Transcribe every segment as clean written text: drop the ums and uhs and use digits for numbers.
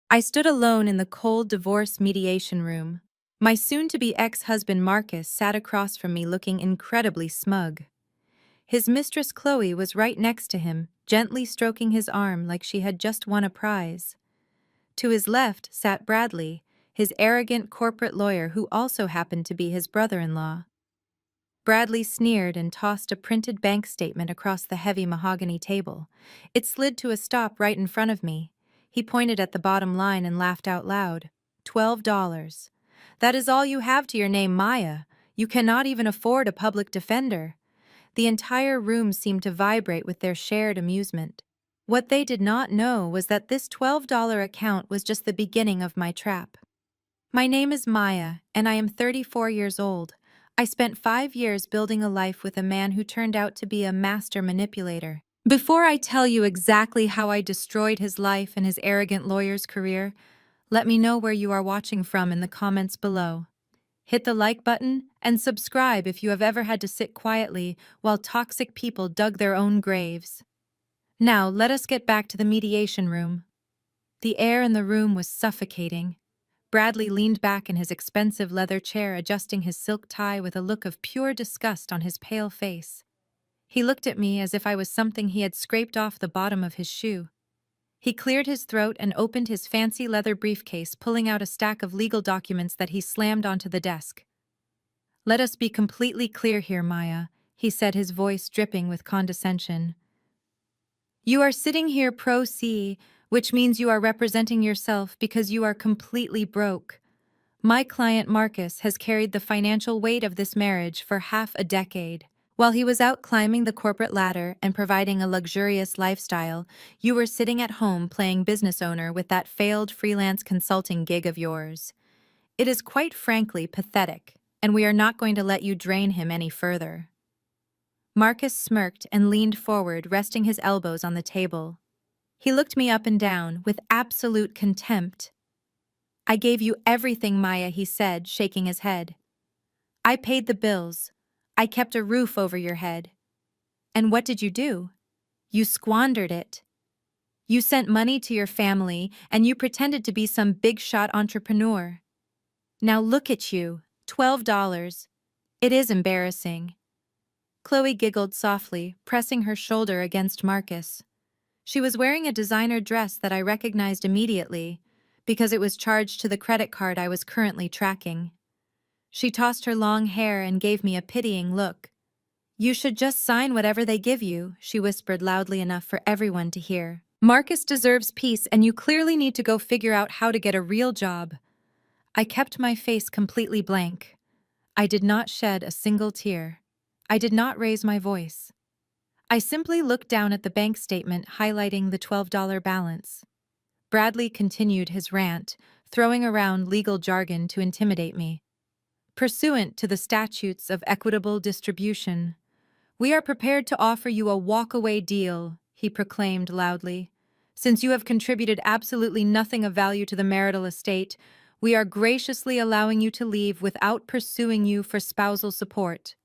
I stood alone in the cold divorce mediation room. My soon-to-be ex-husband Marcus sat across from me looking incredibly smug. His mistress Chloe was right next to him, gently stroking his arm like she had just won a prize. To his left sat Bradley, his arrogant corporate lawyer who also happened to be his brother-in-law. Bradley sneered and tossed a printed bank statement across the heavy mahogany table. It slid to a stop right in front of me. He pointed at the bottom line and laughed out loud. $12. That is all you have to your name, Maya. You cannot even afford a public defender. The entire room seemed to vibrate with their shared amusement. What they did not know was that this $12 account was just the beginning of my trap. My name is Maya, and I am 34 years old. I spent 5 years building a life with a man who turned out to be a master manipulator. Before I tell you exactly how I destroyed his life and his arrogant lawyer's career, let me know where you are watching from in the comments below. Hit the like button and subscribe if you have ever had to sit quietly while toxic people dug their own graves. Now, let us get back to the mediation room. The air in the room was suffocating. Bradley leaned back in his expensive leather chair, adjusting his silk tie with a look of pure disgust on his pale face. He looked at me as if I was something he had scraped off the bottom of his shoe. He cleared his throat and opened his fancy leather briefcase, pulling out a stack of legal documents that he slammed onto the desk. "Let us be completely clear here, Maya," he said, his voice dripping with condescension. "You are sitting here pro se, which means you are representing yourself because you are completely broke. My client Marcus has carried the financial weight of this marriage for half a decade. While he was out climbing the corporate ladder and providing a luxurious lifestyle, you were sitting at home playing business owner with that failed freelance consulting gig of yours. It is quite frankly pathetic, and we are not going to let you drain him any further." Marcus smirked and leaned forward, resting his elbows on the table. He looked me up and down with absolute contempt. "I gave you everything, Maya," he said, shaking his head. "I paid the bills. I kept a roof over your head. And what did you do? You squandered it. You sent money to your family, and you pretended to be some big-shot entrepreneur. Now look at you, $12. It is embarrassing." Chloe giggled softly, pressing her shoulder against Marcus. She was wearing a designer dress that I recognized immediately, because it was charged to the credit card I was currently tracking. She tossed her long hair and gave me a pitying look. "You should just sign whatever they give you," she whispered loudly enough for everyone to hear. "Marcus deserves peace, and you clearly need to go figure out how to get a real job." I kept my face completely blank. I did not shed a single tear. I did not raise my voice. I simply looked down at the bank statement highlighting the $12 balance. Bradley continued his rant, throwing around legal jargon to intimidate me. "Pursuant to the statutes of equitable distribution, we are prepared to offer you a walk-away deal," he proclaimed loudly. "Since you have contributed absolutely nothing of value to the marital estate, we are graciously allowing you to leave without pursuing you for spousal support.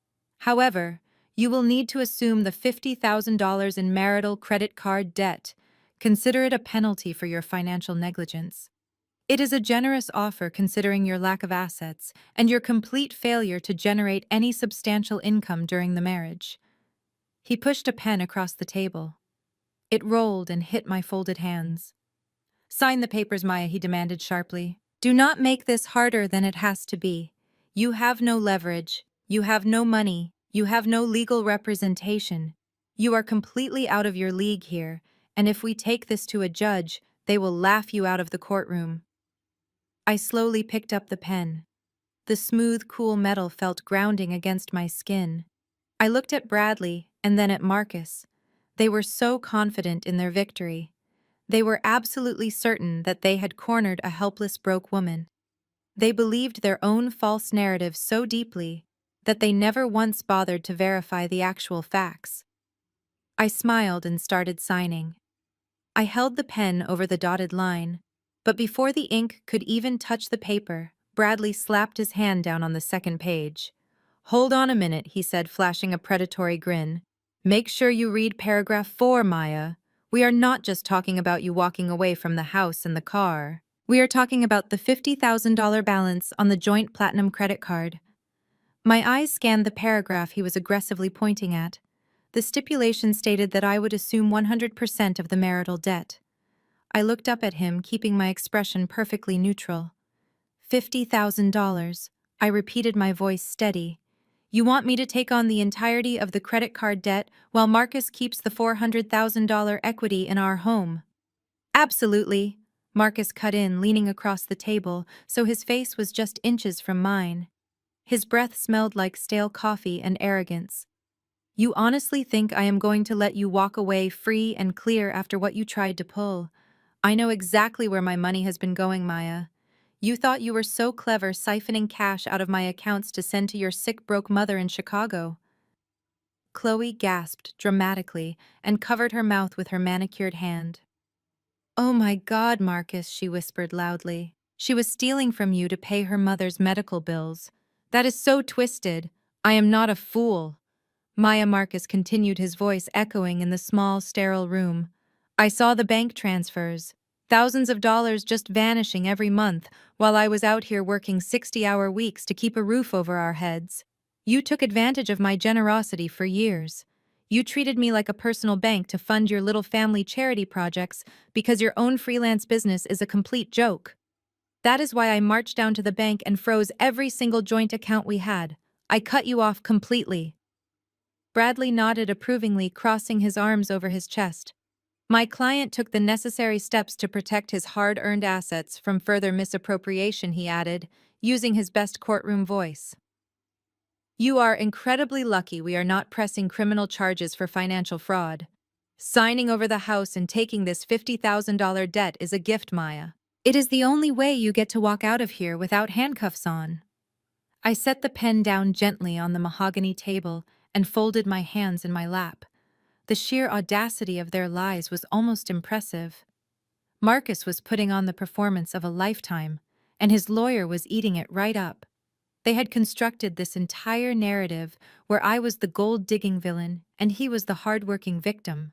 However, you will need to assume the $50,000 in marital credit card debt. Consider it a penalty for your financial negligence. It is a generous offer considering your lack of assets and your complete failure to generate any substantial income during the marriage." He pushed a pen across the table. It rolled and hit my folded hands. "Sign the papers, Maya," he demanded sharply. "Do not make this harder than it has to be. You have no leverage. You have no money. You have no legal representation. You are completely out of your league here, and if we take this to a judge, they will laugh you out of the courtroom." I slowly picked up the pen. The smooth, cool metal felt grounding against my skin. I looked at Bradley and then at Marcus. They were so confident in their victory. They were absolutely certain that they had cornered a helpless, broke woman. They believed their own false narrative so deeply that they never once bothered to verify the actual facts. I smiled and started signing. I held the pen over the dotted line, but before the ink could even touch the paper, Bradley slapped his hand down on the second page. "Hold on a minute," he said, flashing a predatory grin. "Make sure you read paragraph 4, Maya. We are not just talking about you walking away from the house and the car. We are talking about the $50,000 balance on the joint platinum credit card. My eyes scanned the paragraph he was aggressively pointing at. The stipulation stated that I would assume 100% of the marital debt. I looked up at him, keeping my expression perfectly neutral. $50,000. I repeated, my voice steady. You want me to take on the entirety of the credit card debt while Marcus keeps the $400,000 equity in our home? Absolutely. Marcus cut in, leaning across the table, so his face was just inches from mine. His breath smelled like stale coffee and arrogance. You honestly think I am going to let you walk away free and clear after what you tried to pull? I know exactly where my money has been going, Maya. You thought you were so clever siphoning cash out of my accounts to send to your sick, broke mother in Chicago. Chloe gasped dramatically and covered her mouth with her manicured hand. Oh my God, Marcus, she whispered loudly. She was stealing from you to pay her mother's medical bills. That is so twisted. I am not a fool. Maya. Marcus continued, his voice echoing in the small, sterile room. I saw the bank transfers. Thousands of dollars just vanishing every month while I was out here working 60-hour weeks to keep a roof over our heads. You took advantage of my generosity for years. You treated me like a personal bank to fund your little family charity projects because your own freelance business is a complete joke. That is why I marched down to the bank and froze every single joint account we had. I cut you off completely. Bradley nodded approvingly, crossing his arms over his chest. My client took the necessary steps to protect his hard-earned assets from further misappropriation, he added, using his best courtroom voice. You are incredibly lucky we are not pressing criminal charges for financial fraud. Signing over the house and taking this $50,000 debt is a gift, Maya. It is the only way you get to walk out of here without handcuffs on. I set the pen down gently on the mahogany table and folded my hands in my lap. The sheer audacity of their lies was almost impressive. Marcus was putting on the performance of a lifetime, and his lawyer was eating it right up. They had constructed this entire narrative where I was the gold-digging villain and he was the hard-working victim.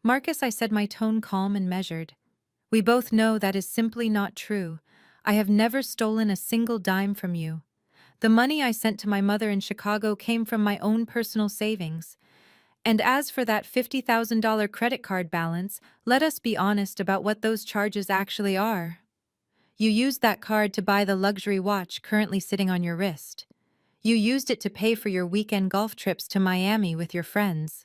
Marcus, I said, my tone calm and measured. We both know that is simply not true. I have never stolen a single dime from you. The money I sent to my mother in Chicago came from my own personal savings. And as for that $50,000 credit card balance, let us be honest about what those charges actually are. You used that card to buy the luxury watch currently sitting on your wrist. You used it to pay for your weekend golf trips to Miami with your friends.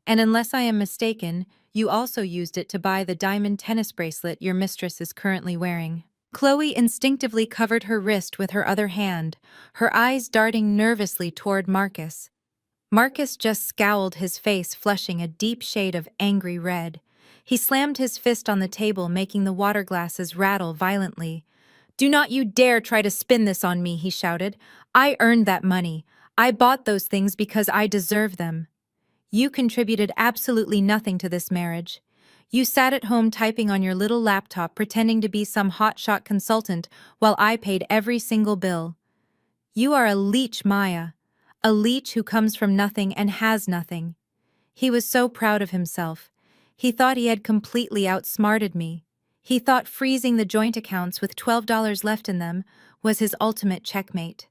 And unless I am mistaken, you also used it to buy the diamond tennis bracelet your mistress is currently wearing. Chloe instinctively covered her wrist with her other hand, her eyes darting nervously toward Marcus. Marcus just scowled, his face flushing a deep shade of angry red. He slammed his fist on the table, making the water glasses rattle violently. Do not you dare try to spin this on me, he shouted. I earned that money. I bought those things because I deserve them. You contributed absolutely nothing to this marriage. You sat at home typing on your little laptop pretending to be some hotshot consultant while I paid every single bill. You are a leech, Maya. A leech who comes from nothing and has nothing. He was so proud of himself. He thought he had completely outsmarted me. He thought freezing the joint accounts with $12 left in them was his ultimate checkmate.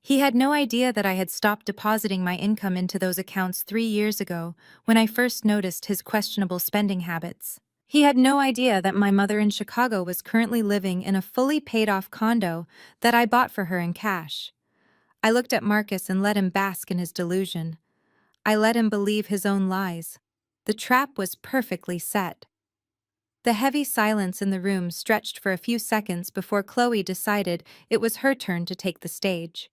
He had no idea that I had stopped depositing my income into those accounts 3 years ago when I first noticed his questionable spending habits. He had no idea that my mother in Chicago was currently living in a fully paid-off condo that I bought for her in cash. I looked at Marcus and let him bask in his delusion. I let him believe his own lies. The trap was perfectly set. The heavy silence in the room stretched for a few seconds before Chloe decided it was her turn to take the stage.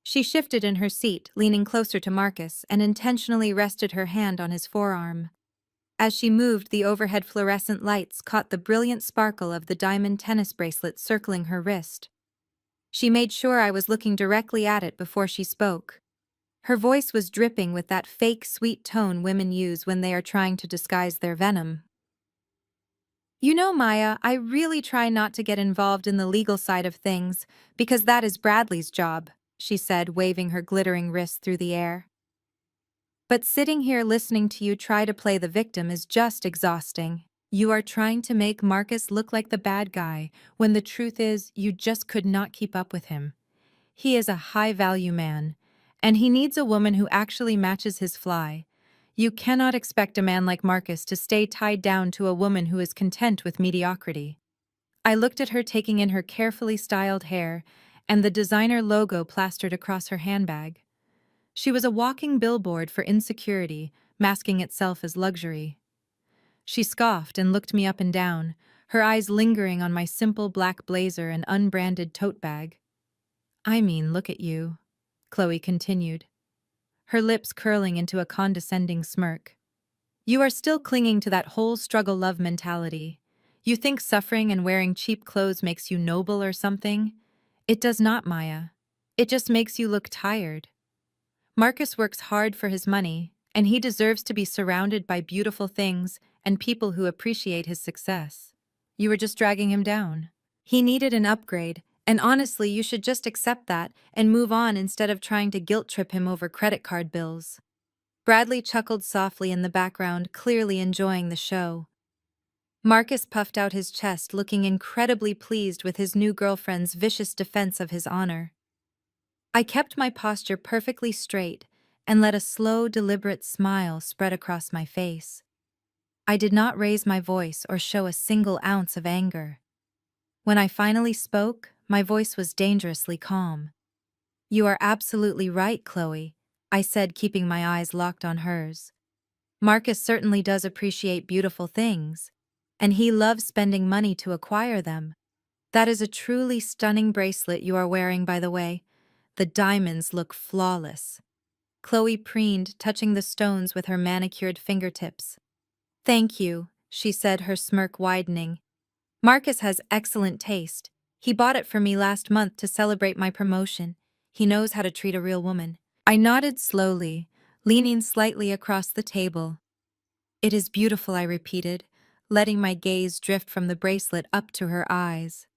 She shifted in her seat, leaning closer to Marcus, and intentionally rested her hand on his forearm. As she moved, the overhead fluorescent lights caught the brilliant sparkle of the diamond tennis bracelet circling her wrist. She made sure I was looking directly at it before she spoke. Her voice was dripping with that fake sweet tone women use when they are trying to disguise their venom. You know, Maya, I really try not to get involved in the legal side of things, because that is Bradley's job, she said, waving her glittering wrist through the air. But sitting here listening to you try to play the victim is just exhausting. You are trying to make Marcus look like the bad guy, when the truth is you just could not keep up with him. He is a high-value man, and he needs a woman who actually matches his fly. You cannot expect a man like Marcus to stay tied down to a woman who is content with mediocrity. I looked at her taking in her carefully styled hair and the designer logo plastered across her handbag. She was a walking billboard for insecurity, masking itself as luxury. She scoffed and looked me up and down, her eyes lingering on my simple black blazer and unbranded tote bag. I mean, look at you, Chloe continued, her lips curling into a condescending smirk. You are still clinging to that whole struggle-love mentality. You think suffering and wearing cheap clothes makes you noble or something? It does not, Maya. It just makes you look tired. Marcus works hard for his money, and he deserves to be surrounded by beautiful things and people who appreciate his success. You were just dragging him down. He needed an upgrade, and honestly, you should just accept that and move on instead of trying to guilt-trip him over credit card bills. Bradley chuckled softly in the background, clearly enjoying the show. Marcus puffed out his chest, looking incredibly pleased with his new girlfriend's vicious defense of his honor. I kept my posture perfectly straight and let a slow, deliberate smile spread across my face. I did not raise my voice or show a single ounce of anger. When I finally spoke, my voice was dangerously calm. You are absolutely right, Chloe, I said, keeping my eyes locked on hers. Marcus certainly does appreciate beautiful things, and he loves spending money to acquire them. That is a truly stunning bracelet you are wearing, by the way. The diamonds look flawless. Chloe preened, touching the stones with her manicured fingertips. Thank you, she said, her smirk widening. Marcus has excellent taste. He bought it for me last month to celebrate my promotion. He knows how to treat a real woman. I nodded slowly, leaning slightly across the table. It is beautiful, I repeated, letting my gaze drift from the bracelet up to her eyes.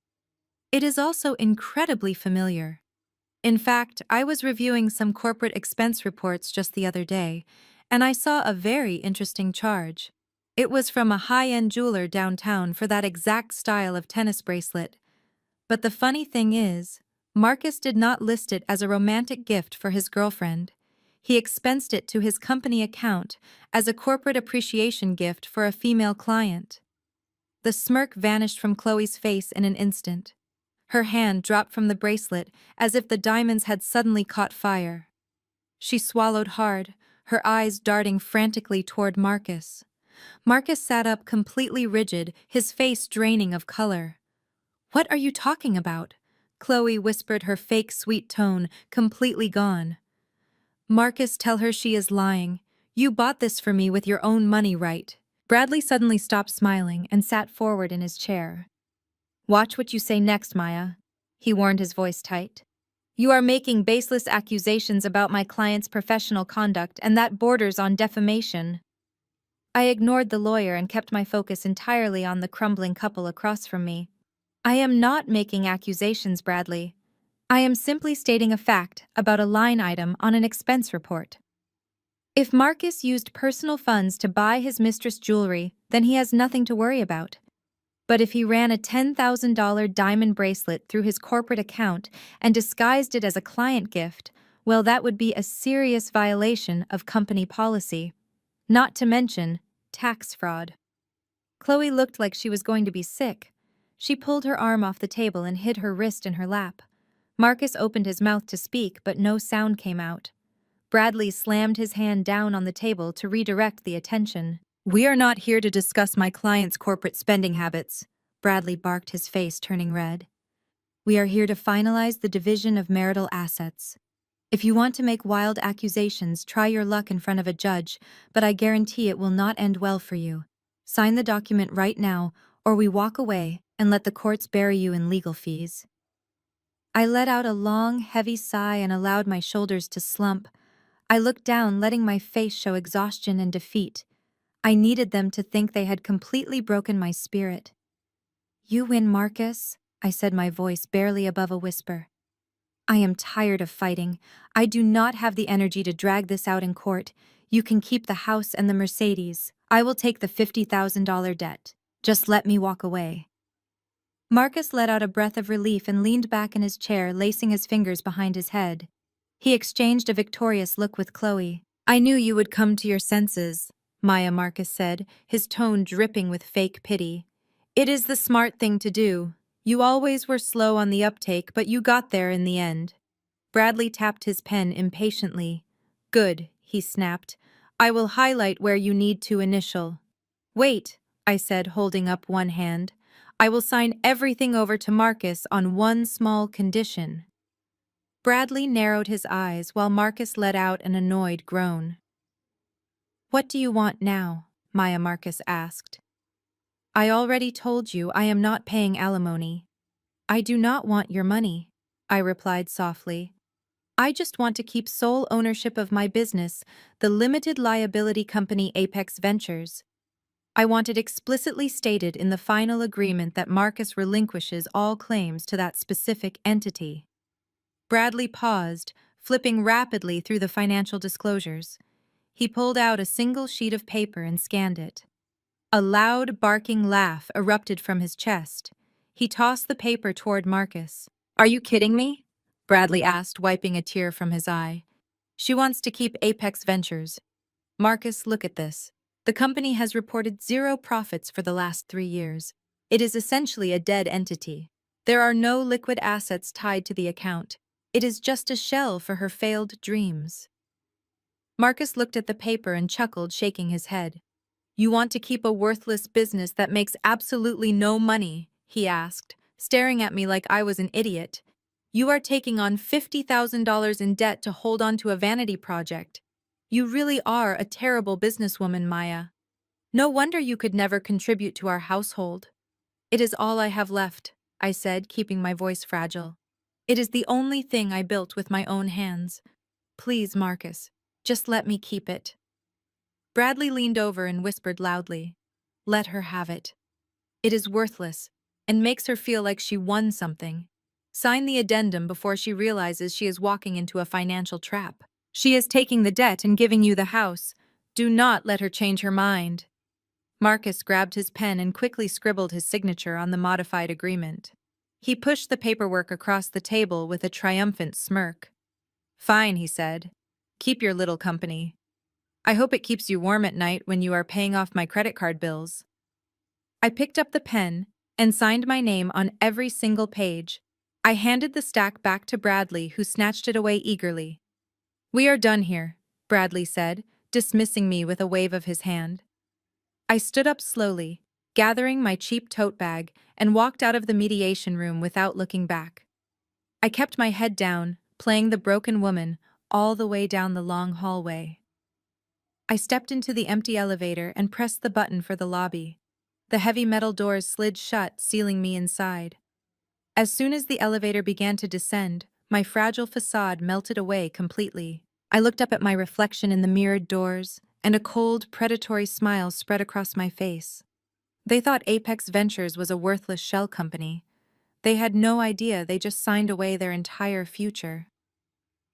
It is also incredibly familiar. In fact, I was reviewing some corporate expense reports just the other day, and I saw a very interesting charge. It was from a high-end jeweler downtown for that exact style of tennis bracelet. But the funny thing is, Marcus did not list it as a romantic gift for his girlfriend. He expensed it to his company account as a corporate appreciation gift for a female client. The smirk vanished from Chloe's face in an instant. Her hand dropped from the bracelet as if the diamonds had suddenly caught fire. She swallowed hard, her eyes darting frantically toward Marcus. Marcus sat up completely rigid, his face draining of color. What are you talking about? Chloe whispered, her fake sweet tone completely gone. Marcus, tell her she is lying. You bought this for me with your own money, right? Bradley suddenly stopped smiling and sat forward in his chair. Watch what you say next, Maya, he warned, his voice tight. You are making baseless accusations about my client's professional conduct, and that borders on defamation. I ignored the lawyer and kept my focus entirely on the crumbling couple across from me. I am not making accusations, Bradley. I am simply stating a fact about a line item on an expense report. If Marcus used personal funds to buy his mistress jewelry, then he has nothing to worry about. But if he ran a $10,000 diamond bracelet through his corporate account and disguised it as a client gift, well, that would be a serious violation of company policy. Not to mention tax fraud. Chloe looked like she was going to be sick. She pulled her arm off the table and hid her wrist in her lap. Marcus opened his mouth to speak, but no sound came out. Bradley slammed his hand down on the table to redirect the attention. We are not here to discuss my client's corporate spending habits, Bradley barked, his face turning red. We are here to finalize the division of marital assets. If you want to make wild accusations, try your luck in front of a judge, but I guarantee it will not end well for you. Sign the document right now, or we walk away and let the courts bury you in legal fees. I let out a long, heavy sigh and allowed my shoulders to slump. I looked down, letting my face show exhaustion and defeat. I needed them to think they had completely broken my spirit. You win, Marcus, I said, my voice barely above a whisper. I am tired of fighting. I do not have the energy to drag this out in court. You can keep the house and the Mercedes. I will take the $50,000 debt. Just let me walk away. Marcus let out a breath of relief and leaned back in his chair, lacing his fingers behind his head. He exchanged a victorious look with Chloe. I knew you would come to your senses, Maya Marcus said, his tone dripping with fake pity. It is the smart thing to do. You always were slow on the uptake, but you got there in the end. Bradley tapped his pen impatiently. Good, he snapped. I will highlight where you need to initial. Wait, I said, holding up one hand. I will sign everything over to Marcus on one small condition. Bradley narrowed his eyes while Marcus let out an annoyed groan. What do you want now? Maya Marcus asked. I already told you I am not paying alimony. I do not want your money, I replied softly. I just want to keep sole ownership of my business, the limited liability company Apex Ventures. I want it explicitly stated in the final agreement that Marcus relinquishes all claims to that specific entity. Bradley paused, flipping rapidly through the financial disclosures. He pulled out a single sheet of paper and scanned it. A loud, barking laugh erupted from his chest. He tossed the paper toward Marcus. Are you kidding me? Bradley asked, wiping a tear from his eye. She wants to keep Apex Ventures. Marcus, look at this. The company has reported zero profits for the last 3 years. It is essentially a dead entity. There are no liquid assets tied to the account. It is just a shell for her failed dreams. Marcus looked at the paper and chuckled, shaking his head. You want to keep a worthless business that makes absolutely no money? He asked, staring at me like I was an idiot. You are taking on $50,000 in debt to hold on to a vanity project. You really are a terrible businesswoman, Maya. No wonder you could never contribute to our household. It is all I have left, I said, keeping my voice fragile. It is the only thing I built with my own hands. Please, Marcus, just let me keep it. Bradley leaned over and whispered loudly, let her have it. It is worthless, and makes her feel like she won something. Sign the addendum before she realizes she is walking into a financial trap. She is taking the debt and giving you the house. Do not let her change her mind. Marcus grabbed his pen and quickly scribbled his signature on the modified agreement. He pushed the paperwork across the table with a triumphant smirk. Fine, he said. Keep your little company. I hope it keeps you warm at night when you are paying off my credit card bills. I picked up the pen and signed my name on every single page. I handed the stack back to Bradley, who snatched it away eagerly. We are done here, Bradley said, dismissing me with a wave of his hand. I stood up slowly, gathering my cheap tote bag, and walked out of the mediation room without looking back. I kept my head down, playing the broken woman, all the way down the long hallway. I stepped into the empty elevator and pressed the button for the lobby. The heavy metal doors slid shut, sealing me inside. As soon as the elevator began to descend, my fragile facade melted away completely. I looked up at my reflection in the mirrored doors, and a cold, predatory smile spread across my face. They thought Apex Ventures was a worthless shell company. They had no idea they just signed away their entire future.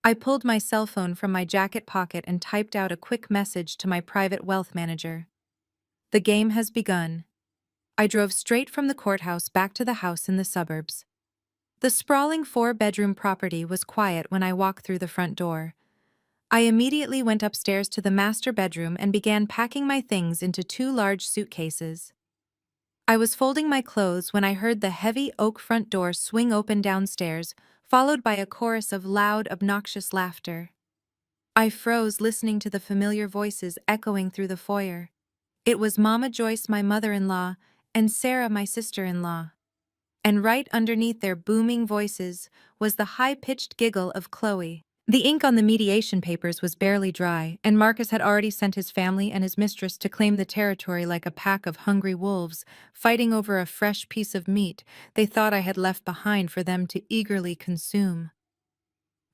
I pulled my cell phone from my jacket pocket and typed out a quick message to my private wealth manager. The game has begun. I drove straight from the courthouse back to the house in the suburbs. The sprawling 4-bedroom property was quiet when I walked through the front door. I immediately went upstairs to the master bedroom and began packing my things into 2 large suitcases. I was folding my clothes when I heard the heavy oak front door swing open downstairs, followed by a chorus of loud, obnoxious laughter. I froze, listening to the familiar voices echoing through the foyer. It was Mama Joyce, my mother-in-law, and Sarah, my sister-in-law. And right underneath their booming voices was the high-pitched giggle of Chloe. The ink on the mediation papers was barely dry, and Marcus had already sent his family and his mistress to claim the territory like a pack of hungry wolves, fighting over a fresh piece of meat they thought I had left behind for them to eagerly consume.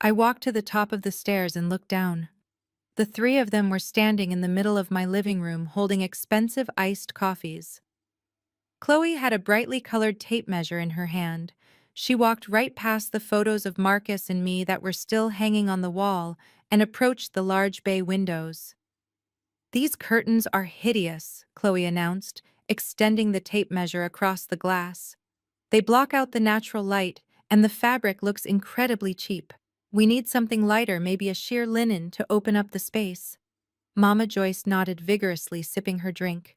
I walked to the top of the stairs and looked down. The 3 of them were standing in the middle of my living room holding expensive iced coffees. Chloe had a brightly colored tape measure in her hand. She walked right past the photos of Marcus and me that were still hanging on the wall and approached the large bay windows. These curtains are hideous, Chloe announced, extending the tape measure across the glass. They block out the natural light, and the fabric looks incredibly cheap. We need something lighter, maybe a sheer linen, to open up the space. Mama Joyce nodded vigorously, sipping her drink.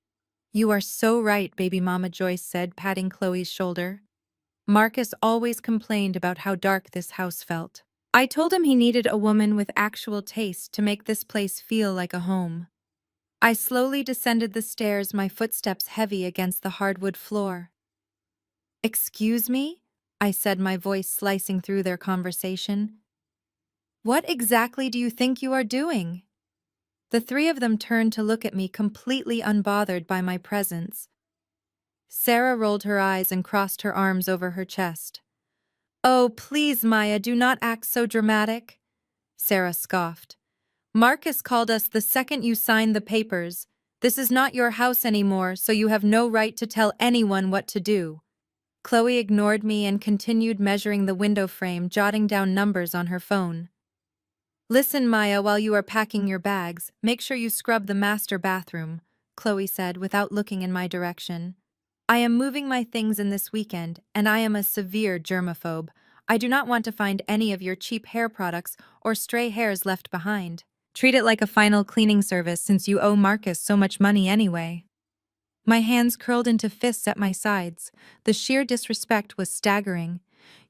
You are so right, baby, Mama Joyce said, patting Chloe's shoulder. Marcus always complained about how dark this house felt. I told him he needed a woman with actual taste to make this place feel like a home. I slowly descended the stairs, my footsteps heavy against the hardwood floor. Excuse me? I said, my voice slicing through their conversation. What exactly do you think you are doing? The three of them turned to look at me, completely unbothered by my presence. Sarah rolled her eyes and crossed her arms over her chest. Oh, please, Maya, do not act so dramatic, Sarah scoffed. Marcus called us the second you signed the papers. This is not your house anymore, so you have no right to tell anyone what to do. Chloe ignored me and continued measuring the window frame, jotting down numbers on her phone. Listen, Maya, while you are packing your bags, make sure you scrub the master bathroom, Chloe said without looking in my direction. I am moving my things in this weekend, and I am a severe germaphobe. I do not want to find any of your cheap hair products or stray hairs left behind. Treat it like a final cleaning service since you owe Marcus so much money anyway. My hands curled into fists at my sides. The sheer disrespect was staggering.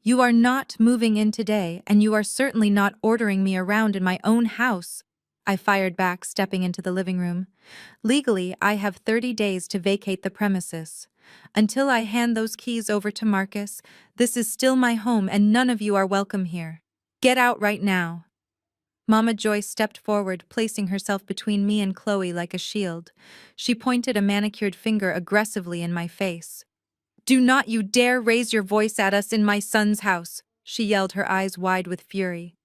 You are not moving in today, and you are certainly not ordering me around in my own house, I fired back, stepping into the living room. Legally, I have 30 days to vacate the premises. Until I hand those keys over to Marcus, this is still my home and none of you are welcome here. Get out right now. Mama Joyce stepped forward, placing herself between me and Chloe like a shield. She pointed a manicured finger aggressively in my face. Do not you dare raise your voice at us in my son's house, she yelled, her eyes wide with fury.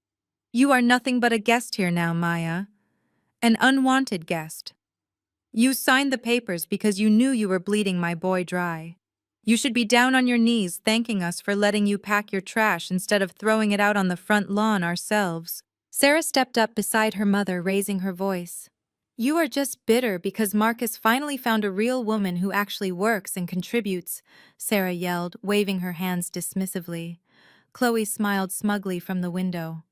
You are nothing but a guest here now, Maya. An unwanted guest. You signed the papers because you knew you were bleeding my boy dry. You should be down on your knees thanking us for letting you pack your trash instead of throwing it out on the front lawn ourselves. Sarah stepped up beside her mother, raising her voice. You are just bitter because Marcus finally found a real woman who actually works and contributes, Sarah yelled, waving her hands dismissively. Chloe smiled smugly from the window.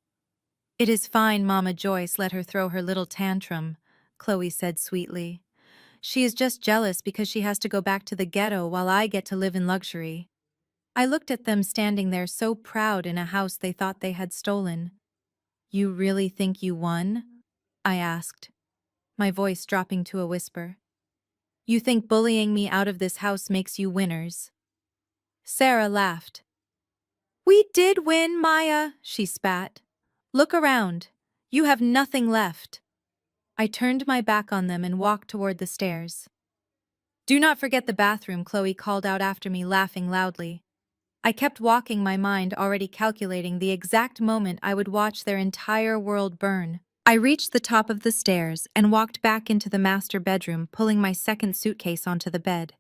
It is fine, Mama Joyce, let her throw her little tantrum, Chloe said sweetly. She is just jealous because she has to go back to the ghetto while I get to live in luxury. I looked at them standing there so proud in a house they thought they had stolen. You really think you won? I asked, my voice dropping to a whisper. You think bullying me out of this house makes you winners? Sarah laughed. We did win, Maya, she spat. Look around. You have nothing left. I turned my back on them and walked toward the stairs. Do not forget the bathroom, Chloe called out after me, laughing loudly. I kept walking, my mind already calculating the exact moment I would watch their entire world burn. I reached the top of the stairs and walked back into the master bedroom, pulling my second suitcase onto the bed.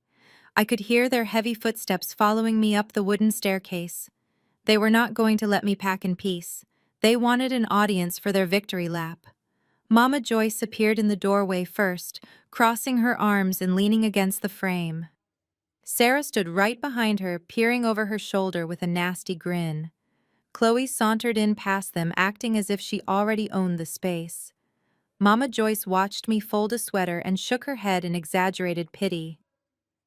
I could hear their heavy footsteps following me up the wooden staircase. They were not going to let me pack in peace. They wanted an audience for their victory lap. Mama Joyce appeared in the doorway first, crossing her arms and leaning against the frame. Sarah stood right behind her, peering over her shoulder with a nasty grin. Chloe sauntered in past them, acting as if she already owned the space. Mama Joyce watched me fold a sweater and shook her head in exaggerated pity.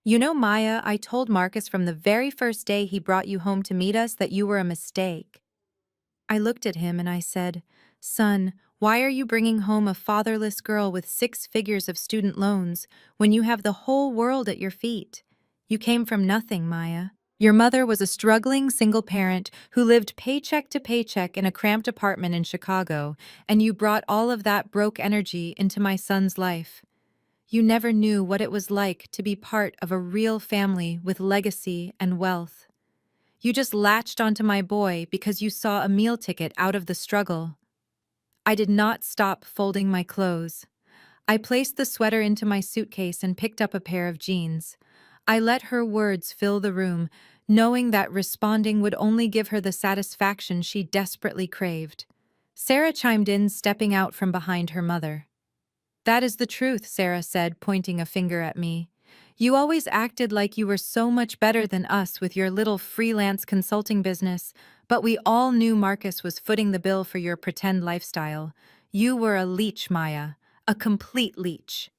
You know, Maya, I told Marcus from the very first day he brought you home to meet us that you were a mistake. I looked at him and I said, Son, why are you bringing home a fatherless girl with 6 figures of student loans when you have the whole world at your feet? You came from nothing, Maya. Your mother was a struggling single parent who lived paycheck to paycheck in a cramped apartment in Chicago, and you brought all of that broke energy into my son's life. You never knew what it was like to be part of a real family with legacy and wealth. You just latched onto my boy because you saw a meal ticket out of the struggle. I did not stop folding my clothes. I placed the sweater into my suitcase and picked up a pair of jeans. I let her words fill the room, knowing that responding would only give her the satisfaction she desperately craved. Sarah chimed in, stepping out from behind her mother. That is the truth, Sarah said, pointing a finger at me. You always acted like you were so much better than us with your little freelance consulting business, but we all knew Marcus was footing the bill for your pretend lifestyle. You were a leech, Maya. A complete leech.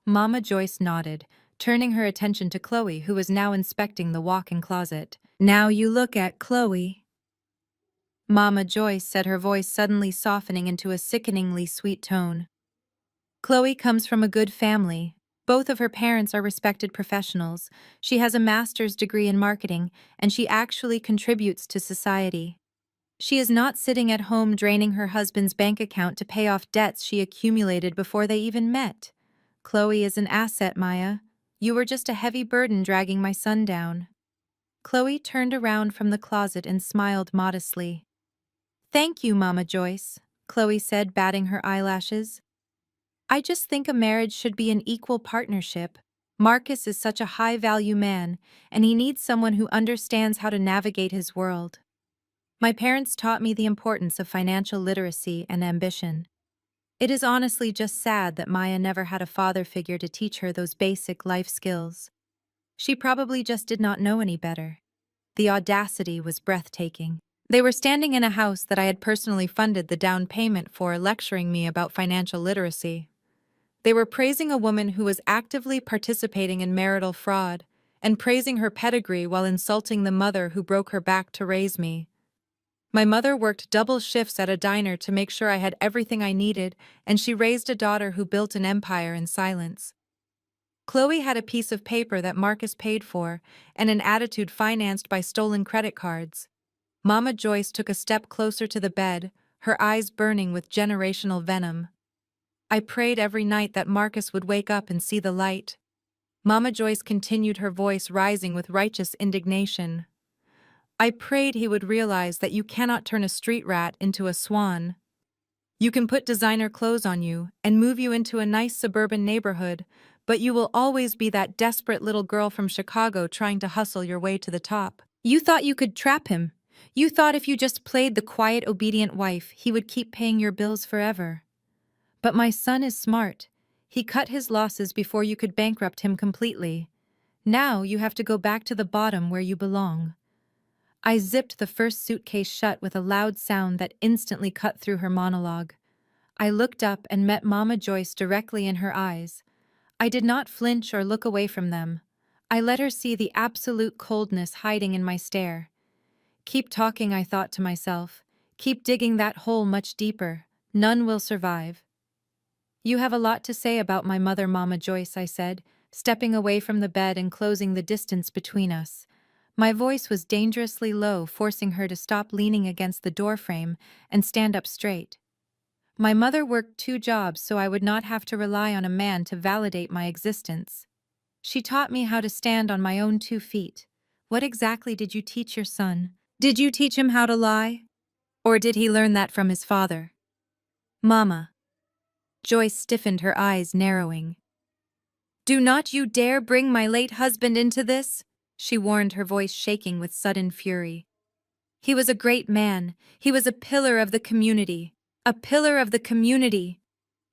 Mama Joyce nodded, turning her attention to Chloe, who was now inspecting the walk-in closet. Now you look at Chloe. Mama Joyce said, her voice suddenly softening into a sickeningly sweet tone. Chloe comes from a good family. Both of her parents are respected professionals. She has a master's degree in marketing, and she actually contributes to society. She is not sitting at home draining her husband's bank account to pay off debts she accumulated before they even met. Chloe is an asset, Maya. You were just a heavy burden dragging my son down. Chloe turned around from the closet and smiled modestly. Thank you, Mama Joyce, Chloe said, batting her eyelashes. I just think a marriage should be an equal partnership. Marcus is such a high-value man, and he needs someone who understands how to navigate his world. My parents taught me the importance of financial literacy and ambition. It is honestly just sad that Maya never had a father figure to teach her those basic life skills. She probably just did not know any better. The audacity was breathtaking. They were standing in a house that I had personally funded the down payment for, lecturing me about financial literacy. They were praising a woman who was actively participating in marital fraud, and praising her pedigree while insulting the mother who broke her back to raise me. My mother worked double shifts at a diner to make sure I had everything I needed, and she raised a daughter who built an empire in silence. Chloe had a piece of paper that Marcus paid for, and an attitude financed by stolen credit cards. Mama Joyce took a step closer to the bed, her eyes burning with generational venom. I prayed every night that Marcus would wake up and see the light. Mama Joyce continued, her voice rising with righteous indignation. I prayed he would realize that you cannot turn a street rat into a swan. You can put designer clothes on you and move you into a nice suburban neighborhood, but you will always be that desperate little girl from Chicago trying to hustle your way to the top. You thought you could trap him. You thought if you just played the quiet, obedient wife, he would keep paying your bills forever. But my son is smart. He cut his losses before you could bankrupt him completely. Now you have to go back to the bottom where you belong. I zipped the first suitcase shut with a loud sound that instantly cut through her monologue. I looked up and met Mama Joyce directly in her eyes. I did not flinch or look away from them. I let her see the absolute coldness hiding in my stare. Keep talking, I thought to myself. Keep digging that hole much deeper. None will survive. You have a lot to say about my mother, Mama Joyce, I said, stepping away from the bed and closing the distance between us. My voice was dangerously low, forcing her to stop leaning against the doorframe and stand up straight. My mother worked 2 jobs so I would not have to rely on a man to validate my existence. She taught me how to stand on my own 2 feet. What exactly did you teach your son? Did you teach him how to lie? Or did he learn that from his father? Mama. Joyce stiffened, her eyes narrowing. Do not you dare bring my late husband into this, she warned, her voice shaking with sudden fury. He was a great man. He was a pillar of the community. A pillar of the community,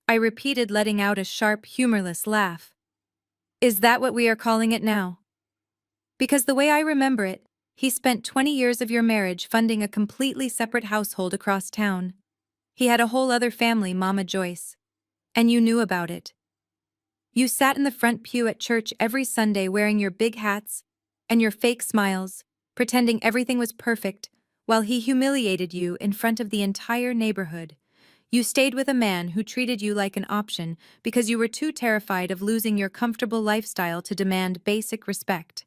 I repeated, letting out a sharp, humorless laugh. Is that what we are calling it now? Because the way I remember it, he spent 20 years of your marriage funding a completely separate household across town. He had a whole other family, Mama Joyce. And you knew about it. You sat in the front pew at church every Sunday wearing your big hats and your fake smiles, pretending everything was perfect, while he humiliated you in front of the entire neighborhood. You stayed with a man who treated you like an option because you were too terrified of losing your comfortable lifestyle to demand basic respect.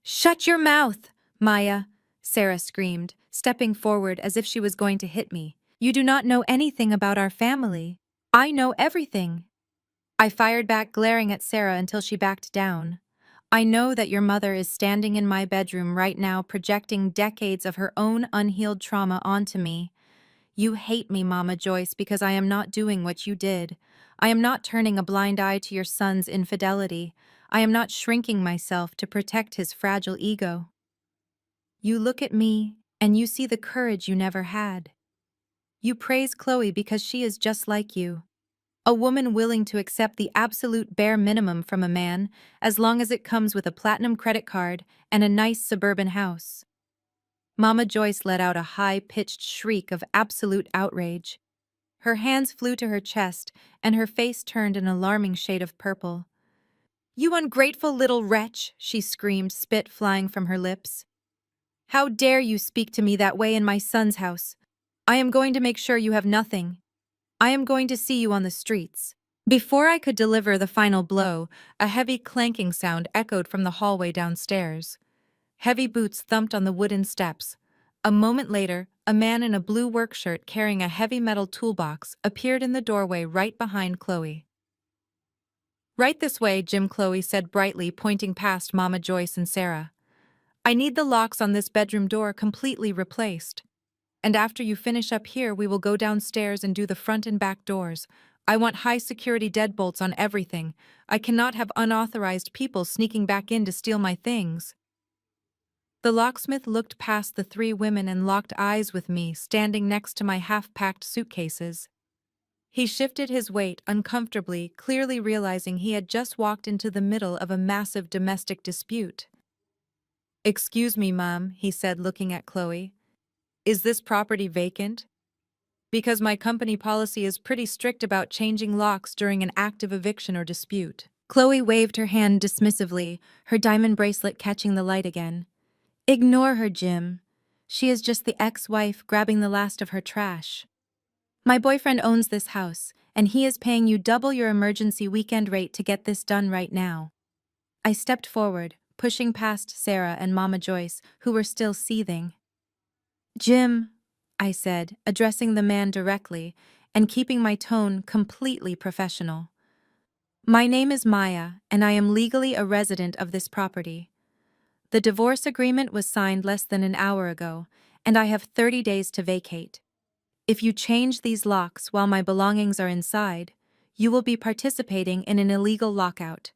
Shut your mouth, Maya, Sarah screamed, stepping forward as if she was going to hit me. You do not know anything about our family. I know everything. I fired back, glaring at Sarah until she backed down. I know that your mother is standing in my bedroom right now, projecting decades of her own unhealed trauma onto me. You hate me, Mama Joyce, because I am not doing what you did. I am not turning a blind eye to your son's infidelity. I am not shrinking myself to protect his fragile ego. You look at me, and you see the courage you never had. You praise Chloe because she is just like you. A woman willing to accept the absolute bare minimum from a man, as long as it comes with a platinum credit card and a nice suburban house. Mama Joyce let out a high-pitched shriek of absolute outrage. Her hands flew to her chest, and her face turned an alarming shade of purple. "You ungrateful little wretch!" she screamed, spit flying from her lips. "How dare you speak to me that way in my son's house? I am going to make sure you have nothing. I am going to see you on the streets." Before I could deliver the final blow, a heavy clanking sound echoed from the hallway downstairs. Heavy boots thumped on the wooden steps. A moment later, a man in a blue work shirt carrying a heavy metal toolbox appeared in the doorway right behind Chloe. "Right this way, Jim," Chloe said brightly, pointing past Mama Joyce and Sarah. "I need the locks on this bedroom door completely replaced. And after you finish up here, we will go downstairs and do the front and back doors. I want high-security deadbolts on everything. I cannot have unauthorized people sneaking back in to steal my things." The locksmith looked past the three women and locked eyes with me, standing next to my half-packed suitcases. He shifted his weight uncomfortably, clearly realizing he had just walked into the middle of a massive domestic dispute. "Excuse me, Mom," he said, looking at Chloe. "Is this property vacant? Because my company policy is pretty strict about changing locks during an active eviction or dispute." Chloe waved her hand dismissively, her diamond bracelet catching the light again. "Ignore her, Jim. She is just the ex-wife grabbing the last of her trash. My boyfriend owns this house, and he is paying you double your emergency weekend rate to get this done right now." I stepped forward, pushing past Sarah and Mama Joyce, who were still seething. "Jim," I said, addressing the man directly and keeping my tone completely professional. "My name is Maya, and I am legally a resident of this property. The divorce agreement was signed less than an hour ago, and I have 30 days to vacate. If you change these locks while my belongings are inside, you will be participating in an illegal lockout.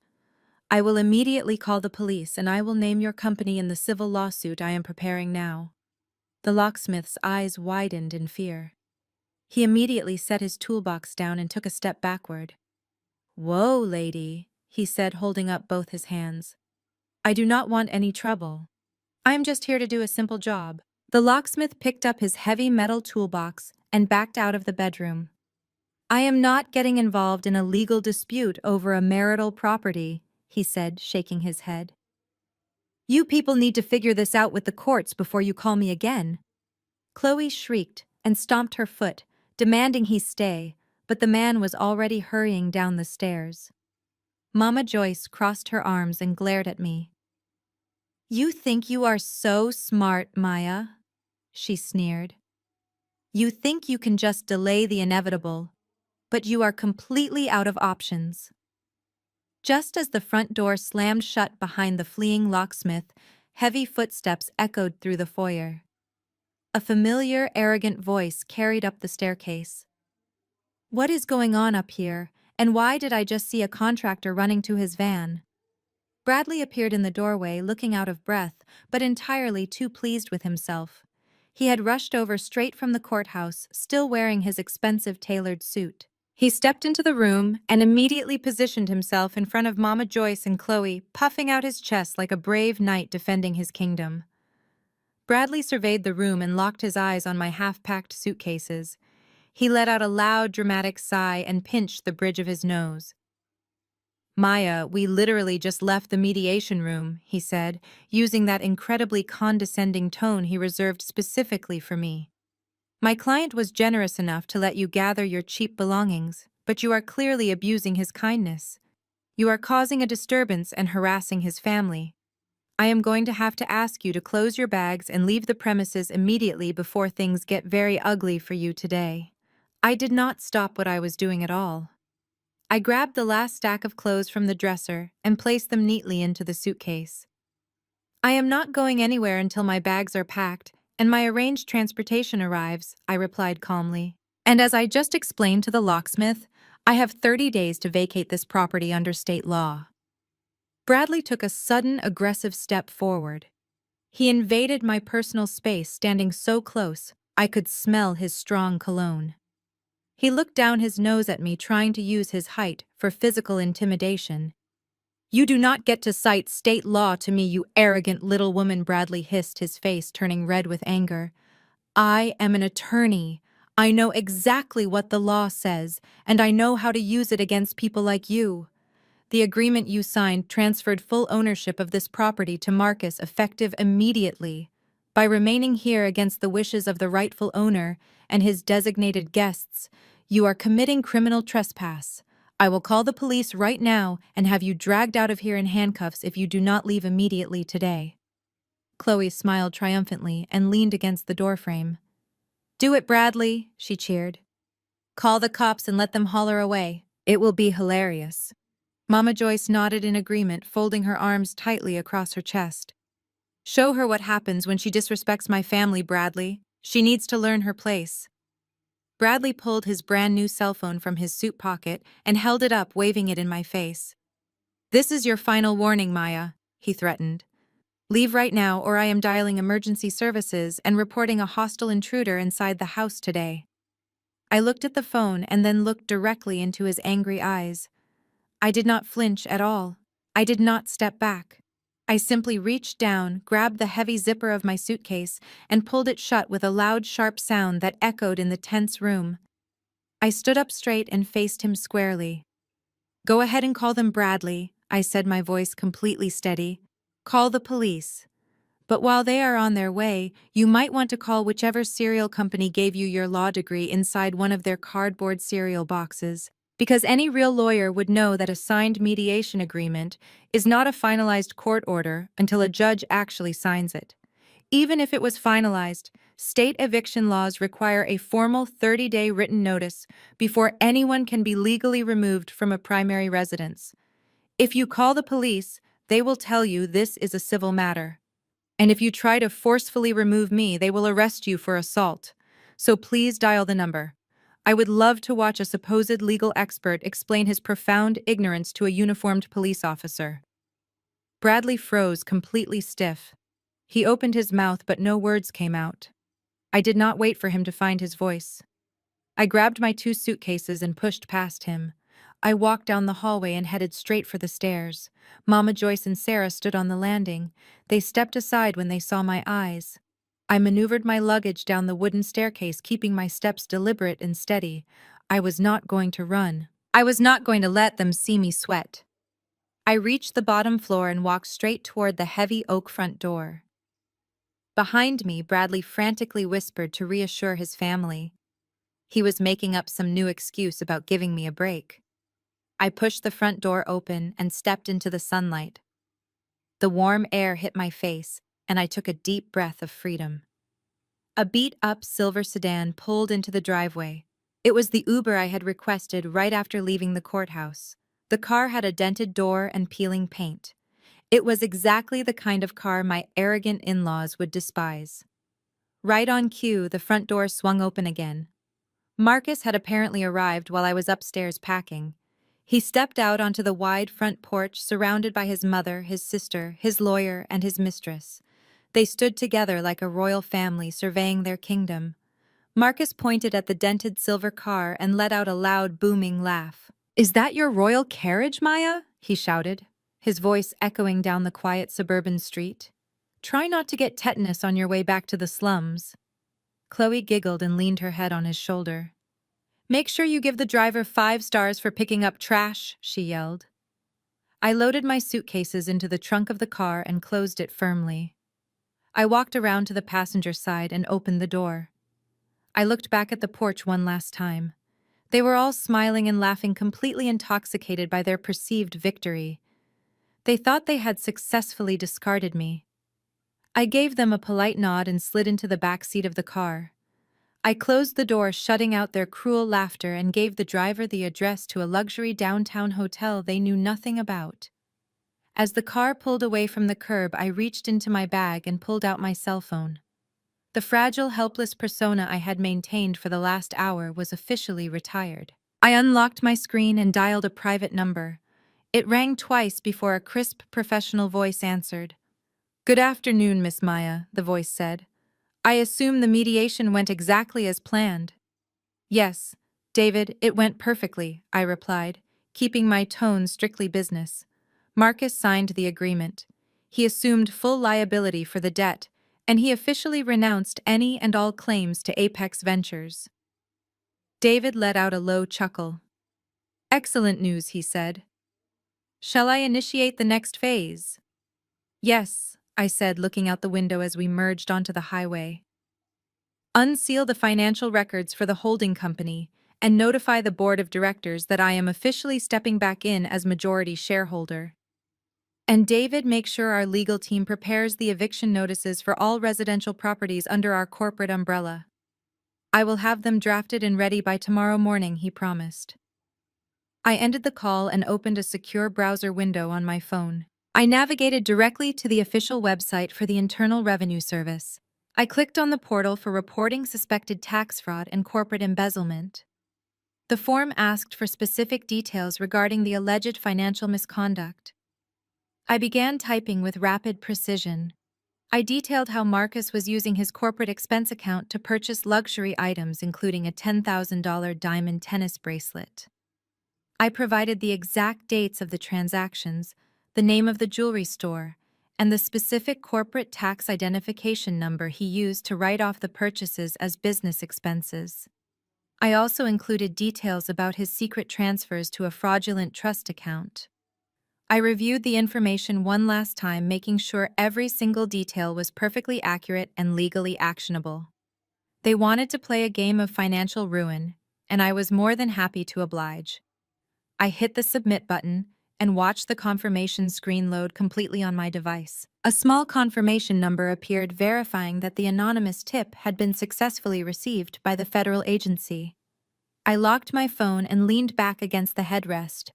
I will immediately call the police, and I will name your company in the civil lawsuit I am preparing now." The locksmith's eyes widened in fear. He immediately set his toolbox down and took a step backward. "Whoa, lady," he said, holding up both his hands. "I do not want any trouble. I am just here to do a simple job." The locksmith picked up his heavy metal toolbox and backed out of the bedroom. "I am not getting involved in a legal dispute over a marital property," he said, shaking his head. "You people need to figure this out with the courts before you call me again." Chloe shrieked and stomped her foot, demanding he stay, but the man was already hurrying down the stairs. Mama Joyce crossed her arms and glared at me. "You think you are so smart, Maya," she sneered. "You think you can just delay the inevitable, but you are completely out of options." Just as the front door slammed shut behind the fleeing locksmith, heavy footsteps echoed through the foyer. A familiar, arrogant voice carried up the staircase. "What is going on up here, and why did I just see a contractor running to his van?" Bradley appeared in the doorway, looking out of breath, but entirely too pleased with himself. He had rushed over straight from the courthouse, still wearing his expensive tailored suit. He stepped into the room and immediately positioned himself in front of Mama Joyce and Chloe, puffing out his chest like a brave knight defending his kingdom. Bradley surveyed the room and locked his eyes on my half-packed suitcases. He let out a loud, dramatic sigh and pinched the bridge of his nose. "Maya, we literally just left the mediation room," he said, using that incredibly condescending tone he reserved specifically for me. "My client was generous enough to let you gather your cheap belongings, but you are clearly abusing his kindness. You are causing a disturbance and harassing his family. I am going to have to ask you to close your bags and leave the premises immediately before things get very ugly for you today." I did not stop what I was doing at all. I grabbed the last stack of clothes from the dresser and placed them neatly into the suitcase. "I am not going anywhere until my bags are packed and my arranged transportation arrives," I replied calmly. "And as I just explained to the locksmith, I have 30 days to vacate this property under state law." Bradley took a sudden, aggressive step forward. He invaded my personal space, standing so close I could smell his strong cologne. He looked down his nose at me, trying to use his height for physical intimidation. "You do not get to cite state law to me, you arrogant little woman," Bradley hissed, his face turning red with anger. "I am an attorney. I know exactly what the law says, and I know how to use it against people like you. The agreement you signed transferred full ownership of this property to Marcus, effective immediately. By remaining here against the wishes of the rightful owner and his designated guests, you are committing criminal trespass. I will call the police right now and have you dragged out of here in handcuffs if you do not leave immediately today." Chloe smiled triumphantly and leaned against the doorframe. "Do it, Bradley," she cheered. "Call the cops and let them holler away. It will be hilarious." Mama Joyce nodded in agreement, folding her arms tightly across her chest. "Show her what happens when she disrespects my family, Bradley. She needs to learn her place." Bradley pulled his brand new cell phone from his suit pocket and held it up, waving it in my face. "This is your final warning, Maya," he threatened. "Leave right now or I am dialing emergency services and reporting a hostile intruder inside the house today." I looked at the phone and then looked directly into his angry eyes. I did not flinch at all. I did not step back. I simply reached down, grabbed the heavy zipper of my suitcase, and pulled it shut with a loud, sharp sound that echoed in the tense room. I stood up straight and faced him squarely. "Go ahead and call them, Bradley," I said, my voice completely steady. "Call the police. But while they are on their way, you might want to call whichever cereal company gave you your law degree inside one of their cardboard cereal boxes. Because any real lawyer would know that a signed mediation agreement is not a finalized court order until a judge actually signs it. Even if it was finalized, state eviction laws require a formal 30-day written notice before anyone can be legally removed from a primary residence. If you call the police, they will tell you this is a civil matter. And if you try to forcefully remove me, they will arrest you for assault. So please dial the number. I would love to watch a supposed legal expert explain his profound ignorance to a uniformed police officer." Bradley froze, completely stiff. He opened his mouth, but no words came out. I did not wait for him to find his voice. I grabbed my 2 suitcases and pushed past him. I walked down the hallway and headed straight for the stairs. Mama Joyce and Sarah stood on the landing. They stepped aside when they saw my eyes. I maneuvered my luggage down the wooden staircase, keeping my steps deliberate and steady. I was not going to run. I was not going to let them see me sweat. I reached the bottom floor and walked straight toward the heavy oak front door. Behind me, Bradley frantically whispered to reassure his family. He was making up some new excuse about giving me a break. I pushed the front door open and stepped into the sunlight. The warm air hit my face, and I took a deep breath of freedom. A beat-up silver sedan pulled into the driveway. It was the Uber I had requested right after leaving the courthouse. The car had a dented door and peeling paint. It was exactly the kind of car my arrogant in-laws would despise. Right on cue, the front door swung open again. Marcus had apparently arrived while I was upstairs packing. He stepped out onto the wide front porch, surrounded by his mother, his sister, his lawyer, and his mistress. They stood together like a royal family surveying their kingdom. Marcus pointed at the dented silver car and let out a loud, booming laugh. "Is that your royal carriage, Maya?" he shouted, his voice echoing down the quiet suburban street. "Try not to get tetanus on your way back to the slums." Chloe giggled and leaned her head on his shoulder. "Make sure you give the driver 5 stars for picking up trash," she yelled. I loaded my suitcases into the trunk of the car and closed it firmly. I walked around to the passenger side and opened the door. I looked back at the porch one last time. They were all smiling and laughing, completely intoxicated by their perceived victory. They thought they had successfully discarded me. I gave them a polite nod and slid into the back seat of the car. I closed the door, shutting out their cruel laughter, and gave the driver the address to a luxury downtown hotel they knew nothing about. As the car pulled away from the curb, I reached into my bag and pulled out my cell phone. The fragile, helpless persona I had maintained for the last hour was officially retired. I unlocked my screen and dialed a private number. It rang twice before a crisp, professional voice answered. "Good afternoon, Miss Maya," the voice said. "I assume the mediation went exactly as planned." "Yes. David, it went perfectly, I replied, keeping my tone strictly business. Marcus signed the agreement. He assumed full liability for the debt, and he officially renounced any and all claims to Apex Ventures. David let out a low chuckle. Excellent news, he said. Shall I initiate the next phase? Yes, I said, looking out the window as we merged onto the highway. Unseal the financial records for the holding company and notify the board of directors that I am officially stepping back in as majority shareholder. And David, make sure our legal team prepares the eviction notices for all residential properties under our corporate umbrella. I will have them drafted and ready by tomorrow morning, he promised. I ended the call and opened a secure browser window on my phone. I navigated directly to the official website for the Internal Revenue Service. I clicked on the portal for reporting suspected tax fraud and corporate embezzlement. The form asked for specific details regarding the alleged financial misconduct. I began typing with rapid precision. I detailed how Marcus was using his corporate expense account to purchase luxury items, including a $10,000 diamond tennis bracelet. I provided the exact dates of the transactions, the name of the jewelry store, and the specific corporate tax identification number he used to write off the purchases as business expenses. I also included details about his secret transfers to a fraudulent trust account. I reviewed the information one last time, making sure every single detail was perfectly accurate and legally actionable. They wanted to play a game of financial ruin, and I was more than happy to oblige. I hit the submit button and watched the confirmation screen load completely on my device. A small confirmation number appeared, verifying that the anonymous tip had been successfully received by the federal agency. I locked my phone and leaned back against the headrest.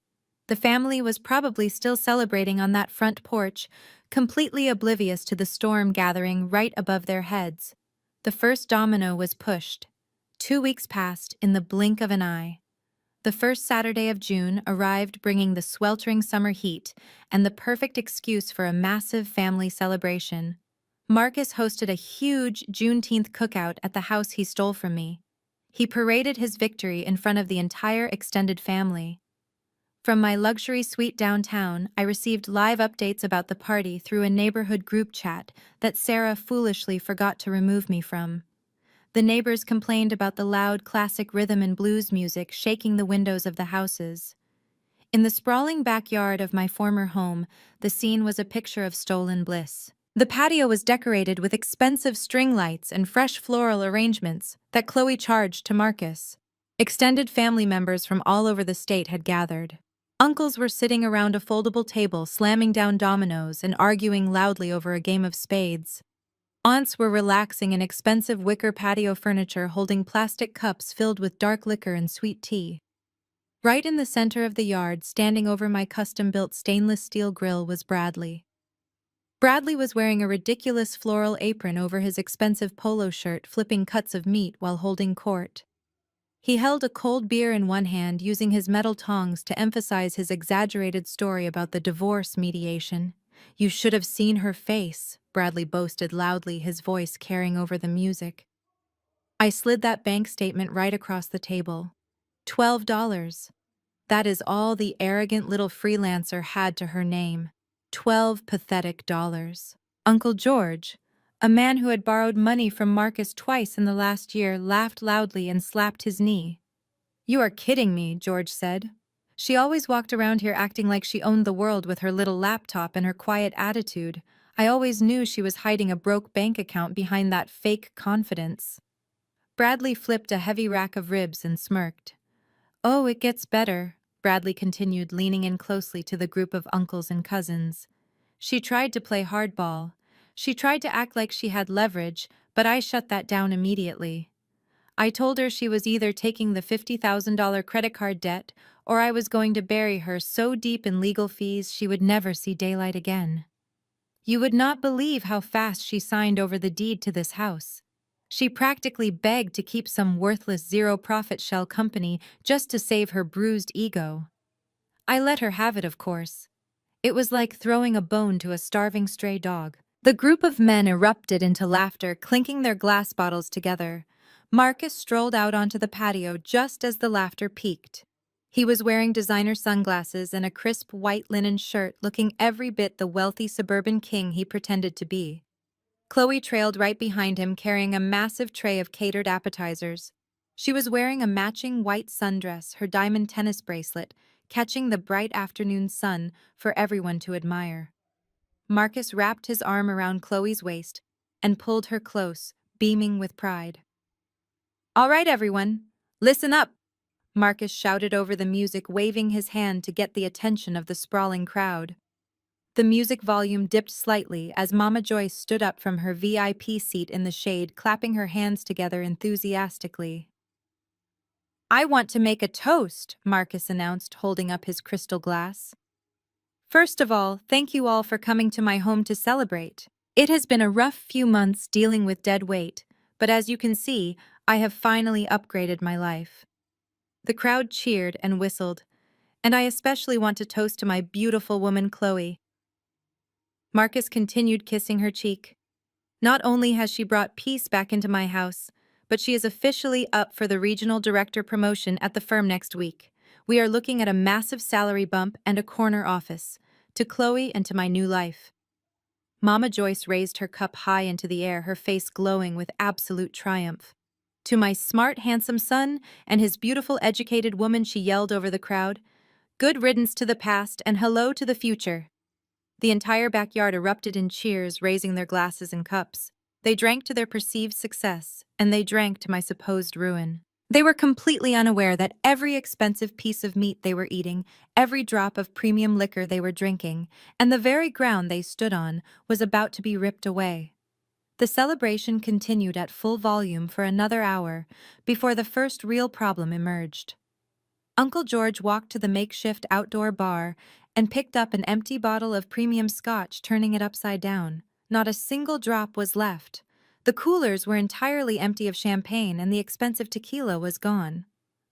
The family was probably still celebrating on that front porch, completely oblivious to the storm gathering right above their heads. The first domino was pushed. 2 weeks passed in the blink of an eye. The first Saturday of June arrived, bringing the sweltering summer heat and the perfect excuse for a massive family celebration. Marcus hosted a huge Juneteenth cookout at the house he stole from me. He paraded his victory in front of the entire extended family. From my luxury suite downtown, I received live updates about the party through a neighborhood group chat that Sarah foolishly forgot to remove me from. The neighbors complained about the loud classic rhythm and blues music shaking the windows of the houses. In the sprawling backyard of my former home, the scene was a picture of stolen bliss. The patio was decorated with expensive string lights and fresh floral arrangements that Chloe charged to Marcus. Extended family members from all over the state had gathered. Uncles were sitting around a foldable table, slamming down dominoes and arguing loudly over a game of spades. Aunts were relaxing in expensive wicker patio furniture, holding plastic cups filled with dark liquor and sweet tea. Right in the center of the yard, standing over my custom-built stainless steel grill, was Bradley. Bradley was wearing a ridiculous floral apron over his expensive polo shirt, flipping cuts of meat while holding court. He held a cold beer in one hand, using his metal tongs to emphasize his exaggerated story about the divorce mediation. "You should have seen her face," Bradley boasted loudly, his voice carrying over the music. I slid that bank statement right across the table. $12. That is all the arrogant little freelancer had to her name. 12 pathetic dollars. Uncle George, a man who had borrowed money from Marcus twice in the last year, laughed loudly and slapped his knee. "You are kidding me," George said. "She always walked around here acting like she owned the world with her little laptop and her quiet attitude. I always knew she was hiding a broke bank account behind that fake confidence." Bradley flipped a heavy rack of ribs and smirked. "Oh, it gets better," Bradley continued, leaning in closely to the group of uncles and cousins. "She tried to play hardball. She tried to act like she had leverage, but I shut that down immediately. I told her she was either taking the $50,000 credit card debt or I was going to bury her so deep in legal fees she would never see daylight again. You would not believe how fast she signed over the deed to this house. She practically begged to keep some worthless zero-profit shell company just to save her bruised ego. I let her have it, of course. It was like throwing a bone to a starving stray dog." The group of men erupted into laughter, clinking their glass bottles together. Marcus strolled out onto the patio just as the laughter peaked. He was wearing designer sunglasses and a crisp white linen shirt, looking every bit the wealthy suburban king he pretended to be. Chloe trailed right behind him, carrying a massive tray of catered appetizers. She was wearing a matching white sundress, her diamond tennis bracelet, catching the bright afternoon sun for everyone to admire. Marcus wrapped his arm around Chloe's waist and pulled her close, beaming with pride. "All right, everyone, listen up," Marcus shouted over the music, waving his hand to get the attention of the sprawling crowd. The music volume dipped slightly as Mama Joyce stood up from her VIP seat in the shade, clapping her hands together enthusiastically. "I want to make a toast," Marcus announced, holding up his crystal glass. "First of all, thank you all for coming to my home to celebrate. It has been a rough few months dealing with dead weight, but as you can see, I have finally upgraded my life." The crowd cheered and whistled, "And I especially want to toast to my beautiful woman Chloe." Marcus continued kissing her cheek. "Not only has she brought peace back into my house, but she is officially up for the regional director promotion at the firm next week. We are looking at a massive salary bump and a corner office. To Chloe and to my new life." Mama Joyce raised her cup high into the air, her face glowing with absolute triumph. "To my smart, handsome son and his beautiful, educated woman," she yelled over the crowd. "Good riddance to the past and hello to the future." The entire backyard erupted in cheers, raising their glasses and cups. They drank to their perceived success, and they drank to my supposed ruin. They were completely unaware that every expensive piece of meat they were eating, every drop of premium liquor they were drinking, and the very ground they stood on was about to be ripped away. The celebration continued at full volume for another hour before the first real problem emerged. Uncle George walked to the makeshift outdoor bar and picked up an empty bottle of premium scotch, turning it upside down. Not a single drop was left. The coolers were entirely empty of champagne and the expensive tequila was gone.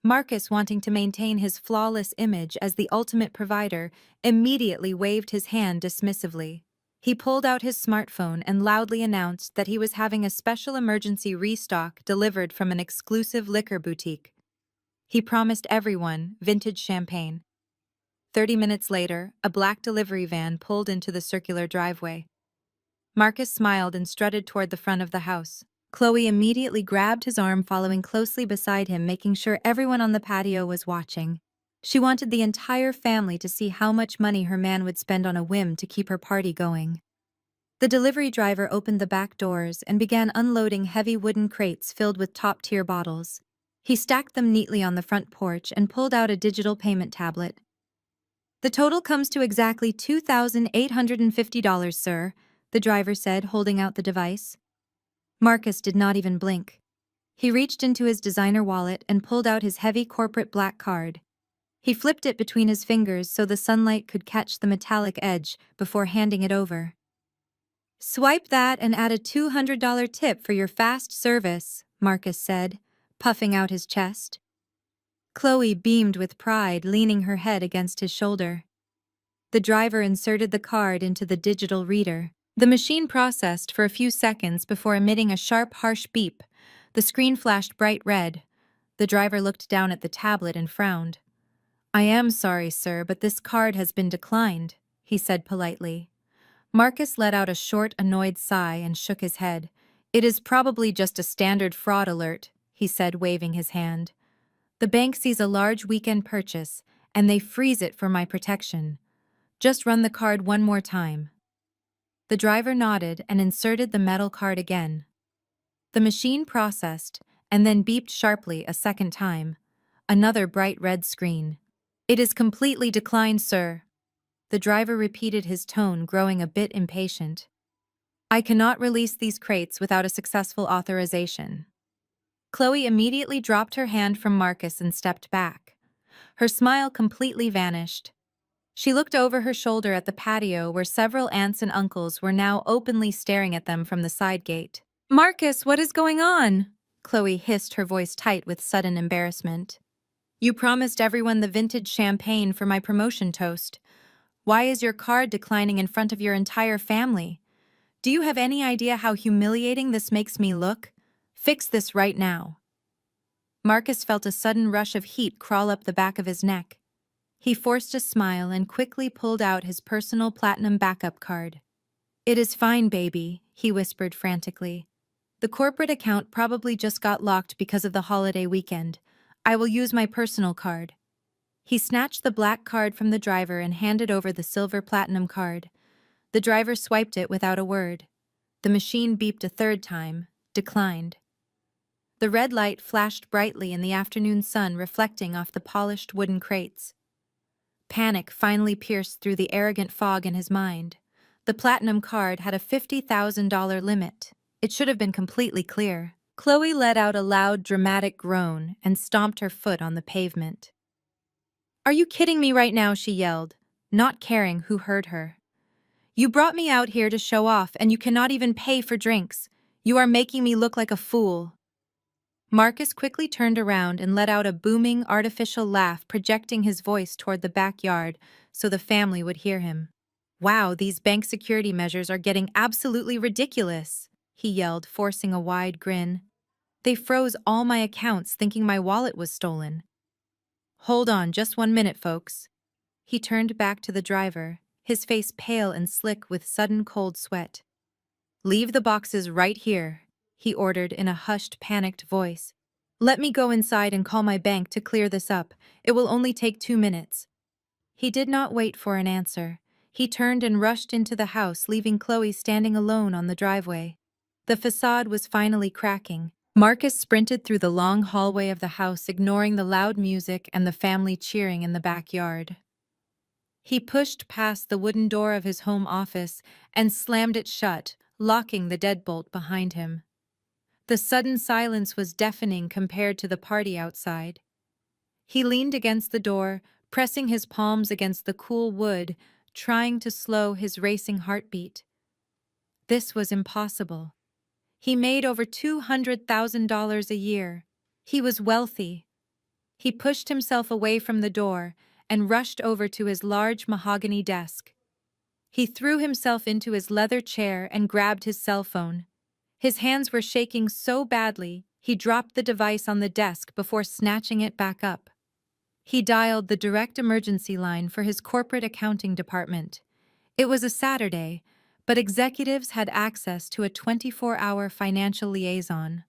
Marcus, wanting to maintain his flawless image as the ultimate provider, immediately waved his hand dismissively. He pulled out his smartphone and loudly announced that he was having a special emergency restock delivered from an exclusive liquor boutique. He promised everyone vintage champagne. 30 minutes later, a black delivery van pulled into the circular driveway. Marcus smiled and strutted toward the front of the house. Chloe immediately grabbed his arm, following closely beside him, making sure everyone on the patio was watching. She wanted the entire family to see how much money her man would spend on a whim to keep her party going. The delivery driver opened the back doors and began unloading heavy wooden crates filled with top-tier bottles. He stacked them neatly on the front porch and pulled out a digital payment tablet. "The total comes to exactly $2,850, sir," the driver said, holding out the device. Marcus did not even blink. He reached into his designer wallet and pulled out his heavy corporate black card. He flipped it between his fingers so the sunlight could catch the metallic edge before handing it over. "Swipe that and add a $200 tip for your fast service," Marcus said, puffing out his chest. Chloe beamed with pride, leaning her head against his shoulder. The driver inserted the card into the digital reader. The machine processed for a few seconds before emitting a sharp, harsh beep. The screen flashed bright red. The driver looked down at the tablet and frowned. "I am sorry, sir, but this card has been declined," he said politely. Marcus let out a short, annoyed sigh and shook his head. "It is probably just a standard fraud alert," he said, waving his hand. "The bank sees a large weekend purchase, and they freeze it for my protection. Just run the card one more time." The driver nodded and inserted the metal card again. The machine processed and then beeped sharply a second time. Another bright red screen. "It is completely declined, sir." The driver repeated, his tone growing a bit impatient. "I cannot release these crates without a successful authorization." Chloe immediately dropped her hand from Marcus and stepped back. Her smile completely vanished. She looked over her shoulder at the patio where several aunts and uncles were now openly staring at them from the side gate. "Marcus, what is going on?" Chloe hissed, her voice tight with sudden embarrassment. "You promised everyone the vintage champagne for my promotion toast. Why is your card declining in front of your entire family? Do you have any idea how humiliating this makes me look? Fix this right now." Marcus felt a sudden rush of heat crawl up the back of his neck. He forced a smile and quickly pulled out his personal platinum backup card. "It is fine, baby," he whispered frantically. "The corporate account probably just got locked because of the holiday weekend. I will use my personal card." He snatched the black card from the driver and handed over the silver platinum card. The driver swiped it without a word. The machine beeped a third time, declined. The red light flashed brightly in the afternoon sun, reflecting off the polished wooden crates. Panic finally pierced through the arrogant fog in his mind. The platinum card had a $50,000 limit. It should have been completely clear. Chloe let out a loud, dramatic groan and stomped her foot on the pavement. "Are you kidding me right now?" she yelled, not caring who heard her. "You brought me out here to show off, and you cannot even pay for drinks. You are making me look like a fool." Marcus quickly turned around and let out a booming, artificial laugh, projecting his voice toward the backyard so the family would hear him. "Wow, these bank security measures are getting absolutely ridiculous," he yelled, forcing a wide grin. "They froze all my accounts, thinking my wallet was stolen." "Hold on just 1 minute, folks." He turned back to the driver, his face pale and slick with sudden cold sweat. "Leave the boxes right here," he ordered in a hushed, panicked voice. "Let me go inside and call my bank to clear this up. It will only take 2 minutes. He did not wait for an answer. He turned and rushed into the house, leaving Chloe standing alone on the driveway. The facade was finally cracking. Marcus sprinted through the long hallway of the house, ignoring the loud music and the family cheering in the backyard. He pushed past the wooden door of his home office and slammed it shut, locking the deadbolt behind him. The sudden silence was deafening compared to the party outside. He leaned against the door, pressing his palms against the cool wood, trying to slow his racing heartbeat. This was impossible. He made over $200,000 a year. He was wealthy. He pushed himself away from the door and rushed over to his large mahogany desk. He threw himself into his leather chair and grabbed his cell phone. His hands were shaking so badly, he dropped the device on the desk before snatching it back up. He dialed the direct emergency line for his corporate accounting department. It was a Saturday, but executives had access to a 24-hour financial liaison.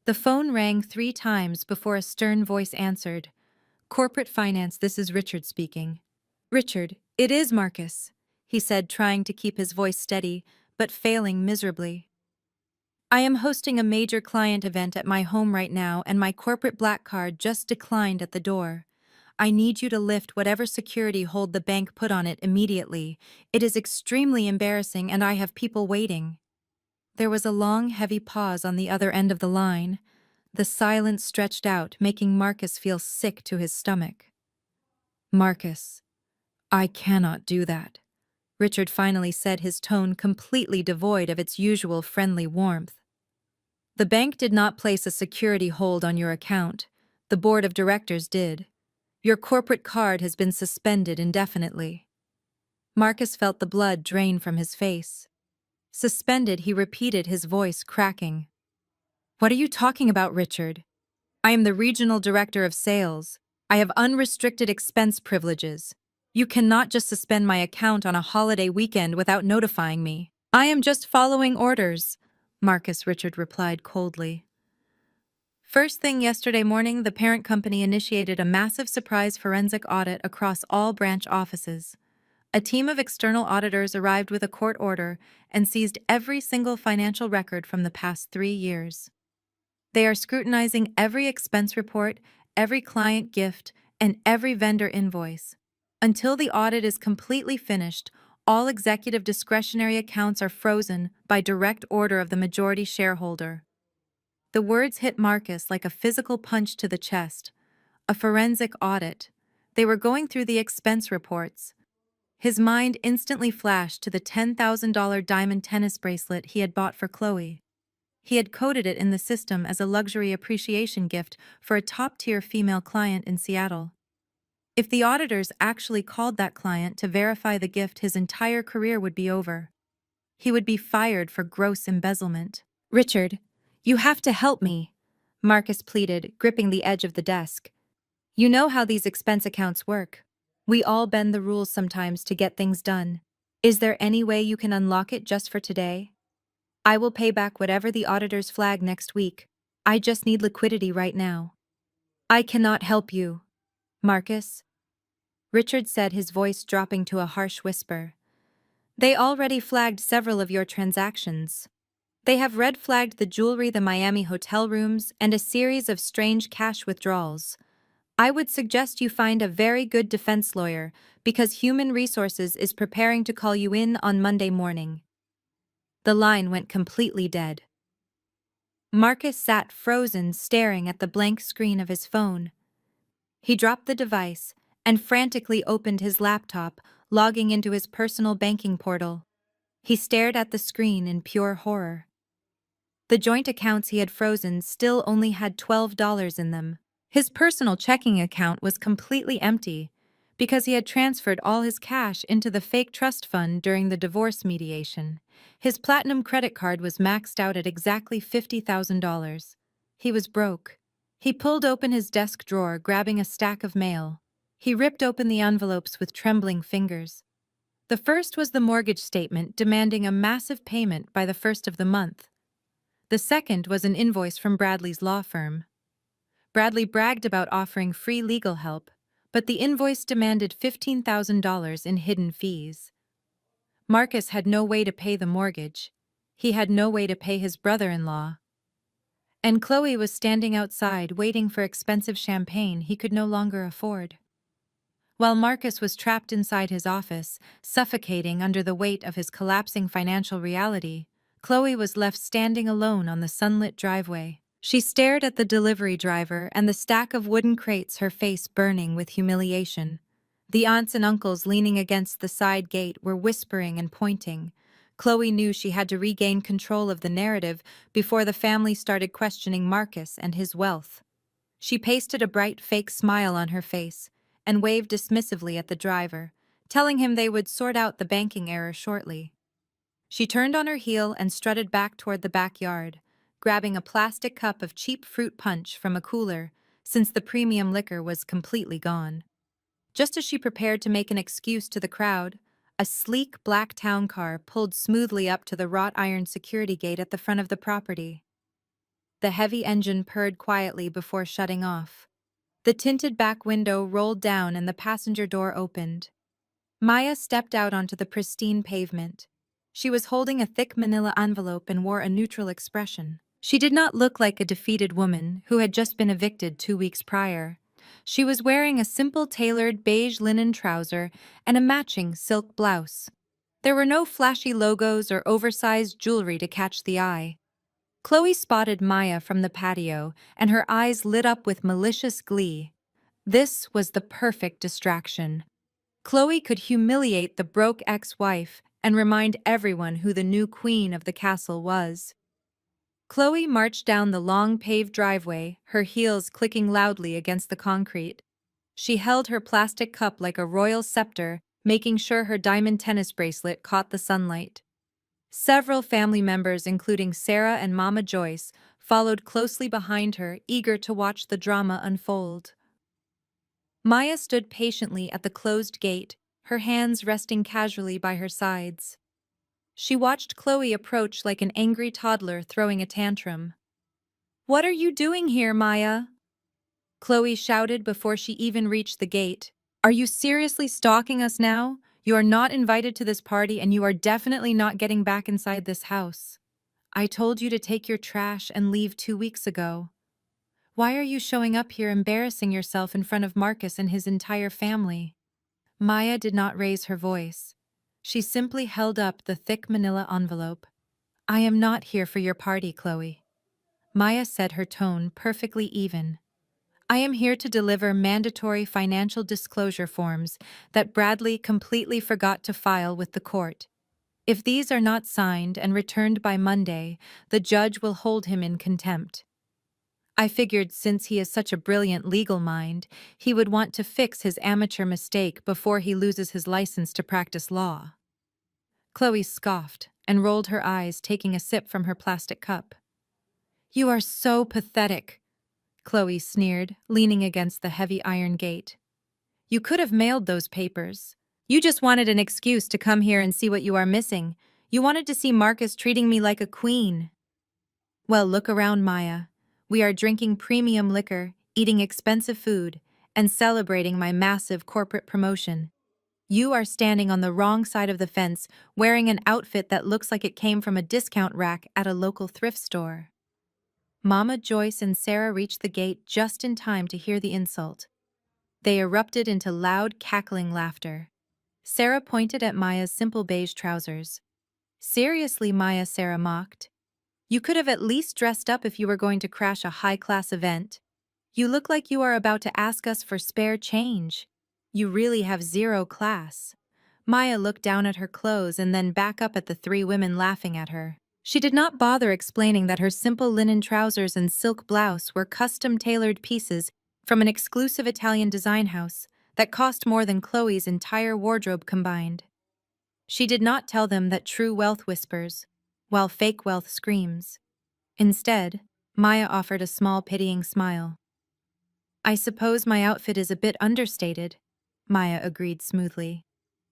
The phone rang 3 times before a stern voice answered. "Corporate finance, this is Richard speaking." "Richard, it is Marcus," he said, trying to keep his voice steady, but failing miserably. "I am hosting a major client event at my home right now, and my corporate black card just declined at the door. I need you to lift whatever security hold the bank put on it immediately. It is extremely embarrassing, and I have people waiting." There was a long, heavy pause on the other end of the line. The silence stretched out, making Marcus feel sick to his stomach. "Marcus, I cannot do that," Richard finally said, his tone completely devoid of its usual friendly warmth. "The bank did not place a security hold on your account. The board of directors did. Your corporate card has been suspended indefinitely." Marcus felt the blood drain from his face. "Suspended," he repeated, his voice cracking. "What are you talking about, Richard? I am the regional director of sales. I have unrestricted expense privileges. You cannot just suspend my account on a holiday weekend without notifying me." "I am just following orders," Richard replied coldly. First thing yesterday morning, the parent company initiated a massive surprise forensic audit across all branch offices. A team of external auditors arrived with a court order and seized every single financial record from the past 3 years. They are scrutinizing every expense report, every client gift, and every vendor invoice. Until the audit is completely finished, all executive discretionary accounts are frozen by direct order of the majority shareholder. The words hit Marcus like a physical punch to the chest. A forensic audit. They were going through the expense reports. His mind instantly flashed to the $10,000 diamond tennis bracelet he had bought for Chloe. He had coded it in the system as a luxury appreciation gift for a top-tier female client in Seattle. If the auditors actually called that client to verify the gift, his entire career would be over. He would be fired for gross embezzlement. "Richard, you have to help me," Marcus pleaded, gripping the edge of the desk. You know how these expense accounts work. We all bend the rules sometimes to get things done. Is there any way you can unlock it just for today? I will pay back whatever the auditors flag next week. I just need liquidity right now. I cannot help you, Marcus, Richard said, his voice dropping to a harsh whisper. They already flagged several of your transactions. They have red flagged the jewelry, the Miami hotel rooms, and a series of strange cash withdrawals. I would suggest you find a very good defense lawyer because Human Resources is preparing to call you in on Monday morning. The line went completely dead. Marcus sat frozen, staring at the blank screen of his phone. He dropped the device and frantically opened his laptop, logging into his personal banking portal. He stared at the screen in pure horror. The joint accounts he had frozen still only had $12 in them. His personal checking account was completely empty because he had transferred all his cash into the fake trust fund during the divorce mediation. His platinum credit card was maxed out at exactly $50,000. He was broke. He pulled open his desk drawer, grabbing a stack of mail. He ripped open the envelopes with trembling fingers. The first was the mortgage statement demanding a massive payment by the first of the month. The second was an invoice from Bradley's law firm. Bradley bragged about offering free legal help, but the invoice demanded $15,000 in hidden fees. Marcus had no way to pay the mortgage. He had no way to pay his brother-in-law. And Chloe was standing outside waiting for expensive champagne he could no longer afford. While Marcus was trapped inside his office, suffocating under the weight of his collapsing financial reality, Chloe was left standing alone on the sunlit driveway. She stared at the delivery driver and the stack of wooden crates, her face burning with humiliation. The aunts and uncles leaning against the side gate were whispering and pointing. Chloe knew she had to regain control of the narrative before the family started questioning Marcus and his wealth. She pasted a bright fake smile on her face and waved dismissively at the driver, telling him they would sort out the banking error shortly. She turned on her heel and strutted back toward the backyard, grabbing a plastic cup of cheap fruit punch from a cooler, since the premium liquor was completely gone. Just as she prepared to make an excuse to the crowd, a sleek black town car pulled smoothly up to the wrought iron security gate at the front of the property. The heavy engine purred quietly before shutting off. The tinted back window rolled down and the passenger door opened. Maya stepped out onto the pristine pavement. She was holding a thick manila envelope and wore a neutral expression. She did not look like a defeated woman who had just been evicted 2 weeks prior. She was wearing a simple tailored beige linen trouser and a matching silk blouse. There were no flashy logos or oversized jewelry to catch the eye. Chloe spotted Maya from the patio, and her eyes lit up with malicious glee. This was the perfect distraction. Chloe could humiliate the broke ex-wife and remind everyone who the new queen of the castle was. Chloe marched down the long paved driveway, her heels clicking loudly against the concrete. She held her plastic cup like a royal scepter, making sure her diamond tennis bracelet caught the sunlight. Several family members, including Sarah and Mama Joyce, followed closely behind her, eager to watch the drama unfold. Maya stood patiently at the closed gate, her hands resting casually by her sides. She watched Chloe approach like an angry toddler throwing a tantrum. "What are you doing here, Maya?" Chloe shouted before she even reached the gate. "Are you seriously stalking us now? You are not invited to this party and you are definitely not getting back inside this house. I told you to take your trash and leave 2 weeks ago. Why are you showing up here embarrassing yourself in front of Marcus and his entire family?" Maya did not raise her voice. She simply held up the thick manila envelope. "I am not here for your party, Chloe." Maya said, her tone perfectly even. "I am here to deliver mandatory financial disclosure forms that Bradley completely forgot to file with the court. If these are not signed and returned by Monday, the judge will hold him in contempt. I figured since he is such a brilliant legal mind, he would want to fix his amateur mistake before he loses his license to practice law." Chloe scoffed and rolled her eyes, taking a sip from her plastic cup. "You are so pathetic. Chloe sneered, leaning against the heavy iron gate. You could have mailed those papers. You just wanted an excuse to come here and see what you are missing. You wanted to see Marcus treating me like a queen. Well, look around, Maya. We are drinking premium liquor, eating expensive food, and celebrating my massive corporate promotion. You are standing on the wrong side of the fence, wearing an outfit that looks like it came from a discount rack at a local thrift store. Mama Joyce and Sarah reached the gate just in time to hear the insult. They erupted into loud, cackling laughter. Sarah pointed at Maya's simple beige trousers. Seriously, Maya, Sarah mocked. You could have at least dressed up if you were going to crash a high-class event. You look like you are about to ask us for spare change. You really have zero class. Maya looked down at her clothes and then back up at the three women laughing at her. She did not bother explaining that her simple linen trousers and silk blouse were custom-tailored pieces from an exclusive Italian design house that cost more than Chloe's entire wardrobe combined. She did not tell them that true wealth whispers, while fake wealth screams. Instead, Maya offered a small pitying smile. I suppose my outfit is a bit understated, Maya agreed smoothly.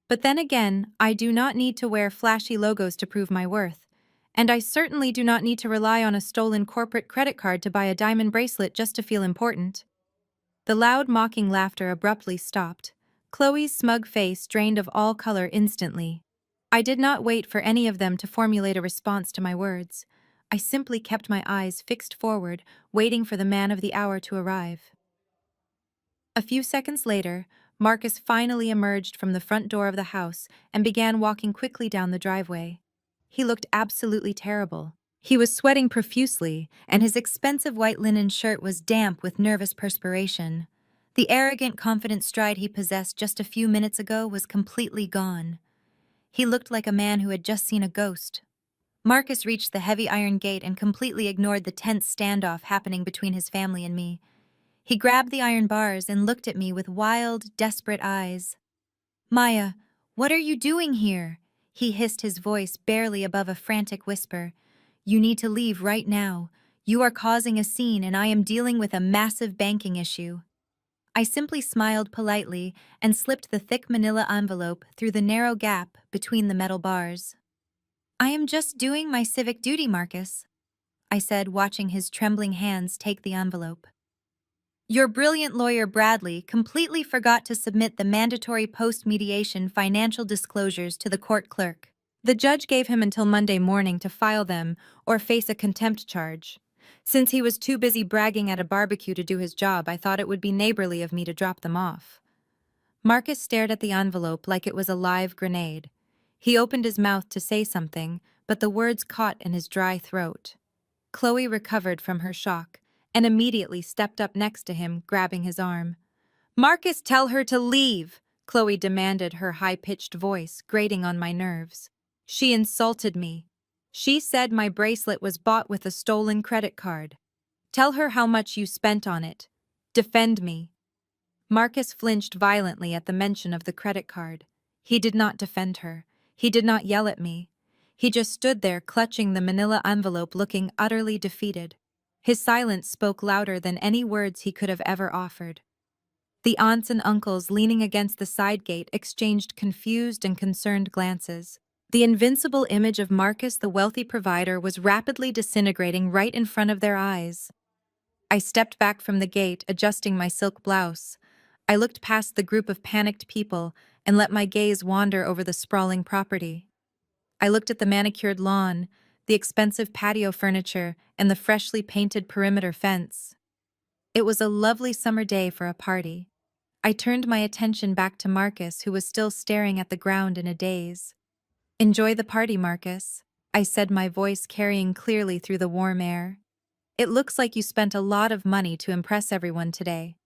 But then again, I do not need to wear flashy logos to prove my worth, and I certainly do not need to rely on a stolen corporate credit card to buy a diamond bracelet just to feel important. The loud, mocking laughter abruptly stopped. Chloe's smug face drained of all color instantly. I did not wait for any of them to formulate a response to my words. I simply kept my eyes fixed forward, waiting for the man of the hour to arrive. A few seconds later, Marcus finally emerged from the front door of the house and began walking quickly down the driveway. He looked absolutely terrible. He was sweating profusely, and his expensive white linen shirt was damp with nervous perspiration. The arrogant, confident stride he possessed just a few minutes ago was completely gone. He looked like a man who had just seen a ghost. Marcus reached the heavy iron gate and completely ignored the tense standoff happening between his family and me. He grabbed the iron bars and looked at me with wild, desperate eyes. Maya, what are you doing here? He hissed, his voice barely above a frantic whisper. You need to leave right now. You are causing a scene and I am dealing with a massive banking issue. I simply smiled politely and slipped the thick manila envelope through the narrow gap between the metal bars. I am just doing my civic duty, Marcus, I said, watching his trembling hands take the envelope. Your brilliant lawyer Bradley completely forgot to submit the mandatory post-mediation financial disclosures to the court clerk. The judge gave him until Monday morning to file them or face a contempt charge. Since he was too busy bragging at a barbecue to do his job, I thought it would be neighborly of me to drop them off. Marcus stared at the envelope like it was a live grenade. He opened his mouth to say something, but the words caught in his dry throat. Chloe recovered from her shock and immediately stepped up next to him, grabbing his arm. Marcus, tell her to leave, Chloe demanded, her high-pitched voice grating on my nerves. She insulted me. She said my bracelet was bought with a stolen credit card. Tell her how much you spent on it. Defend me. Marcus flinched violently at the mention of the credit card. He did not defend her. He did not yell at me. He just stood there clutching the manila envelope, looking utterly defeated. His silence spoke louder than any words he could have ever offered. The aunts and uncles leaning against the side gate exchanged confused and concerned glances. The invincible image of Marcus, the wealthy provider, was rapidly disintegrating right in front of their eyes. I stepped back from the gate, adjusting my silk blouse. I looked past the group of panicked people and let my gaze wander over the sprawling property. I looked at the manicured lawn, the expensive patio furniture, and the freshly painted perimeter fence. It was a lovely summer day for a party. I turned my attention back to Marcus, who was still staring at the ground in a daze. Enjoy the party, Marcus, I said, my voice carrying clearly through the warm air. It looks like you spent a lot of money to impress everyone today.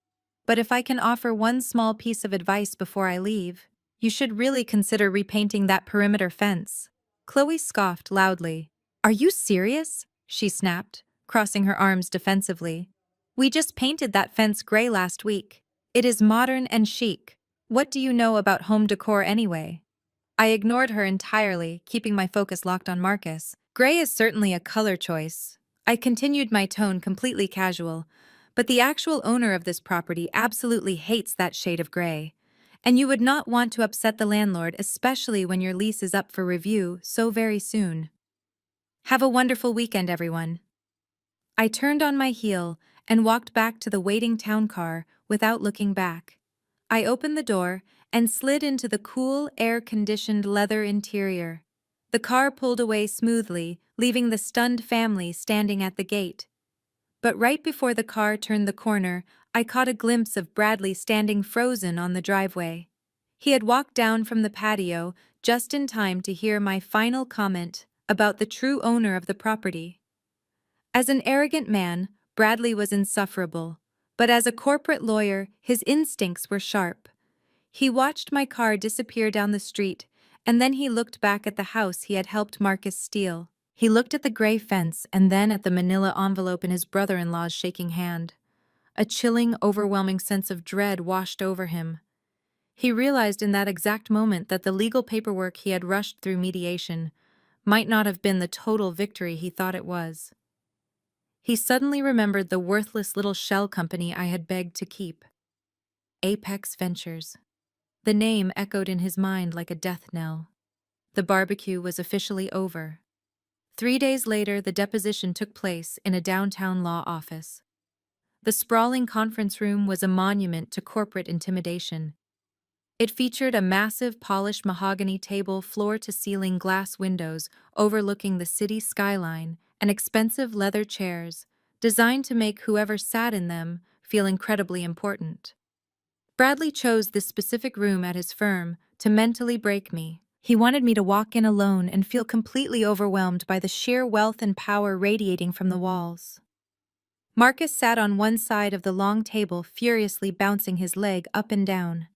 But if I can offer one small piece of advice before I leave, you should really consider repainting that perimeter fence. Chloe scoffed loudly. Are you serious? She snapped, crossing her arms defensively. We just painted that fence gray last week. It is modern and chic. What do you know about home decor anyway? I ignored her entirely, keeping my focus locked on Marcus. Gray is certainly a color choice. I continued, my tone completely casual. But the actual owner of this property absolutely hates that shade of gray. And you would not want to upset the landlord, especially when your lease is up for review so very soon. Have a wonderful weekend, everyone. I turned on my heel and walked back to the waiting town car without looking back. I opened the door and slid into the cool, air-conditioned leather interior. The car pulled away smoothly, leaving the stunned family standing at the gate. But right before the car turned the corner, I caught a glimpse of Bradley standing frozen on the driveway. He had walked down from the patio just in time to hear my final comment about the true owner of the property. As an arrogant man, Bradley was insufferable, but as a corporate lawyer, his instincts were sharp. He watched my car disappear down the street, and then he looked back at the house he had helped Marcus steal. He looked at the gray fence and then at the manila envelope in his brother-in-law's shaking hand. A chilling, overwhelming sense of dread washed over him. He realized in that exact moment that the legal paperwork he had rushed through mediation might not have been the total victory he thought it was. He suddenly remembered the worthless little shell company I had begged to keep. Apex Ventures. The name echoed in his mind like a death knell. The barbecue was officially over. 3 days later, the deposition took place in a downtown law office. The sprawling conference room was a monument to corporate intimidation. It featured a massive polished mahogany table, floor-to-ceiling glass windows overlooking the city skyline, and expensive leather chairs, designed to make whoever sat in them feel incredibly important. Bradley chose this specific room at his firm to mentally break me. He wanted me to walk in alone and feel completely overwhelmed by the sheer wealth and power radiating from the walls. Marcus sat on one side of the long table, furiously bouncing his leg up and down.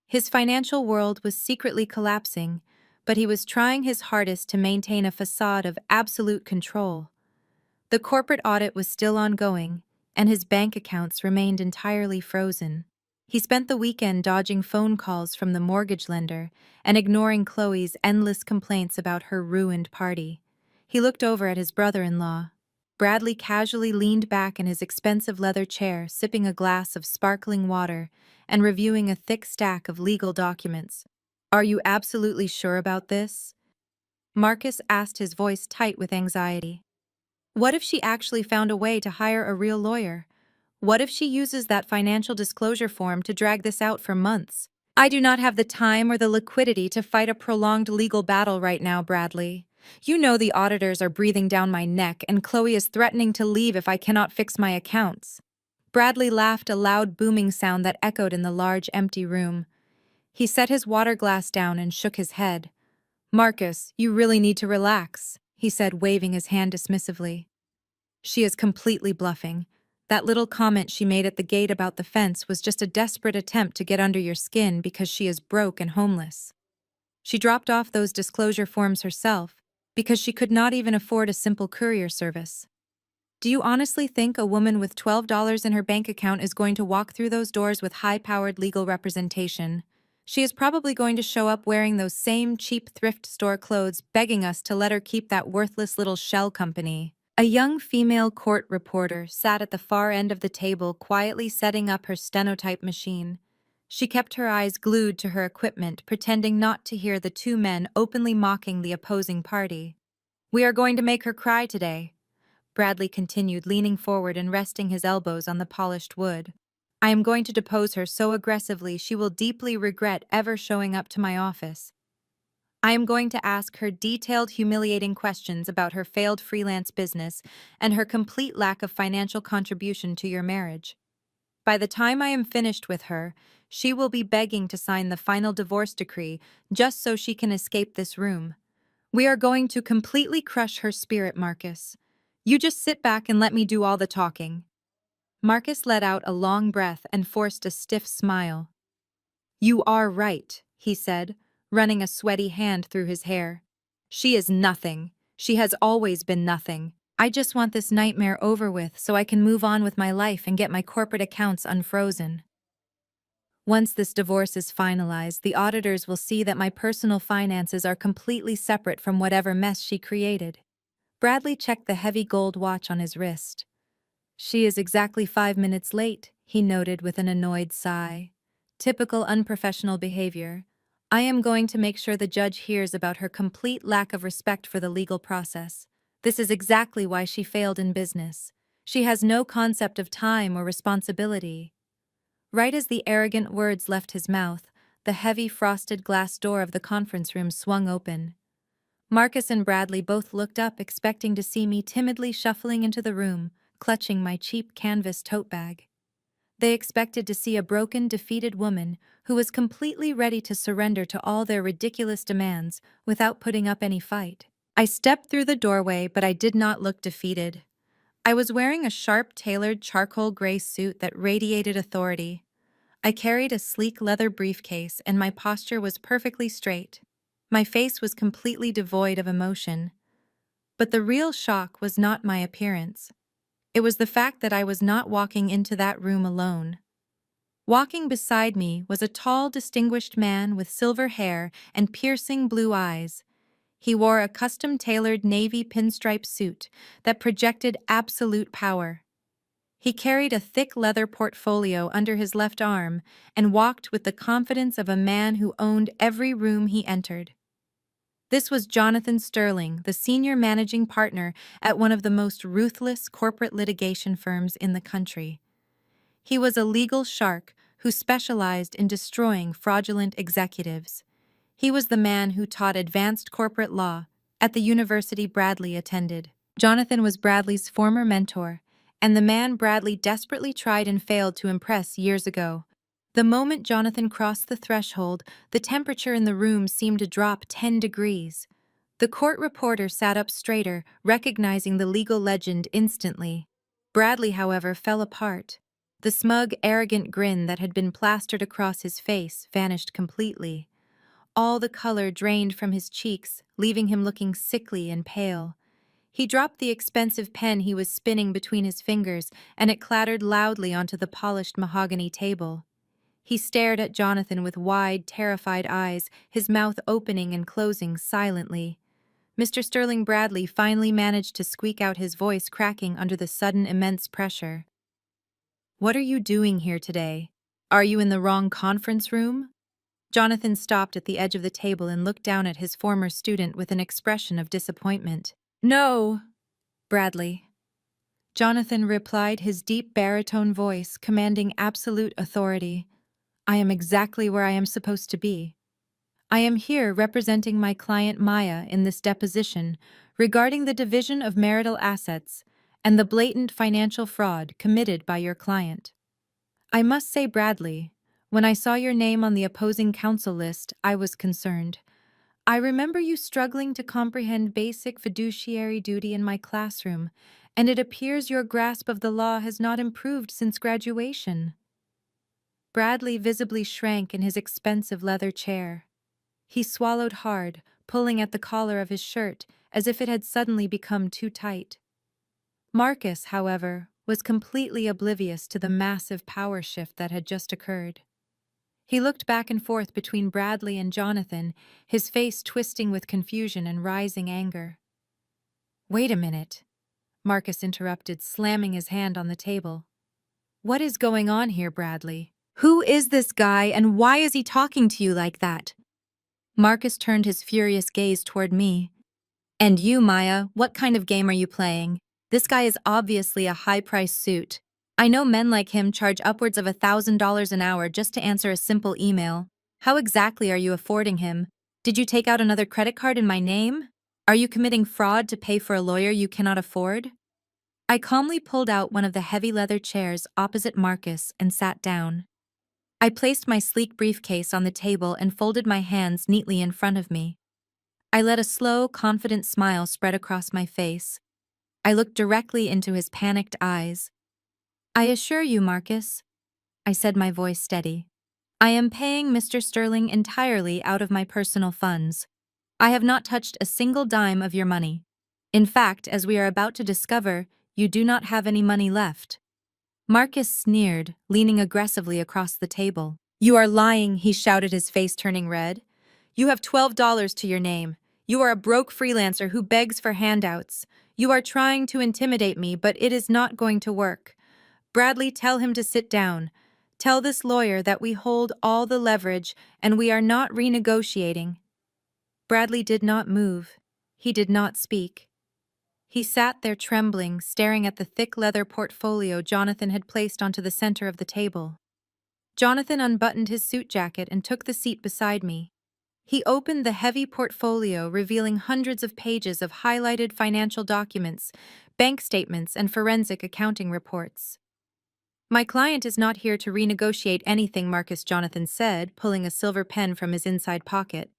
His financial world was secretly collapsing, but he was trying his hardest to maintain a facade of absolute control. The corporate audit was still ongoing, and his bank accounts remained entirely frozen. He spent the weekend dodging phone calls from the mortgage lender and ignoring Chloe's endless complaints about her ruined party. He looked over at his brother-in-law. Bradley casually leaned back in his expensive leather chair, sipping a glass of sparkling water and reviewing a thick stack of legal documents. "Are you absolutely sure about this?" Marcus asked, his voice tight with anxiety. What if she actually found a way to hire a real lawyer? What if she uses that financial disclosure form to drag this out for months? "I do not have the time or the liquidity to fight a prolonged legal battle right now, Bradley. You know the auditors are breathing down my neck, and Chloe is threatening to leave if I cannot fix my accounts." Bradley laughed, a loud booming sound that echoed in the large, empty room. He set his water glass down and shook his head. "Marcus, you really need to relax," he said, waving his hand dismissively. "She is completely bluffing. That little comment she made at the gate about the fence was just a desperate attempt to get under your skin because she is broke and homeless. She dropped off those disclosure forms herself because she could not even afford a simple courier service. Do you honestly think a woman with $12 in her bank account is going to walk through those doors with high-powered legal representation? She is probably going to show up wearing those same cheap thrift store clothes, begging us to let her keep that worthless little shell company." A young female court reporter sat at the far end of the table, quietly setting up her stenotype machine. She kept her eyes glued to her equipment, pretending not to hear the two men openly mocking the opposing party. "We are going to make her cry today," Bradley continued, leaning forward and resting his elbows on the polished wood. "I am going to depose her so aggressively she will deeply regret ever showing up to my office. I am going to ask her detailed, humiliating questions about her failed freelance business and her complete lack of financial contribution to your marriage. By the time I am finished with her, she will be begging to sign the final divorce decree just so she can escape this room. We are going to completely crush her spirit, Marcus. You just sit back and let me do all the talking." Marcus let out a long breath and forced a stiff smile. "You are right," he said, running a sweaty hand through his hair. "She is nothing. She has always been nothing. I just want this nightmare over with so I can move on with my life and get my corporate accounts unfrozen. Once this divorce is finalized, the auditors will see that my personal finances are completely separate from whatever mess she created." Bradley checked the heavy gold watch on his wrist. She is exactly 5 minutes late, he noted with an annoyed sigh. Typical unprofessional behavior. I am going to make sure the judge hears about her complete lack of respect for the legal process. This is exactly why she failed in business. She has no concept of time or responsibility. Right as the arrogant words left his mouth, the heavy frosted glass door of the conference room swung open. Marcus and Bradley both looked up, expecting to see me timidly shuffling into the room, clutching my cheap canvas tote bag. They expected to see a broken, defeated woman who was completely ready to surrender to all their ridiculous demands without putting up any fight. I stepped through the doorway, but I did not look defeated. I was wearing a sharp, tailored charcoal gray suit that radiated authority. I carried a sleek leather briefcase, and my posture was perfectly straight. My face was completely devoid of emotion. But the real shock was not my appearance. It was the fact that I was not walking into that room alone. Walking beside me was a tall, distinguished man with silver hair and piercing blue eyes. He wore a custom-tailored navy pinstripe suit that projected absolute power. He carried a thick leather portfolio under his left arm and walked with the confidence of a man who owned every room he entered. This was Jonathan Sterling, the senior managing partner at one of the most ruthless corporate litigation firms in the country. He was a legal shark who specialized in destroying fraudulent executives. He was the man who taught advanced corporate law at the university Bradley attended. Jonathan was Bradley's former mentor, and the man Bradley desperately tried and failed to impress years ago. The moment Jonathan crossed the threshold, the temperature in the room seemed to drop 10 degrees. The court reporter sat up straighter, recognizing the legal legend instantly. Bradley, however, fell apart. The smug, arrogant grin that had been plastered across his face vanished completely. All the color drained from his cheeks, leaving him looking sickly and pale. He dropped the expensive pen he was spinning between his fingers, and it clattered loudly onto the polished mahogany table. He stared at Jonathan with wide, terrified eyes, his mouth opening and closing silently. Mr. Sterling Bradley finally managed to squeak out, his voice cracking under the sudden immense pressure. "What are you doing here today? Are you in the wrong conference room?" Jonathan stopped at the edge of the table and looked down at his former student with an expression of disappointment. "No, Bradley." Jonathan replied, his deep baritone voice commanding absolute authority. "I am exactly where I am supposed to be. I am here representing my client Maya in this deposition regarding the division of marital assets and the blatant financial fraud committed by your client. I must say, Bradley, when I saw your name on the opposing counsel list, I was concerned. I remember you struggling to comprehend basic fiduciary duty in my classroom, and it appears your grasp of the law has not improved since graduation." Bradley visibly shrank in his expensive leather chair. He swallowed hard, pulling at the collar of his shirt as if it had suddenly become too tight. Marcus, however, was completely oblivious to the massive power shift that had just occurred. He looked back and forth between Bradley and Jonathan, his face twisting with confusion and rising anger. "Wait a minute," Marcus interrupted, slamming his hand on the table. "What is going on here, Bradley? Who is this guy, and why is he talking to you like that?" Marcus turned his furious gaze toward me. "And you, Maya, what kind of game are you playing? This guy is obviously a high-priced suit. I know men like him charge upwards of $1,000 an hour just to answer a simple email. How exactly are you affording him? Did you take out another credit card in my name? Are you committing fraud to pay for a lawyer you cannot afford?" I calmly pulled out one of the heavy leather chairs opposite Marcus and sat down. I placed my sleek briefcase on the table and folded my hands neatly in front of me. I let a slow, confident smile spread across my face. I looked directly into his panicked eyes. "I assure you, Marcus," I said, my voice steady, "I am paying Mr. Sterling entirely out of my personal funds. I have not touched a single dime of your money. In fact, as we are about to discover, you do not have any money left." Marcus sneered, leaning aggressively across the table. "You are lying," he shouted, his face turning red. "You have $12 to your name. You are a broke freelancer who begs for handouts. You are trying to intimidate me, but it is not going to work. Bradley, tell him to sit down. Tell this lawyer that we hold all the leverage and we are not renegotiating. Bradley did not move. He did not speak. He sat there trembling, staring at the thick leather portfolio Jonathan had placed onto the center of the table. Jonathan unbuttoned his suit jacket and took the seat beside me. He opened the heavy portfolio, revealing hundreds of pages of highlighted financial documents, bank statements, and forensic accounting reports. My client is not here to renegotiate anything, Marcus, Jonathan said, pulling a silver pen from his inside pocket.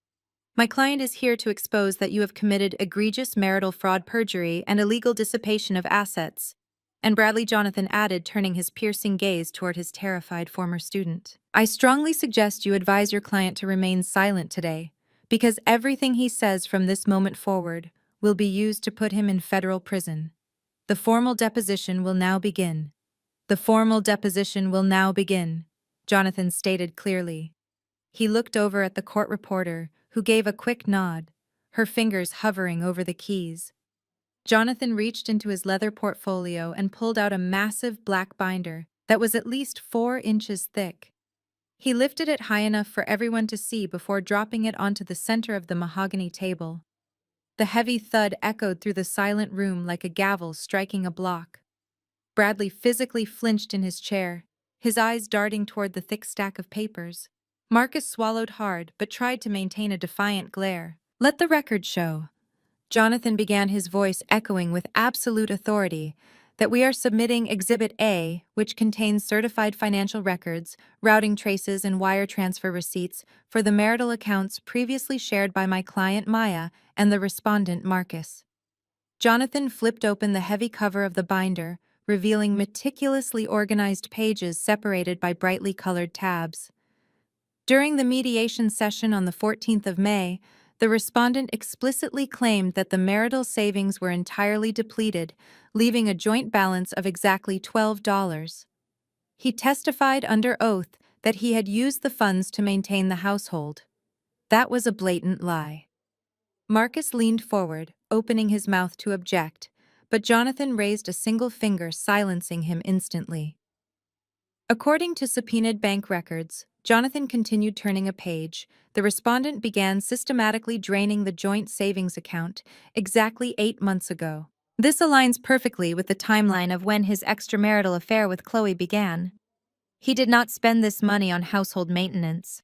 My client is here to expose that you have committed egregious marital fraud, perjury, and illegal dissipation of assets. And Bradley, Jonathan added, turning his piercing gaze toward his terrified former student. I strongly suggest you advise your client to remain silent today, because everything he says from this moment forward will be used to put him in federal prison. The formal deposition will now begin. The formal deposition will now begin, Jonathan stated clearly. He looked over at the court reporter, who gave a quick nod, her fingers hovering over the keys. Jonathan reached into his leather portfolio and pulled out a massive black binder that was at least 4 inches thick. He lifted it high enough for everyone to see before dropping it onto the center of the mahogany table. The heavy thud echoed through the silent room like a gavel striking a block. Bradley physically flinched in his chair, his eyes darting toward the thick stack of papers. Marcus swallowed hard but tried to maintain a defiant glare. Let the record show, Jonathan began, his voice echoing with absolute authority, that we are submitting Exhibit A, which contains certified financial records, routing traces, and wire transfer receipts for the marital accounts previously shared by my client Maya and the respondent Marcus. Jonathan flipped open the heavy cover of the binder, revealing meticulously organized pages separated by brightly colored tabs. During the mediation session on the 14th of May, the respondent explicitly claimed that the marital savings were entirely depleted, leaving a joint balance of exactly $12. He testified under oath that he had used the funds to maintain the household. That was a blatant lie. Marcus leaned forward, opening his mouth to object, but Jonathan raised a single finger, silencing him instantly. According to subpoenaed bank records, Jonathan continued turning a page. The respondent began systematically draining the joint savings account exactly 8 months ago. This aligns perfectly with the timeline of when his extramarital affair with Chloe began. He did not spend this money on household maintenance.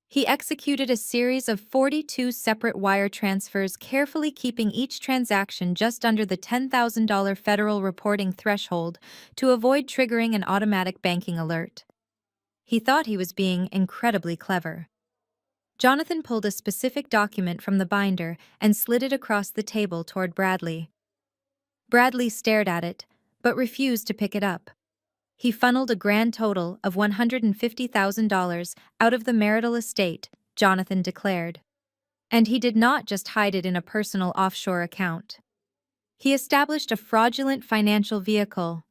He executed a series of 42 separate wire transfers, carefully keeping each transaction just under the $10,000 federal reporting threshold to avoid triggering an automatic banking alert. He thought he was being incredibly clever. Jonathan pulled a specific document from the binder and slid it across the table toward Bradley. Bradley stared at it, but refused to pick it up. He funneled a grand total of $150,000 out of the marital estate, Jonathan declared. And he did not just hide it in a personal offshore account. He established a fraudulent financial vehicle.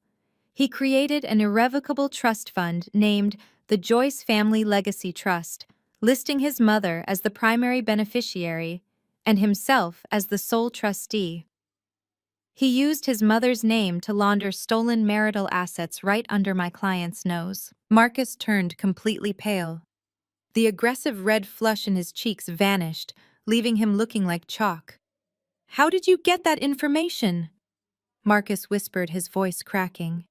He created an irrevocable trust fund named the Joyce Family Legacy Trust, listing his mother as the primary beneficiary and himself as the sole trustee. He used his mother's name to launder stolen marital assets right under my client's nose. Marcus turned completely pale. The aggressive red flush in his cheeks vanished, leaving him looking like chalk. How did you get that information? Marcus whispered, his voice cracking.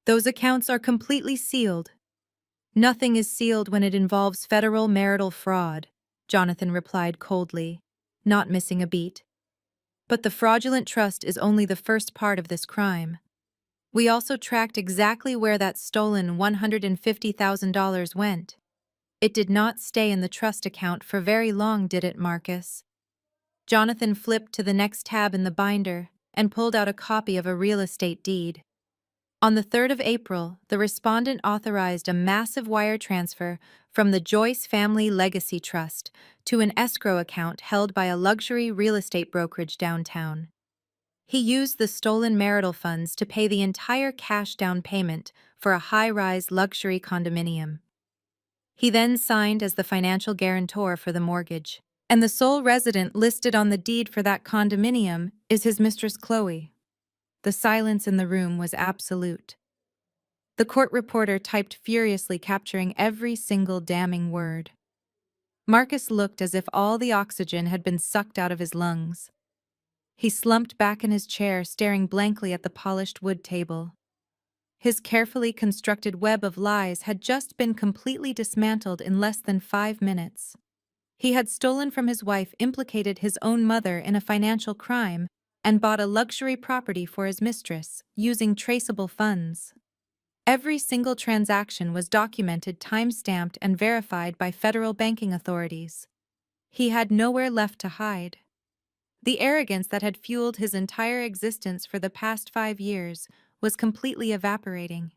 Those accounts are completely sealed. Nothing is sealed when it involves federal marital fraud, Jonathan replied coldly, not missing a beat. But the fraudulent trust is only the first part of this crime. We also tracked exactly where that stolen $150,000 went. It did not stay in the trust account for very long, did it, Marcus? Jonathan flipped to the next tab in the binder and pulled out a copy of a real estate deed. On the 3rd of April, the respondent authorized a massive wire transfer from the Joyce Family Legacy Trust to an escrow account held by a luxury real estate brokerage downtown. He used the stolen marital funds to pay the entire cash down payment for a high-rise luxury condominium. He then signed as the financial guarantor for the mortgage, and the sole resident listed on the deed for that condominium Is his mistress Chloe? The silence in the room was absolute. The court reporter typed furiously, capturing every single damning word. Marcus looked as if all the oxygen had been sucked out of his lungs. He slumped back in his chair, staring blankly at the polished wood table. His carefully constructed web of lies had just been completely dismantled in less than 5 minutes. He had stolen from his wife, implicated his own mother in a financial crime, and bought a luxury property for his mistress, using traceable funds. Every single transaction was documented, time-stamped, and verified by federal banking authorities. He had nowhere left to hide. The arrogance that had fueled his entire existence for the past 5 years was completely evaporating.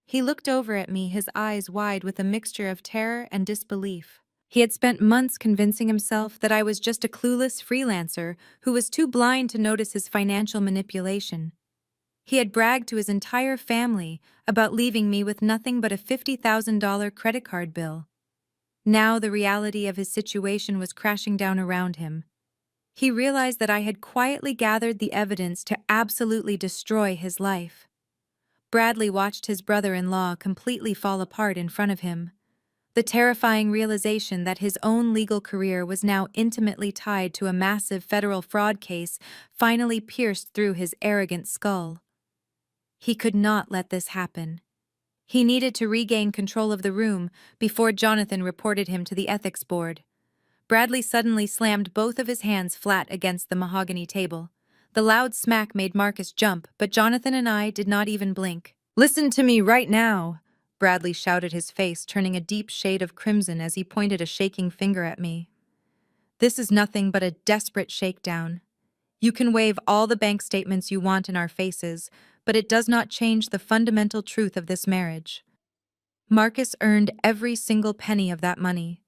He looked over at me, his eyes wide with a mixture of terror and disbelief. He had spent months convincing himself that I was just a clueless freelancer who was too blind to notice his financial manipulation. He had bragged to his entire family about leaving me with nothing but a $50,000 credit card bill. Now the reality of his situation was crashing down around him. He realized that I had quietly gathered the evidence to absolutely destroy his life. Bradley watched his brother-in-law completely fall apart in front of him. The terrifying realization that his own legal career was now intimately tied to a massive federal fraud case finally pierced through his arrogant skull. He could not let this happen. He needed to regain control of the room before Jonathan reported him to the ethics board. Bradley suddenly slammed both of his hands flat against the mahogany table. The loud smack made Marcus jump, but Jonathan and I did not even blink. "Listen to me right now," Bradley shouted, his face turning a deep shade of crimson as he pointed a shaking finger at me. "This is nothing but a desperate shakedown. You can wave all the bank statements you want in our faces, but it does not change the fundamental truth of this marriage. Marcus earned every single penny of that money.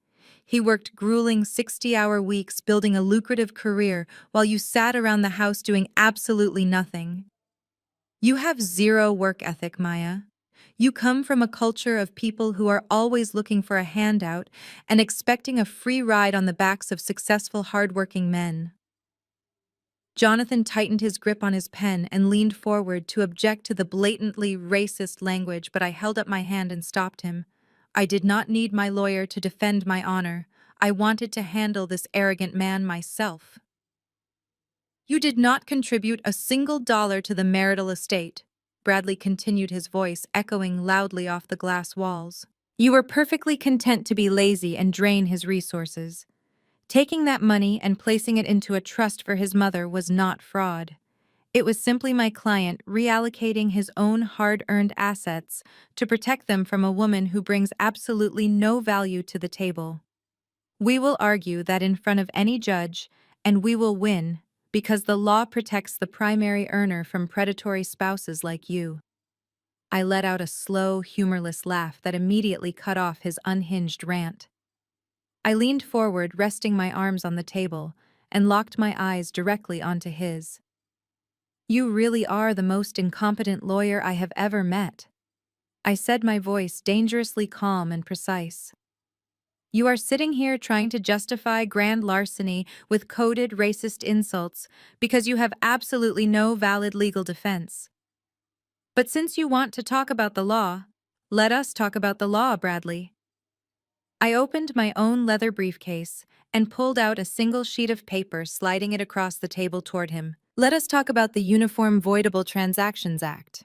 He worked grueling 60-hour weeks building a lucrative career while you sat around the house doing absolutely nothing. You have zero work ethic, Maya. You come from a culture of people who are always looking for a handout and expecting a free ride on the backs of successful, hardworking men." Jonathan tightened his grip on his pen and leaned forward to object to the blatantly racist language, but I held up my hand and stopped him. I did not need my lawyer to defend my honor. I wanted to handle this arrogant man myself. "You did not contribute a single dollar to the marital estate," Bradley continued, his voice echoing loudly off the glass walls. "You were perfectly content to be lazy and drain his resources. Taking that money and placing it into a trust for his mother was not fraud. It was simply my client reallocating his own hard-earned assets to protect them from a woman who brings absolutely no value to the table. We will argue that in front of any judge, and we will win, because the law protects the primary earner from predatory spouses like you." I let out a slow, humorless laugh that immediately cut off his unhinged rant. I leaned forward, resting my arms on the table, and locked my eyes directly onto his. "You really are the most incompetent lawyer I have ever met," I said, my voice dangerously calm and precise. "You are sitting here trying to justify grand larceny with coded racist insults because you have absolutely no valid legal defense. But since you want to talk about the law, let us talk about the law, Bradley." I opened my own leather briefcase and pulled out a single sheet of paper, sliding it across the table toward him. "Let us talk about the Uniform Voidable Transactions Act,"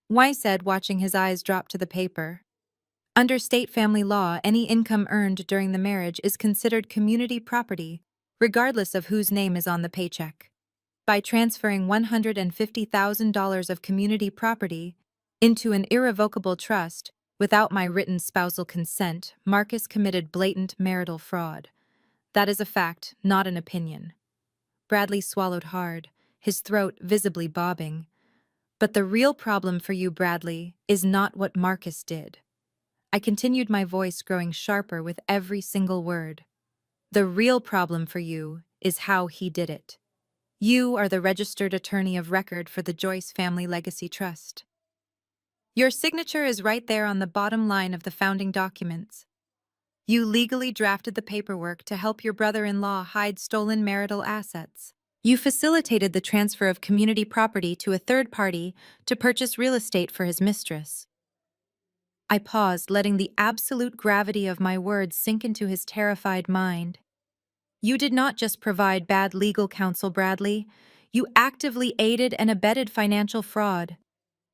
Y said, watching his eyes drop to the paper. "Under state family law, any income earned during the marriage is considered community property, regardless of whose name is on the paycheck. By transferring $150,000 of community property into an irrevocable trust without my written spousal consent, Marcus committed blatant marital fraud. That is a fact, not an opinion." Bradley swallowed hard, his throat visibly bobbing. "But the real problem for you, Bradley, is not what Marcus did." I continued, my voice growing sharper with every single word. "The real problem for you is how he did it. You are the registered attorney of record for the Joyce Family Legacy Trust. Your signature is right there on the bottom line of the founding documents. You legally drafted the paperwork to help your brother-in-law hide stolen marital assets. You facilitated the transfer of community property to a third party to purchase real estate for his mistress. I paused, letting the absolute gravity of my words sink into his terrified mind. You did not just provide bad legal counsel, Bradley. You actively aided and abetted financial fraud.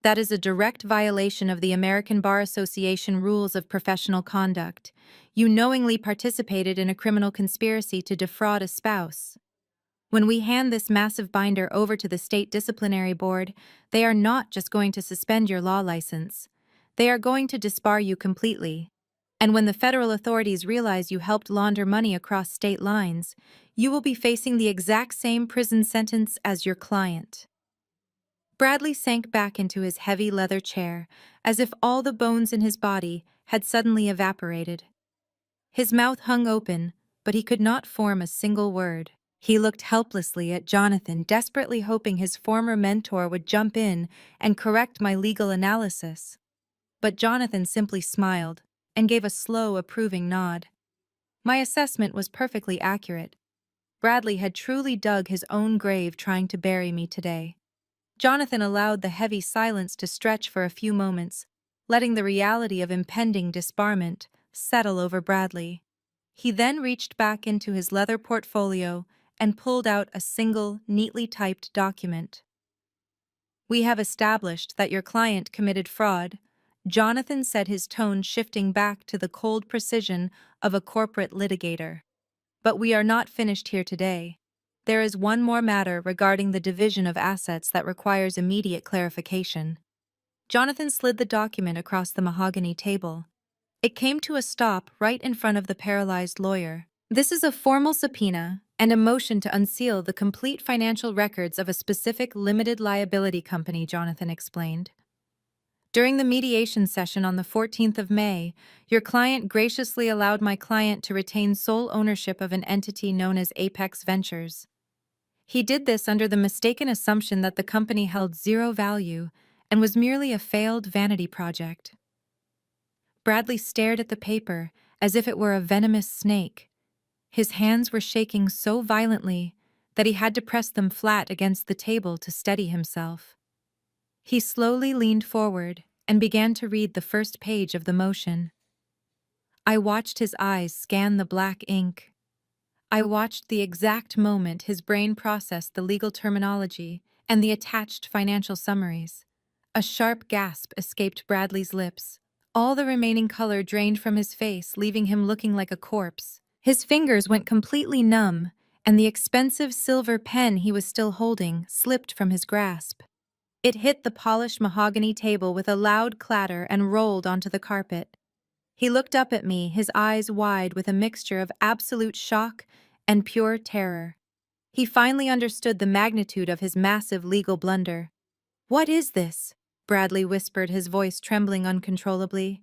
That is a direct violation of the American Bar Association rules of professional conduct. You knowingly participated in a criminal conspiracy to defraud a spouse. When we hand this massive binder over to the state disciplinary board, they are not just going to suspend your law license. They are going to disbar you completely. And when the federal authorities realize you helped launder money across state lines, you will be facing the exact same prison sentence as your client. Bradley sank back into his heavy leather chair, as if all the bones in his body had suddenly evaporated. His mouth hung open, but he could not form a single word. He looked helplessly at Jonathan, desperately hoping his former mentor would jump in and correct my legal analysis. But Jonathan simply smiled and gave a slow, approving nod. My assessment was perfectly accurate. Bradley had truly dug his own grave trying to bury me today. Jonathan allowed the heavy silence to stretch for a few moments, letting the reality of impending disbarment settle over Bradley. He then reached back into his leather portfolio and pulled out a single, neatly typed document. "We have established that your client committed fraud," Jonathan said, his tone shifting back to the cold precision of a corporate litigator. "But we are not finished here today. There is one more matter regarding the division of assets that requires immediate clarification." Jonathan slid the document across the mahogany table. It came to a stop right in front of the paralyzed lawyer. "This is a formal subpoena and a motion to unseal the complete financial records of a specific limited liability company," Jonathan explained. "During the mediation session on the 14th of May, your client graciously allowed my client to retain sole ownership of an entity known as Apex Ventures. He did this under the mistaken assumption that the company held zero value and was merely a failed vanity project." Bradley stared at the paper as if it were a venomous snake. His hands were shaking so violently that he had to press them flat against the table to steady himself. He slowly leaned forward and began to read the first page of the motion. I watched his eyes scan the black ink. I watched the exact moment his brain processed the legal terminology and the attached financial summaries. A sharp gasp escaped Bradley's lips. All the remaining color drained from his face, leaving him looking like a corpse. His fingers went completely numb, and the expensive silver pen he was still holding slipped from his grasp. It hit the polished mahogany table with a loud clatter and rolled onto the carpet. He looked up at me, his eyes wide with a mixture of absolute shock and pure terror. He finally understood the magnitude of his massive legal blunder. "What is this?" Bradley whispered, his voice trembling uncontrollably.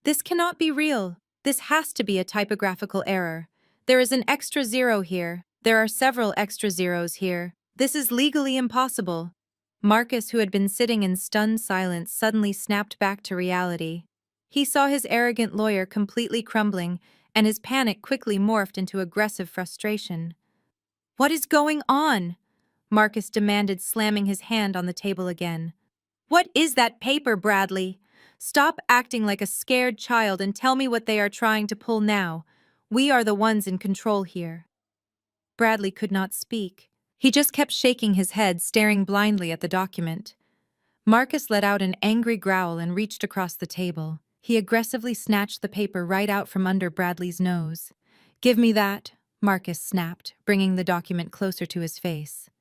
"This cannot be real. This has to be a typographical error. There is an extra zero here. There are several extra zeros here. This is legally impossible." Marcus, who had been sitting in stunned silence, suddenly snapped back to reality. He saw his arrogant lawyer completely crumbling, and his panic quickly morphed into aggressive frustration. "What is going on?" Marcus demanded, slamming his hand on the table again. "What is that paper, Bradley? Stop acting like a scared child and tell me what they are trying to pull now. We are the ones in control here." Bradley could not speak. He just kept shaking his head, staring blindly at the document. Marcus let out an angry growl and reached across the table. He aggressively snatched the paper right out from under Bradley's nose. "Give me that," Marcus snapped, bringing the document closer to his face.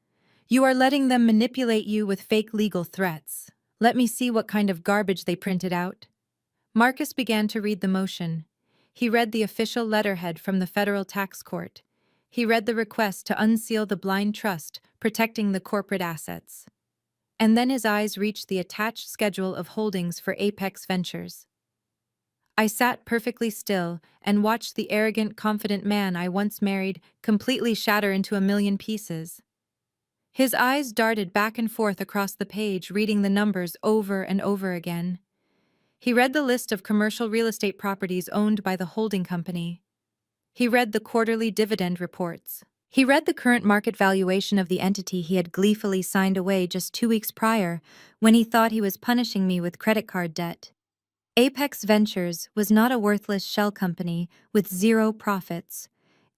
"You are letting them manipulate you with fake legal threats. Let me see what kind of garbage they printed out." Marcus began to read the motion. He read the official letterhead from the federal tax court. He read the request to unseal the blind trust protecting the corporate assets. And then his eyes reached the attached schedule of holdings for Apex Ventures. I sat perfectly still and watched the arrogant, confident man I once married completely shatter into a million pieces. His eyes darted back and forth across the page, reading the numbers over and over again. He read the list of commercial real estate properties owned by the holding company. He read the quarterly dividend reports. He read the current market valuation of the entity he had gleefully signed away just 2 weeks prior when he thought he was punishing me with credit card debt. Apex Ventures was not a worthless shell company with zero profits.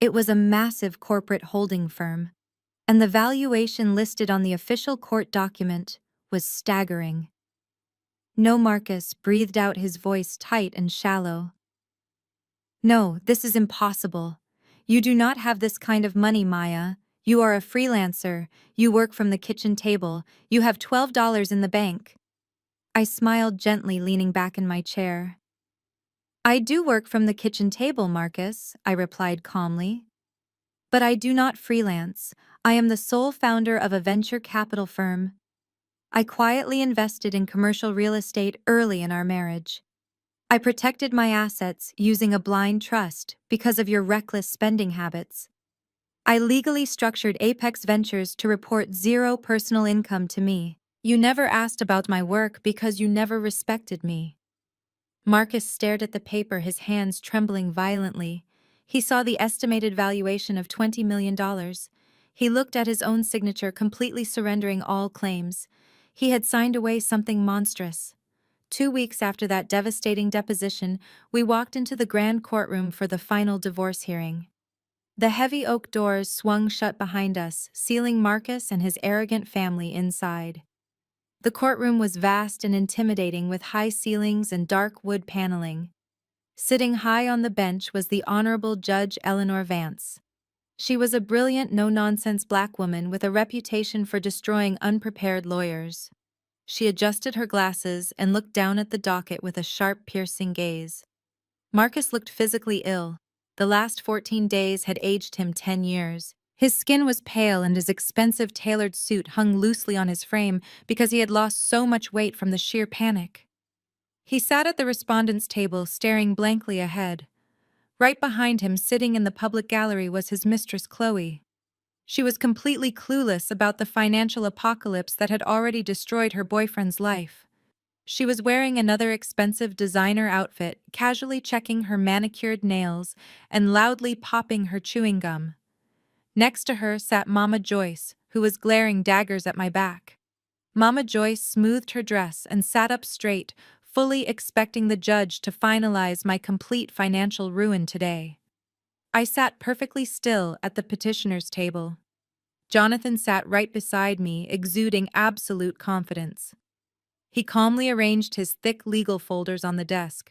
It was a massive corporate holding firm, and the valuation listed on the official court document was staggering. No, Marcus breathed out, his voice tight and shallow. No, this is impossible. You do not have this kind of money, Maya. You are a freelancer. You work from the kitchen table. You have $12 in the bank. I smiled gently, leaning back in my chair. I do work from the kitchen table, Marcus, I replied calmly. But I do not freelance. I am the sole founder of a venture capital firm. I quietly invested in commercial real estate early in our marriage. I protected my assets using a blind trust because of your reckless spending habits. I legally structured Apex Ventures to report zero personal income to me. You never asked about my work because you never respected me. Marcus stared at the paper, his hands trembling violently. He saw the estimated valuation of $20 million. He looked at his own signature, completely surrendering all claims. He had signed away something monstrous. 2 weeks after that devastating deposition, we walked into the grand courtroom for the final divorce hearing. The heavy oak doors swung shut behind us, sealing Marcus and his arrogant family inside. The courtroom was vast and intimidating, with high ceilings and dark wood paneling. Sitting high on the bench was the Honorable Judge Eleanor Vance. She was a brilliant, no-nonsense black woman with a reputation for destroying unprepared lawyers. She adjusted her glasses and looked down at the docket with a sharp, piercing gaze. Marcus looked physically ill. The last 14 days had aged him 10 years. His skin was pale and his expensive tailored suit hung loosely on his frame because he had lost so much weight from the sheer panic. He sat at the respondent's table, staring blankly ahead. Right behind him, sitting in the public gallery, was his mistress, Chloe. She was completely clueless about the financial apocalypse that had already destroyed her boyfriend's life. She was wearing another expensive designer outfit, casually checking her manicured nails and loudly popping her chewing gum. Next to her sat Mama Joyce, who was glaring daggers at my back. Mama Joyce smoothed her dress and sat up straight, fully expecting the judge to finalize my complete financial ruin today. I sat perfectly still at the petitioner's table. Jonathan sat right beside me, exuding absolute confidence. He calmly arranged his thick legal folders on the desk.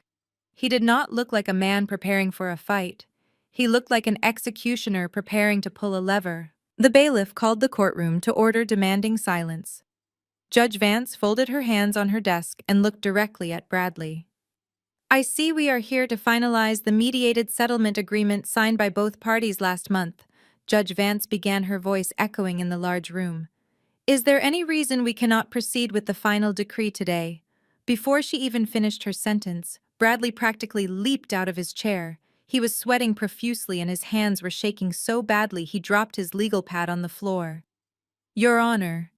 He did not look like a man preparing for a fight. He looked like an executioner preparing to pull a lever. The bailiff called the courtroom to order, demanding silence. Judge Vance folded her hands on her desk and looked directly at Bradley. I see we are here to finalize the mediated settlement agreement signed by both parties last month. Judge Vance began, her voice echoing in the large room. Is there any reason we cannot proceed with the final decree today? Before she even finished her sentence, Bradley practically leaped out of his chair. He was sweating profusely and his hands were shaking so badly he dropped his legal pad on the floor. Your Honor,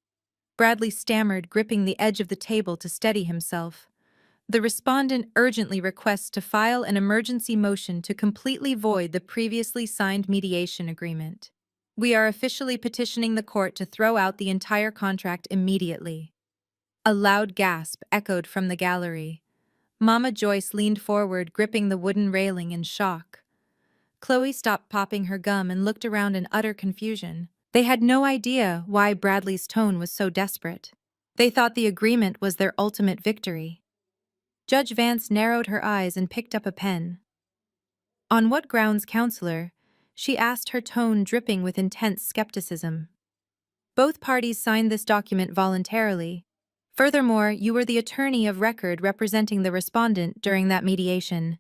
Bradley stammered, gripping the edge of the table to steady himself. The respondent urgently requests to file an emergency motion to completely void the previously signed mediation agreement. We are officially petitioning the court to throw out the entire contract immediately. A loud gasp echoed from the gallery. Mama Joyce leaned forward, gripping the wooden railing in shock. Chloe stopped popping her gum and looked around in utter confusion. They had no idea why Bradley's tone was so desperate. They thought the agreement was their ultimate victory. Judge Vance narrowed her eyes and picked up a pen. On what grounds, counselor? She asked, her tone dripping with intense skepticism. Both parties signed this document voluntarily. Furthermore, you were the attorney of record representing the respondent during that mediation.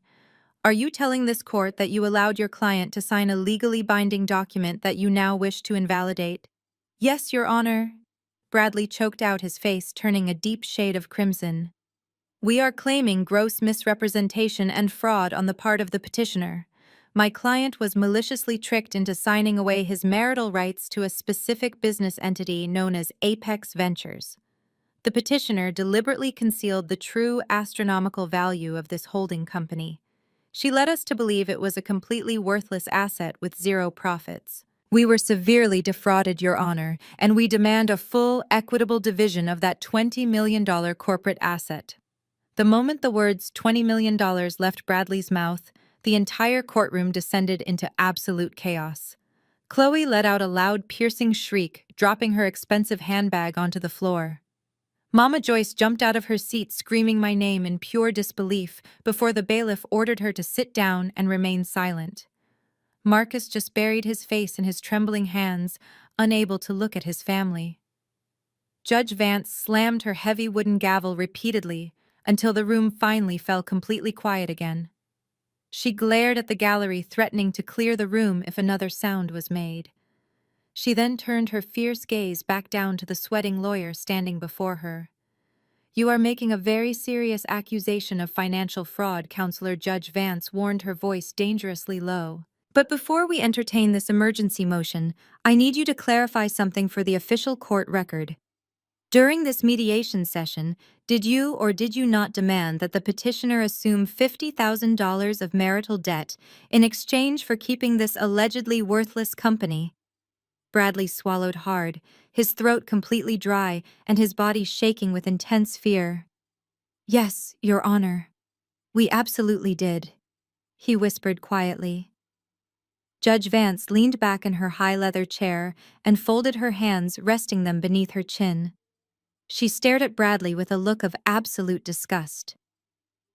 Are you telling this court that you allowed your client to sign a legally binding document that you now wish to invalidate? Yes, Your Honor. Bradley choked out, his face turning a deep shade of crimson. We are claiming gross misrepresentation and fraud on the part of the petitioner. My client was maliciously tricked into signing away his marital rights to a specific business entity known as Apex Ventures. The petitioner deliberately concealed the true astronomical value of this holding company. She led us to believe it was a completely worthless asset with zero profits. We were severely defrauded, Your Honor, and we demand a full, equitable division of that $20 million corporate asset. The moment the words $20 million left Bradley's mouth, the entire courtroom descended into absolute chaos. Chloe let out a loud, piercing shriek, dropping her expensive handbag onto the floor. Mama Joyce jumped out of her seat screaming my name in pure disbelief before the bailiff ordered her to sit down and remain silent. Marcus just buried his face in his trembling hands, unable to look at his family. Judge Vance slammed her heavy wooden gavel repeatedly until the room finally fell completely quiet again. She glared at the gallery, threatening to clear the room if another sound was made. She then turned her fierce gaze back down to the sweating lawyer standing before her. "You are making a very serious accusation of financial fraud," Counselor Judge Vance warned, her voice dangerously low. "But before we entertain this emergency motion, I need you to clarify something for the official court record. During this mediation session, did you or did you not demand that the petitioner assume $50,000 of marital debt in exchange for keeping this allegedly worthless company?" Bradley swallowed hard, his throat completely dry and his body shaking with intense fear. "Yes, Your Honor. We absolutely did," he whispered quietly. Judge Vance leaned back in her high leather chair and folded her hands, resting them beneath her chin. She stared at Bradley with a look of absolute disgust.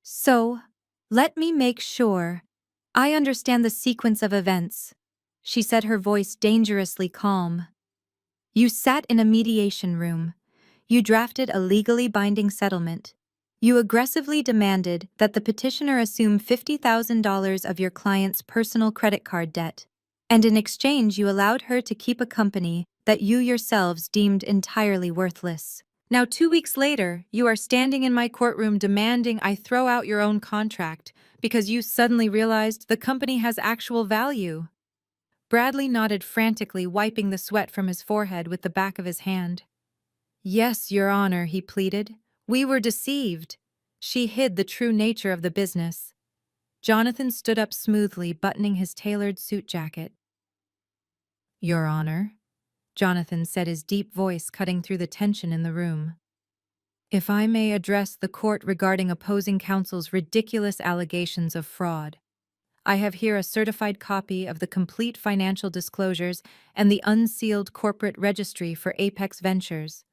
"So, let me make sure I understand the sequence of events," she said, her voice dangerously calm. "You sat in a mediation room. You drafted a legally binding settlement. You aggressively demanded that the petitioner assume $50,000 of your client's personal credit card debt, and in exchange you allowed her to keep a company that you yourselves deemed entirely worthless. Now 2 weeks later, you are standing in my courtroom demanding I throw out your own contract because you suddenly realized the company has actual value." Bradley nodded frantically, wiping the sweat from his forehead with the back of his hand. "Yes, Your Honor," he pleaded. "We were deceived. She hid the true nature of the business." Jonathan stood up smoothly, buttoning his tailored suit jacket. "Your Honor," Jonathan said, his deep voice cutting through the tension in the room. "If I may address the court regarding opposing counsel's ridiculous allegations of fraud. I have here a certified copy of the complete financial disclosures and the unsealed corporate registry for Apex Ventures.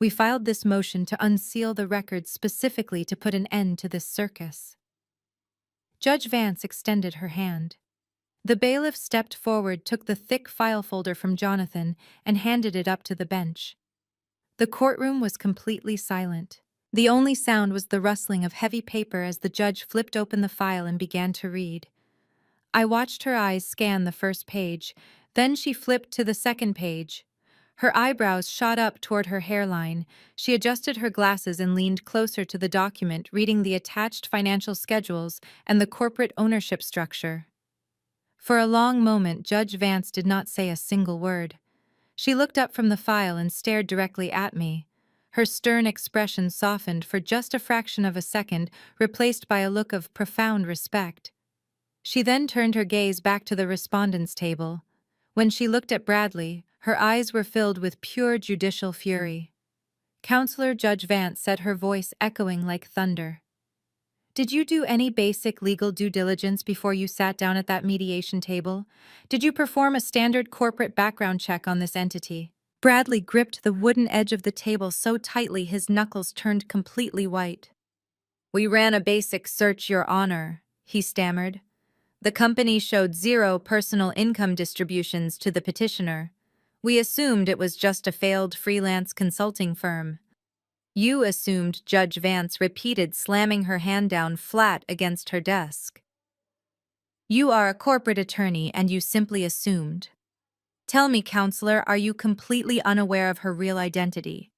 We filed this motion to unseal the records specifically to put an end to this circus." Judge Vance extended her hand. The bailiff stepped forward, took the thick file folder from Jonathan, and handed it up to the bench. The courtroom was completely silent. The only sound was the rustling of heavy paper as the judge flipped open the file and began to read. I watched her eyes scan the first page, then she flipped to the second page. Her eyebrows shot up toward her hairline. She adjusted her glasses and leaned closer to the document, reading the attached financial schedules and the corporate ownership structure. For a long moment, Judge Vance did not say a single word. She looked up from the file and stared directly at me. Her stern expression softened for just a fraction of a second, replaced by a look of profound respect. She then turned her gaze back to the respondents' table. When she looked at Bradley, her eyes were filled with pure judicial fury. Counselor Judge Vance said, her voice echoing like thunder. "Did you do any basic legal due diligence before you sat down at that mediation table? Did you perform a standard corporate background check on this entity?" Bradley gripped the wooden edge of the table so tightly his knuckles turned completely white. "We ran a basic search, Your Honor," he stammered. "The company showed zero personal income distributions to the petitioner. We assumed it was just a failed freelance consulting firm." "You assumed," Judge Vance repeated, slamming her hand down flat against her desk. "You are a corporate attorney and you simply assumed. Tell me, counselor, are you completely unaware of her real identity?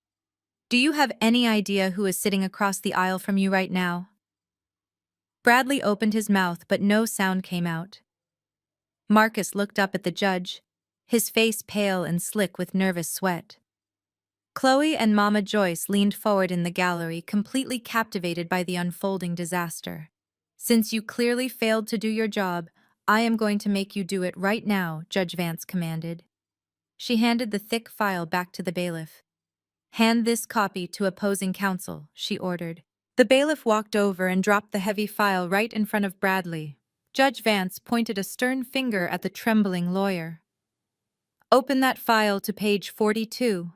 Do you have any idea who is sitting across the aisle from you right now?" Bradley opened his mouth, but no sound came out. Marcus looked up at the judge, his face pale and slick with nervous sweat. Chloe and Mama Joyce leaned forward in the gallery, completely captivated by the unfolding disaster. "Since you clearly failed to do your job, I am going to make you do it right now," Judge Vance commanded. She handed the thick file back to the bailiff. "Hand this copy to opposing counsel," she ordered. The bailiff walked over and dropped the heavy file right in front of Bradley. Judge Vance pointed a stern finger at the trembling lawyer. "Open that file to page 42.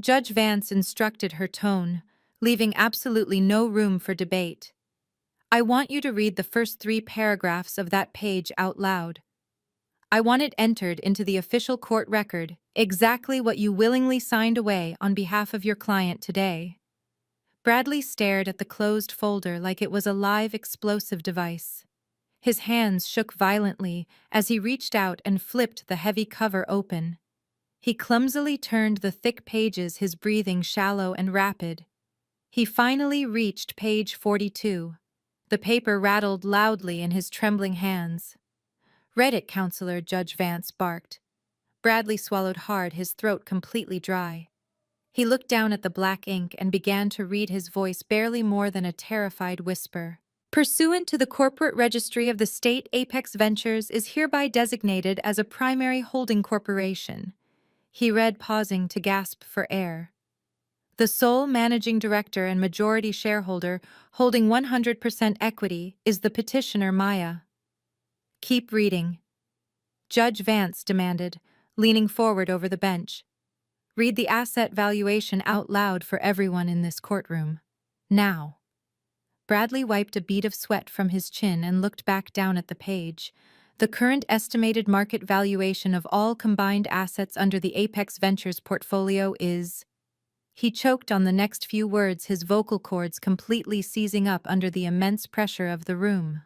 Judge Vance instructed her tone, leaving absolutely no room for debate. "I want you to read the first 3 paragraphs of that page out loud. I want it entered into the official court record, exactly what you willingly signed away on behalf of your client today." Bradley stared at the closed folder like it was a live explosive device. His hands shook violently as he reached out and flipped the heavy cover open. He clumsily turned the thick pages, his breathing shallow and rapid. He finally reached page 42. The paper rattled loudly in his trembling hands. "Read it, Counselor," Judge Vance barked. Bradley swallowed hard, his throat completely dry. He looked down at the black ink and began to read, his voice barely more than a terrified whisper. "Pursuant to the corporate registry of the state, Apex Ventures is hereby designated as a primary holding corporation," he read, pausing to gasp for air. "The sole managing director and majority shareholder holding 100% equity is the petitioner Maya." "Keep reading," Judge Vance demanded, leaning forward over the bench. "Read the asset valuation out loud for everyone in this courtroom. Now." Bradley wiped a bead of sweat from his chin and looked back down at the page. "The current estimated market valuation of all combined assets under the Apex Ventures portfolio is—" He choked on the next few words, his vocal cords completely seizing up under the immense pressure of the room.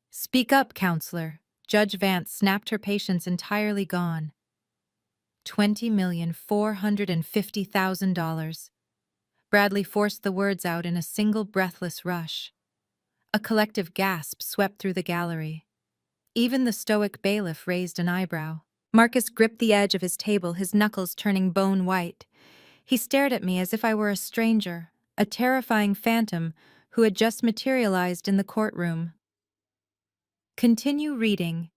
"Speak up, Counselor." Judge Vance snapped, her patience entirely gone. $20,450,000. Bradley forced the words out in a single breathless rush. A collective gasp swept through the gallery. Even the stoic bailiff raised an eyebrow. Marcus gripped the edge of his table, his knuckles turning bone white. He stared at me as if I were a stranger, a terrifying phantom who had just materialized in the courtroom. "Continue reading,"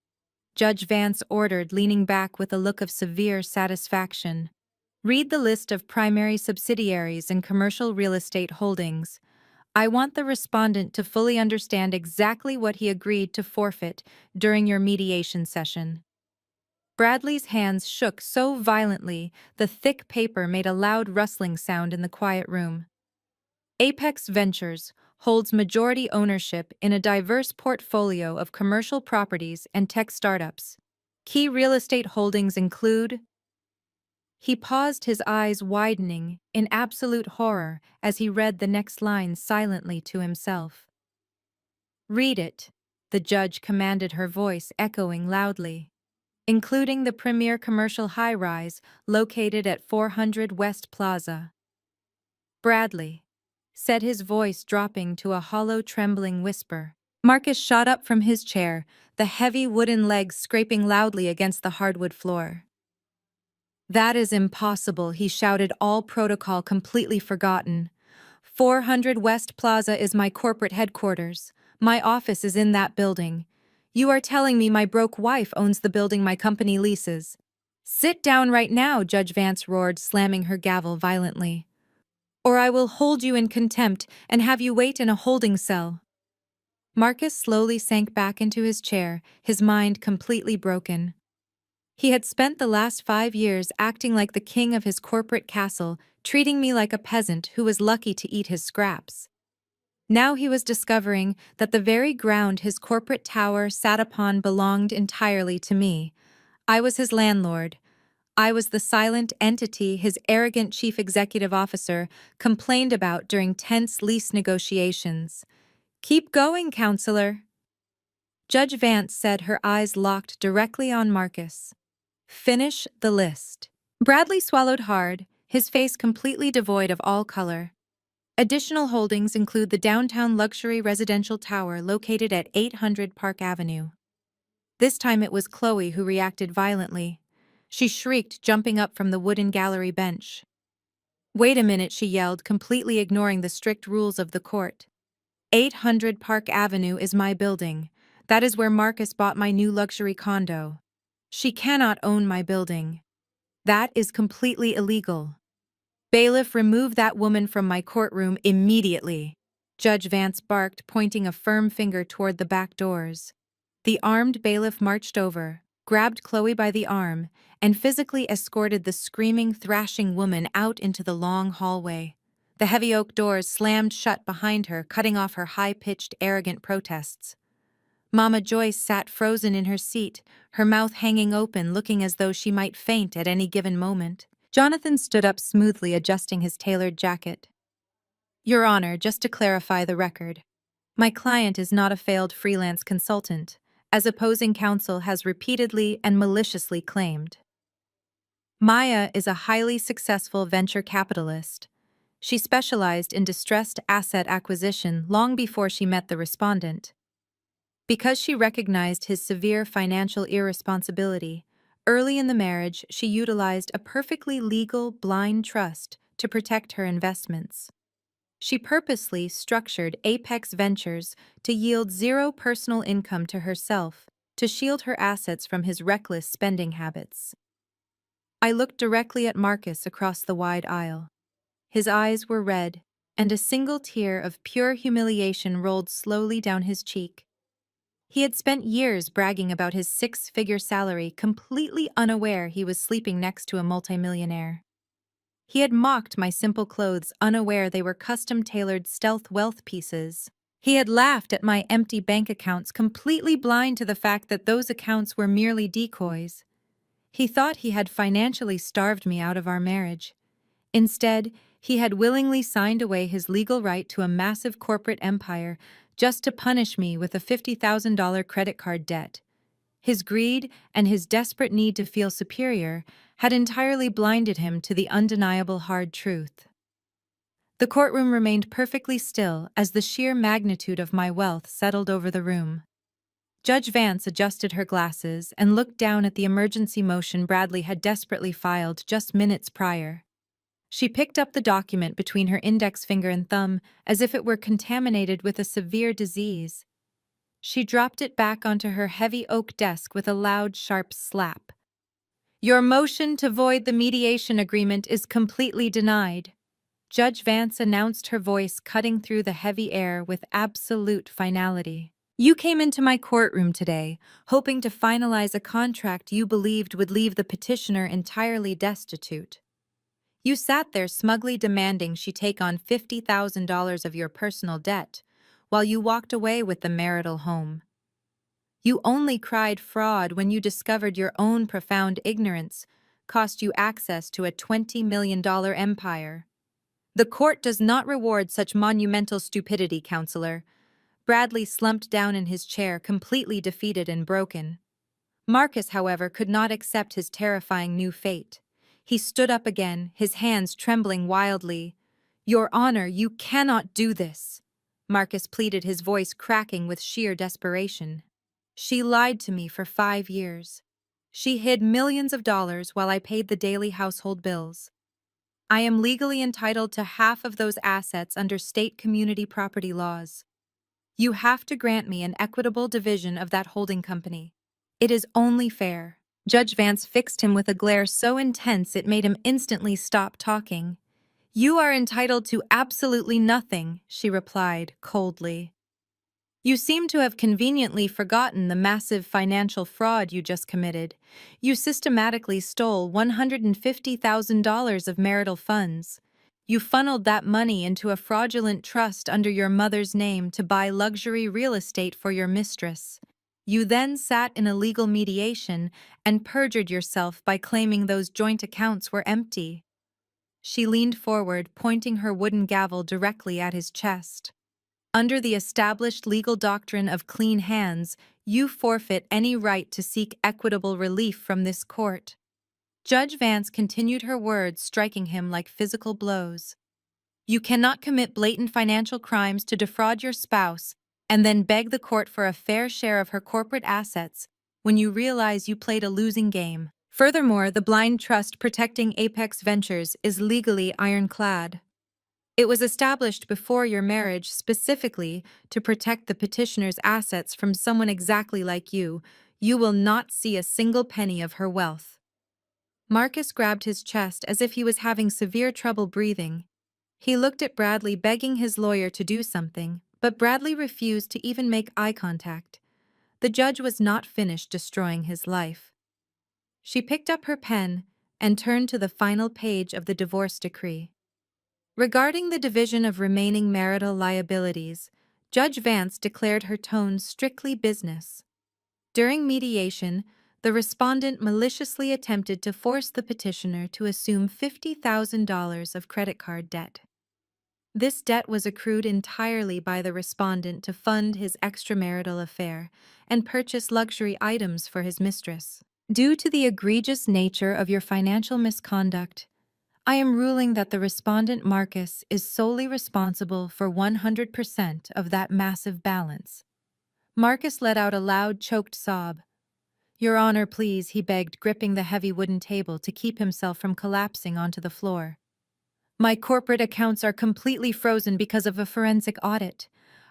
Judge Vance ordered, leaning back with a look of severe satisfaction. "Read the list of primary subsidiaries and commercial real estate holdings. I want the respondent to fully understand exactly what he agreed to forfeit during your mediation session." Bradley's hands shook so violently the thick paper made a loud rustling sound in the quiet room. "Apex Ventures holds majority ownership in a diverse portfolio of commercial properties and tech startups. Key real estate holdings include—" He paused, his eyes widening in absolute horror as he read the next line silently to himself. "Read it," the judge commanded, her voice echoing loudly. "Including the premier commercial high-rise located at 400 West Plaza." "Bradley," said his voice dropping to a hollow, trembling whisper. Marcus shot up from his chair, the heavy wooden legs scraping loudly against the hardwood floor. "That is impossible," he shouted, all protocol completely forgotten. 400 West Plaza is my corporate headquarters. My office is in that building. You are telling me my broke wife owns the building my company leases?" "Sit down right now," Judge Vance roared, slamming her gavel violently. "Or I will hold you in contempt and have you wait in a holding cell." Marcus slowly sank back into his chair, his mind completely broken. He had spent the last 5 years acting like the king of his corporate castle, treating me like a peasant who was lucky to eat his scraps. Now he was discovering that the very ground his corporate tower sat upon belonged entirely to me. I was his landlord. I was the silent entity his arrogant chief executive officer complained about during tense lease negotiations. "Keep going, Counselor," Judge Vance said, her eyes locked directly on Marcus. "Finish the list." Bradley swallowed hard, his face completely devoid of all color. "Additional holdings include the downtown luxury residential tower located at 800 Park Avenue." This time it was Chloe who reacted violently. She shrieked, jumping up from the wooden gallery bench. "Wait a minute," she yelled, completely ignoring the strict rules of the court. 800 Park Avenue is my building. That is where Marcus bought my new luxury condo. She cannot own my building." That is completely illegal. Bailiff, remove that woman from my courtroom immediately. Judge Vance barked, pointing a firm finger toward the back doors. The armed bailiff marched over, grabbed Chloe by the arm, and physically escorted the screaming, thrashing woman out into the long hallway. The heavy oak doors slammed shut behind her, cutting off her high-pitched, arrogant protests. Mama Joyce sat frozen in her seat, her mouth hanging open, looking as though she might faint at any given moment. Jonathan stood up smoothly, adjusting his tailored jacket. Your Honor, just to clarify the record, my client is not a failed freelance consultant, as opposing counsel has repeatedly and maliciously claimed. Maya is a highly successful venture capitalist. She specialized in distressed asset acquisition long before she met the respondent. Because she recognized his severe financial irresponsibility, early in the marriage she utilized a perfectly legal blind trust to protect her investments. She purposely structured Apex Ventures to yield zero personal income to herself, to shield her assets from his reckless spending habits. I looked directly at Marcus across the wide aisle. His eyes were red, and a single tear of pure humiliation rolled slowly down his cheek. He had spent years bragging about his six-figure salary, completely unaware he was sleeping next to a multimillionaire. He had mocked my simple clothes, unaware they were custom-tailored stealth wealth pieces. He had laughed at my empty bank accounts, completely blind to the fact that those accounts were merely decoys. He thought he had financially starved me out of our marriage. Instead, he had willingly signed away his legal right to a massive corporate empire just to punish me with a $50,000 credit card debt. His greed and his desperate need to feel superior had entirely blinded him to the undeniable hard truth. The courtroom remained perfectly still as the sheer magnitude of my wealth settled over the room. Judge Vance adjusted her glasses and looked down at the emergency motion Bradley had desperately filed just minutes prior. She picked up the document between her index finger and thumb as if it were contaminated with a severe disease. She dropped it back onto her heavy oak desk with a loud, sharp slap. Your motion to void the mediation agreement is completely denied. Judge Vance announced, her voice cutting through the heavy air with absolute finality. You came into my courtroom today, hoping to finalize a contract you believed would leave the petitioner entirely destitute. You sat there smugly demanding she take on $50,000 of your personal debt, while you walked away with the marital home. You only cried fraud when you discovered your own profound ignorance cost you access to a $20 million empire. The court does not reward such monumental stupidity, counselor. Bradley slumped down in his chair, completely defeated and broken. Marcus, however, could not accept his terrifying new fate. He stood up again, his hands trembling wildly. Your Honor, you cannot do this, Marcus pleaded, his voice cracking with sheer desperation. She lied to me for 5 years. She hid millions of dollars while I paid the daily household bills. I am legally entitled to half of those assets under state community property laws. You have to grant me an equitable division of that holding company. It is only fair. Judge Vance fixed him with a glare so intense it made him instantly stop talking. You are entitled to absolutely nothing, she replied coldly. You seem to have conveniently forgotten the massive financial fraud you just committed. You systematically stole $150,000 of marital funds. You funneled that money into a fraudulent trust under your mother's name to buy luxury real estate for your mistress. You then sat in a legal mediation and perjured yourself by claiming those joint accounts were empty. She leaned forward, pointing her wooden gavel directly at his chest. Under the established legal doctrine of clean hands, you forfeit any right to seek equitable relief from this court. Judge Vance continued her words, striking him like physical blows. You cannot commit blatant financial crimes to defraud your spouse and then beg the court for a fair share of her corporate assets when you realize you played a losing game. Furthermore, the blind trust protecting Apex Ventures is legally ironclad. It was established before your marriage specifically to protect the petitioner's assets from someone exactly like you. You will not see a single penny of her wealth. Marcus grabbed his chest as if he was having severe trouble breathing. He looked at Bradley, begging his lawyer to do something, but Bradley refused to even make eye contact. The judge was not finished destroying his life. She picked up her pen and turned to the final page of the divorce decree. Regarding the division of remaining marital liabilities, Judge Vance declared her tone strictly business. During mediation, the respondent maliciously attempted to force the petitioner to assume $50,000 of credit card debt. This debt was accrued entirely by the respondent to fund his extramarital affair and purchase luxury items for his mistress. Due to the egregious nature of your financial misconduct, I am ruling that the respondent Marcus is solely responsible for 100% of that massive balance. Marcus let out a loud, choked sob. Your Honor, please, he begged, gripping the heavy wooden table to keep himself from collapsing onto the floor. My corporate accounts are completely frozen because of a forensic audit.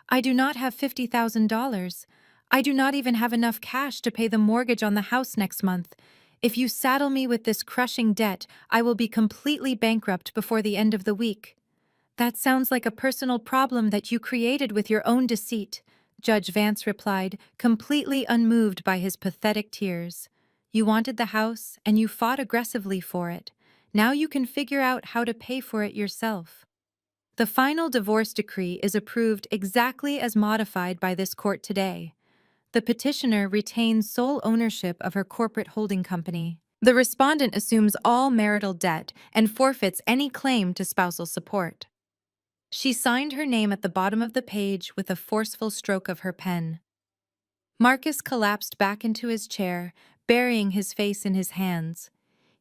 I do not have $50,000. I do not even have enough cash to pay the mortgage on the house next month. If you saddle me with this crushing debt, I will be completely bankrupt before the end of the week. That sounds like a personal problem that you created with your own deceit, Judge Vance replied, completely unmoved by his pathetic tears. You wanted the house, and you fought aggressively for it. Now you can figure out how to pay for it yourself. The final divorce decree is approved exactly as modified by this court today. The petitioner retains sole ownership of her corporate holding company. The respondent assumes all marital debt and forfeits any claim to spousal support. She signed her name at the bottom of the page with a forceful stroke of her pen. Marcus collapsed back into his chair, burying his face in his hands.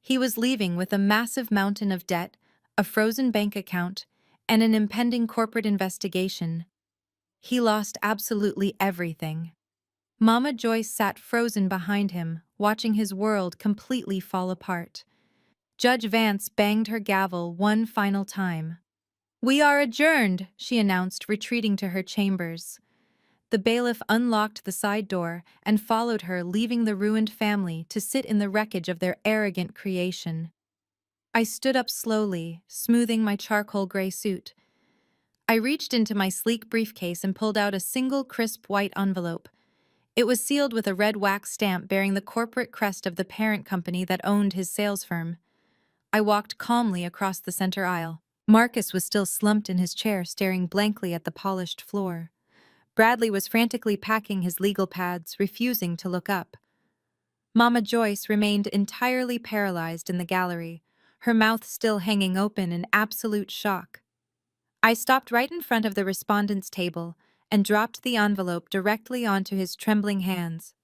He was leaving with a massive mountain of debt, a frozen bank account, and an impending corporate investigation. He lost absolutely everything. Mama Joyce sat frozen behind him, watching his world completely fall apart. Judge Vance banged her gavel one final time. We are adjourned, she announced, retreating to her chambers. The bailiff unlocked the side door and followed her, leaving the ruined family to sit in the wreckage of their arrogant creation. I stood up slowly, smoothing my charcoal gray suit. I reached into my sleek briefcase and pulled out a single crisp white envelope. It was sealed with a red wax stamp bearing the corporate crest of the parent company that owned his sales firm. I walked calmly across the center aisle. Marcus was still slumped in his chair, staring blankly at the polished floor. Bradley was frantically packing his legal pads, refusing to look up. Mama Joyce remained entirely paralyzed in the gallery, her mouth still hanging open in absolute shock. I stopped right in front of the respondent's table and dropped the envelope directly onto his trembling hands.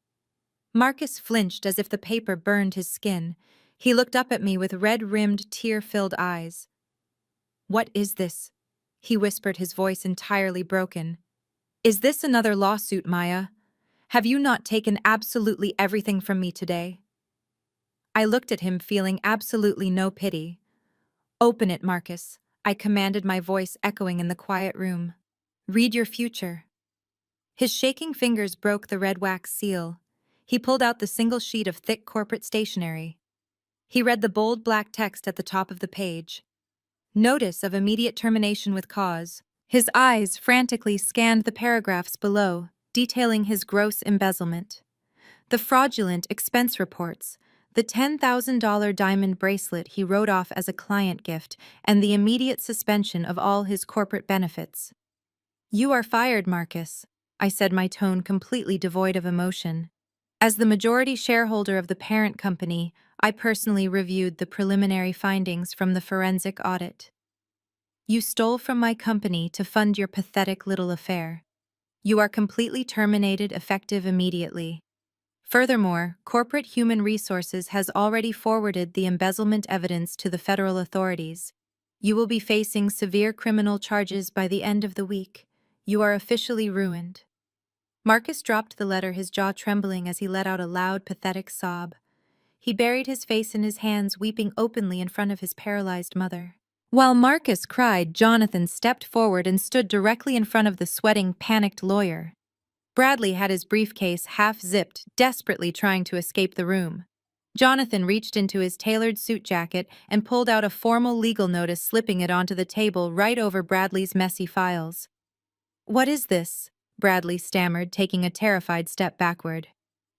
Marcus flinched as if the paper burned his skin. He looked up at me with red-rimmed, tear-filled eyes. What is this? He whispered, his voice entirely broken. Is this another lawsuit, Maya? Have you not taken absolutely everything from me today? I looked at him, feeling absolutely no pity. Open it, Marcus, I commanded, my voice echoing in the quiet room. Read your future. His shaking fingers broke the red wax seal. He pulled out the single sheet of thick corporate stationery. He read the bold black text at the top of the page. Notice of immediate termination with cause. His eyes frantically scanned the paragraphs below, detailing his gross embezzlement. The fraudulent expense reports, the $10,000 diamond bracelet he wrote off as a client gift, and the immediate suspension of all his corporate benefits. You are fired, Marcus, I said, my tone completely devoid of emotion. As the majority shareholder of the parent company, I personally reviewed the preliminary findings from the forensic audit. You stole from my company to fund your pathetic little affair. You are completely terminated, effective immediately. Furthermore, corporate human resources has already forwarded the embezzlement evidence to the federal authorities. You will be facing severe criminal charges by the end of the week. You are officially ruined. Marcus dropped the letter, his jaw trembling as he let out a loud, pathetic sob. He buried his face in his hands, weeping openly in front of his paralyzed mother. While Marcus cried, Jonathan stepped forward and stood directly in front of the sweating, panicked lawyer. Bradley had his briefcase half-zipped, desperately trying to escape the room. Jonathan reached into his tailored suit jacket and pulled out a formal legal notice, slipping it onto the table right over Bradley's messy files. "What is this?" Bradley stammered, taking a terrified step backward.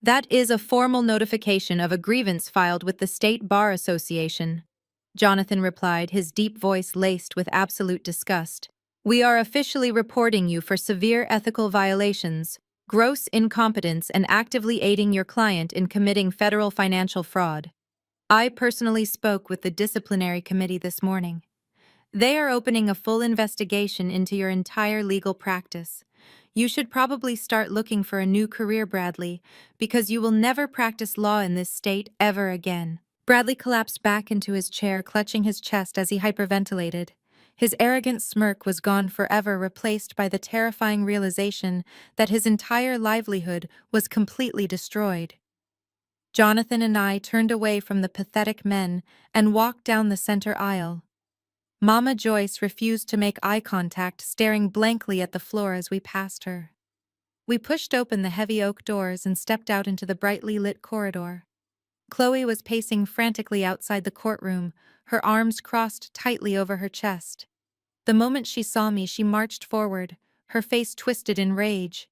"That is a formal notification of a grievance filed with the State Bar Association," Jonathan replied, his deep voice laced with absolute disgust. "We are officially reporting you for severe ethical violations, gross incompetence, and actively aiding your client in committing federal financial fraud. I personally spoke with the disciplinary committee this morning. They are opening a full investigation into your entire legal practice. You should probably start looking for a new career, Bradley, because you will never practice law in this state ever again." Bradley collapsed back into his chair, clutching his chest as he hyperventilated. His arrogant smirk was gone forever, replaced by the terrifying realization that his entire livelihood was completely destroyed. Jonathan and I turned away from the pathetic men and walked down the center aisle. Mama Joyce refused to make eye contact, staring blankly at the floor as we passed her. We pushed open the heavy oak doors and stepped out into the brightly lit corridor. Chloe was pacing frantically outside the courtroom, her arms crossed tightly over her chest. The moment she saw me, she marched forward, her face twisted in rage.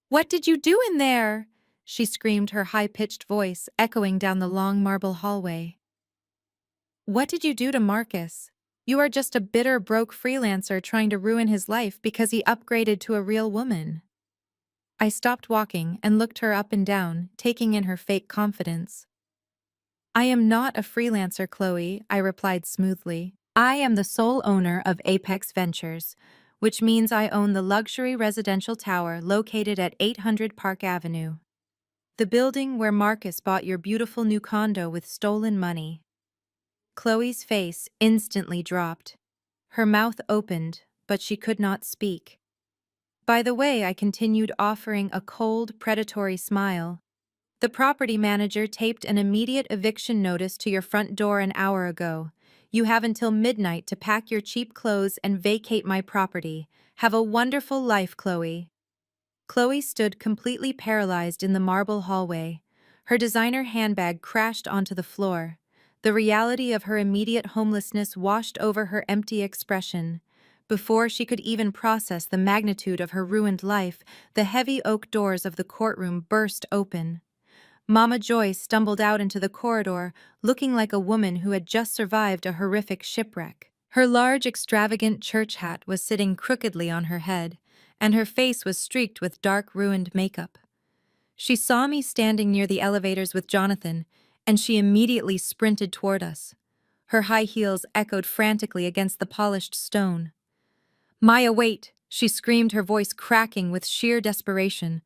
"What did you do in there?" she screamed, her high-pitched voice echoing down the long marble hallway. "What did you do to Marcus? You are just a bitter, broke freelancer trying to ruin his life because he upgraded to a real woman." I stopped walking and looked her up and down, taking in her fake confidence. "I am not a freelancer, Chloe," I replied smoothly. "I am the sole owner of Apex Ventures, which means I own the luxury residential tower located at 800 Park Avenue. The building where Marcus bought your beautiful new condo with stolen money." Chloe's face instantly dropped. Her mouth opened, but she could not speak. "By the way," I continued, offering a cold, predatory smile, "the property manager taped an immediate eviction notice to your front door an hour ago. You have until midnight to pack your cheap clothes and vacate my property. Have a wonderful life, Chloe." Chloe stood completely paralyzed in the marble hallway. Her designer handbag crashed onto the floor. The reality of her immediate homelessness washed over her empty expression. Before she could even process the magnitude of her ruined life, the heavy oak doors of the courtroom burst open. Mama Joyce stumbled out into the corridor, looking like a woman who had just survived a horrific shipwreck. Her large, extravagant church hat was sitting crookedly on her head, and her face was streaked with dark, ruined makeup. She saw me standing near the elevators with Jonathan, and she immediately sprinted toward us. Her high heels echoed frantically against the polished stone. "Maya, wait!" she screamed, her voice cracking with sheer desperation.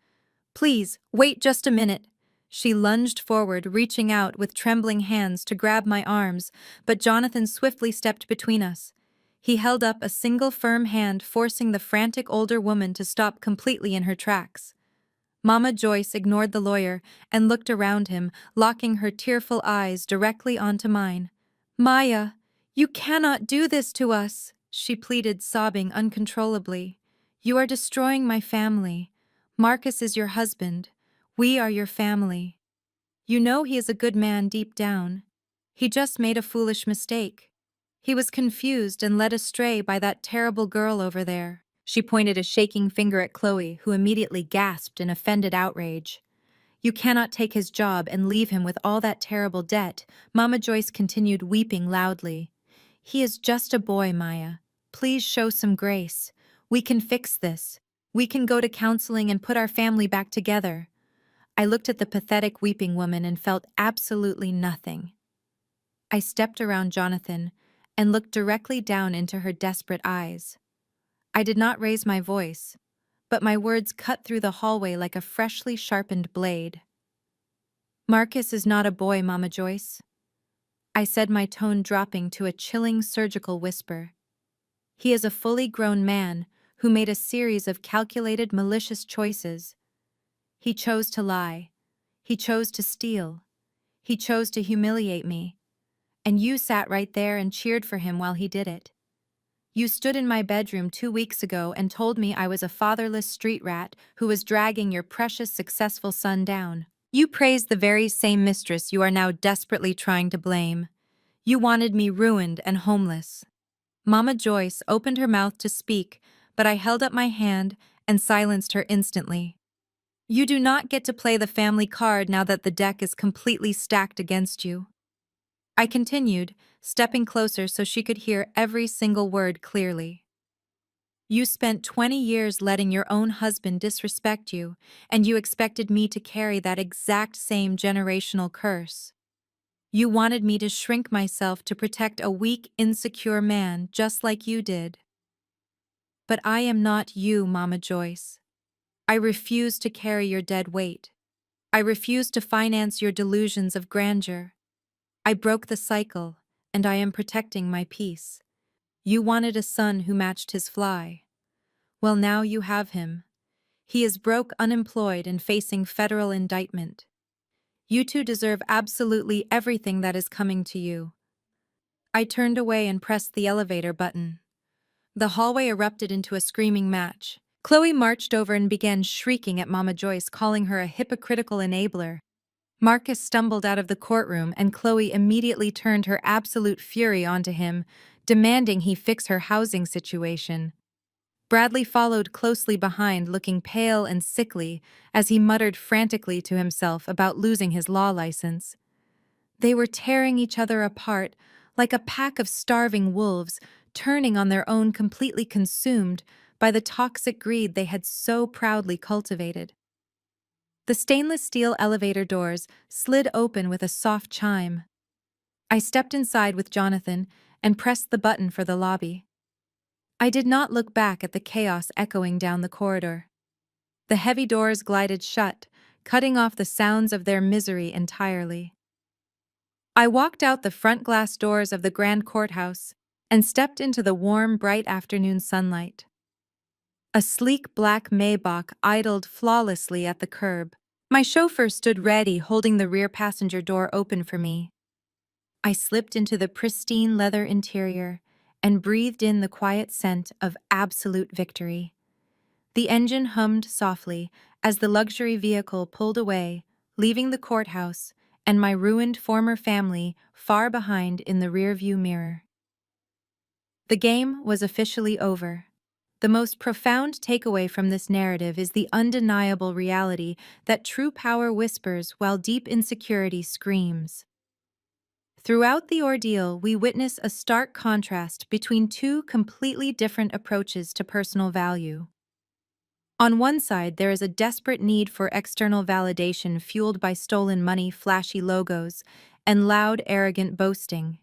"Please, wait just a minute." She lunged forward, reaching out with trembling hands to grab my arms, but Jonathan swiftly stepped between us. He held up a single firm hand, forcing the frantic older woman to stop completely in her tracks. Mama Joyce ignored the lawyer and looked around him, locking her tearful eyes directly onto mine. "Maya, you cannot do this to us," she pleaded, sobbing uncontrollably. "You are destroying my family. Marcus is your husband. We are your family. You know he is a good man deep down. He just made a foolish mistake. He was confused and led astray by that terrible girl over there." She pointed a shaking finger at Chloe, who immediately gasped in offended outrage. "You cannot take his job and leave him with all that terrible debt," Mama Joyce continued, weeping loudly. "He is just a boy, Maya. Please show some grace. We can fix this. We can go to counseling and put our family back together." I looked at the pathetic weeping woman and felt absolutely nothing. I stepped around Jonathan and looked directly down into her desperate eyes. I did not raise my voice, but my words cut through the hallway like a freshly sharpened blade. "Marcus is not a boy, Mama Joyce," I said, my tone dropping to a chilling surgical whisper. "He is a fully grown man who made a series of calculated, malicious choices. He chose to lie. He chose to steal. He chose to humiliate me. And you sat right there and cheered for him while he did it. You stood in my bedroom 2 weeks ago and told me I was a fatherless street rat who was dragging your precious, successful son down. You praised the very same mistress you are now desperately trying to blame. You wanted me ruined and homeless. Mama Joyce opened her mouth to speak, but I held up my hand and silenced her instantly. You do not get to play the family card now that the deck is completely stacked against you. I continued, stepping closer so she could hear every single word clearly. You spent 20 years letting your own husband disrespect you, and you expected me to carry that exact same generational curse. You wanted me to shrink myself to protect a weak, insecure man just like you did. But I am not you, Mama Joyce. I refuse to carry your dead weight. I refuse to finance your delusions of grandeur. I broke the cycle, and I am protecting my peace. You wanted a son who matched his fly. Well, now you have him. He is broke, unemployed, and facing federal indictment. You two deserve absolutely everything that is coming to you. I turned away and pressed the elevator button. The hallway erupted into a screaming match. Chloe marched over and began shrieking at Mama Joyce, calling her a hypocritical enabler. Marcus stumbled out of the courtroom, and Chloe immediately turned her absolute fury onto him, demanding he fix her housing situation. Bradley followed closely behind, looking pale and sickly, as he muttered frantically to himself about losing his law license. They were tearing each other apart, like a pack of starving wolves, turning on their own, completely consumed by the toxic greed they had so proudly cultivated. The stainless steel elevator doors slid open with a soft chime. I stepped inside with Jonathan and pressed the button for the lobby. I did not look back at the chaos echoing down the corridor. The heavy doors glided shut, cutting off the sounds of their misery entirely. I walked out the front glass doors of the grand courthouse and stepped into the warm, bright afternoon sunlight. A sleek black Maybach idled flawlessly at the curb. My chauffeur stood ready, holding the rear passenger door open for me. I slipped into the pristine leather interior and breathed in the quiet scent of absolute victory. The engine hummed softly as the luxury vehicle pulled away, leaving the courthouse and my ruined former family far behind in the rearview mirror. The game was officially over. The most profound takeaway from this narrative is the undeniable reality that true power whispers while deep insecurity screams. Throughout the ordeal, we witness a stark contrast between two completely different approaches to personal value. On one side, there is a desperate need for external validation fueled by stolen money, flashy logos, and loud, arrogant boasting.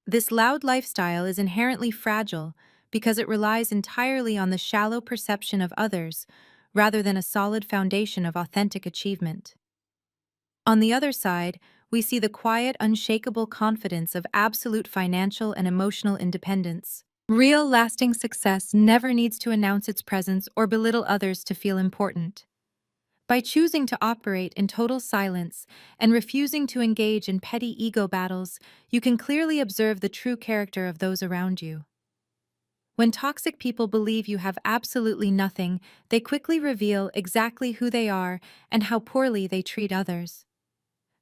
This loud lifestyle is inherently fragile because it relies entirely on the shallow perception of others rather than a solid foundation of authentic achievement. On the other side, we see the quiet, unshakable confidence of absolute financial and emotional independence. Real, lasting success never needs to announce its presence or belittle others to feel important. By choosing to operate in total silence and refusing to engage in petty ego battles, you can clearly observe the true character of those around you. When toxic people believe you have absolutely nothing, they quickly reveal exactly who they are and how poorly they treat others.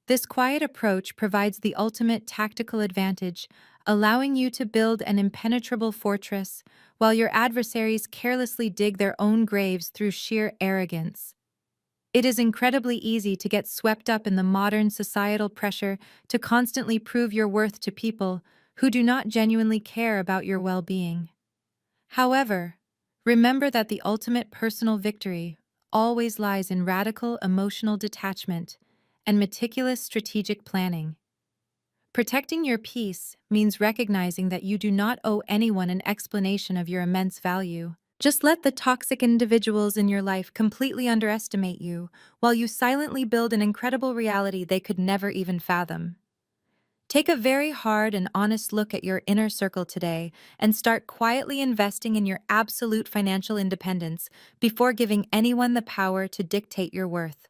This quiet approach provides the ultimate tactical advantage, allowing you to build an impenetrable fortress while your adversaries carelessly dig their own graves through sheer arrogance. It is incredibly easy to get swept up in the modern societal pressure to constantly prove your worth to people who do not genuinely care about your well-being. However, remember that the ultimate personal victory always lies in radical emotional detachment and meticulous strategic planning. Protecting your peace means recognizing that you do not owe anyone an explanation of your immense value. Just let the toxic individuals in your life completely underestimate you, while you silently build an incredible reality they could never even fathom. Take a very hard and honest look at your inner circle today and start quietly investing in your absolute financial independence before giving anyone the power to dictate your worth.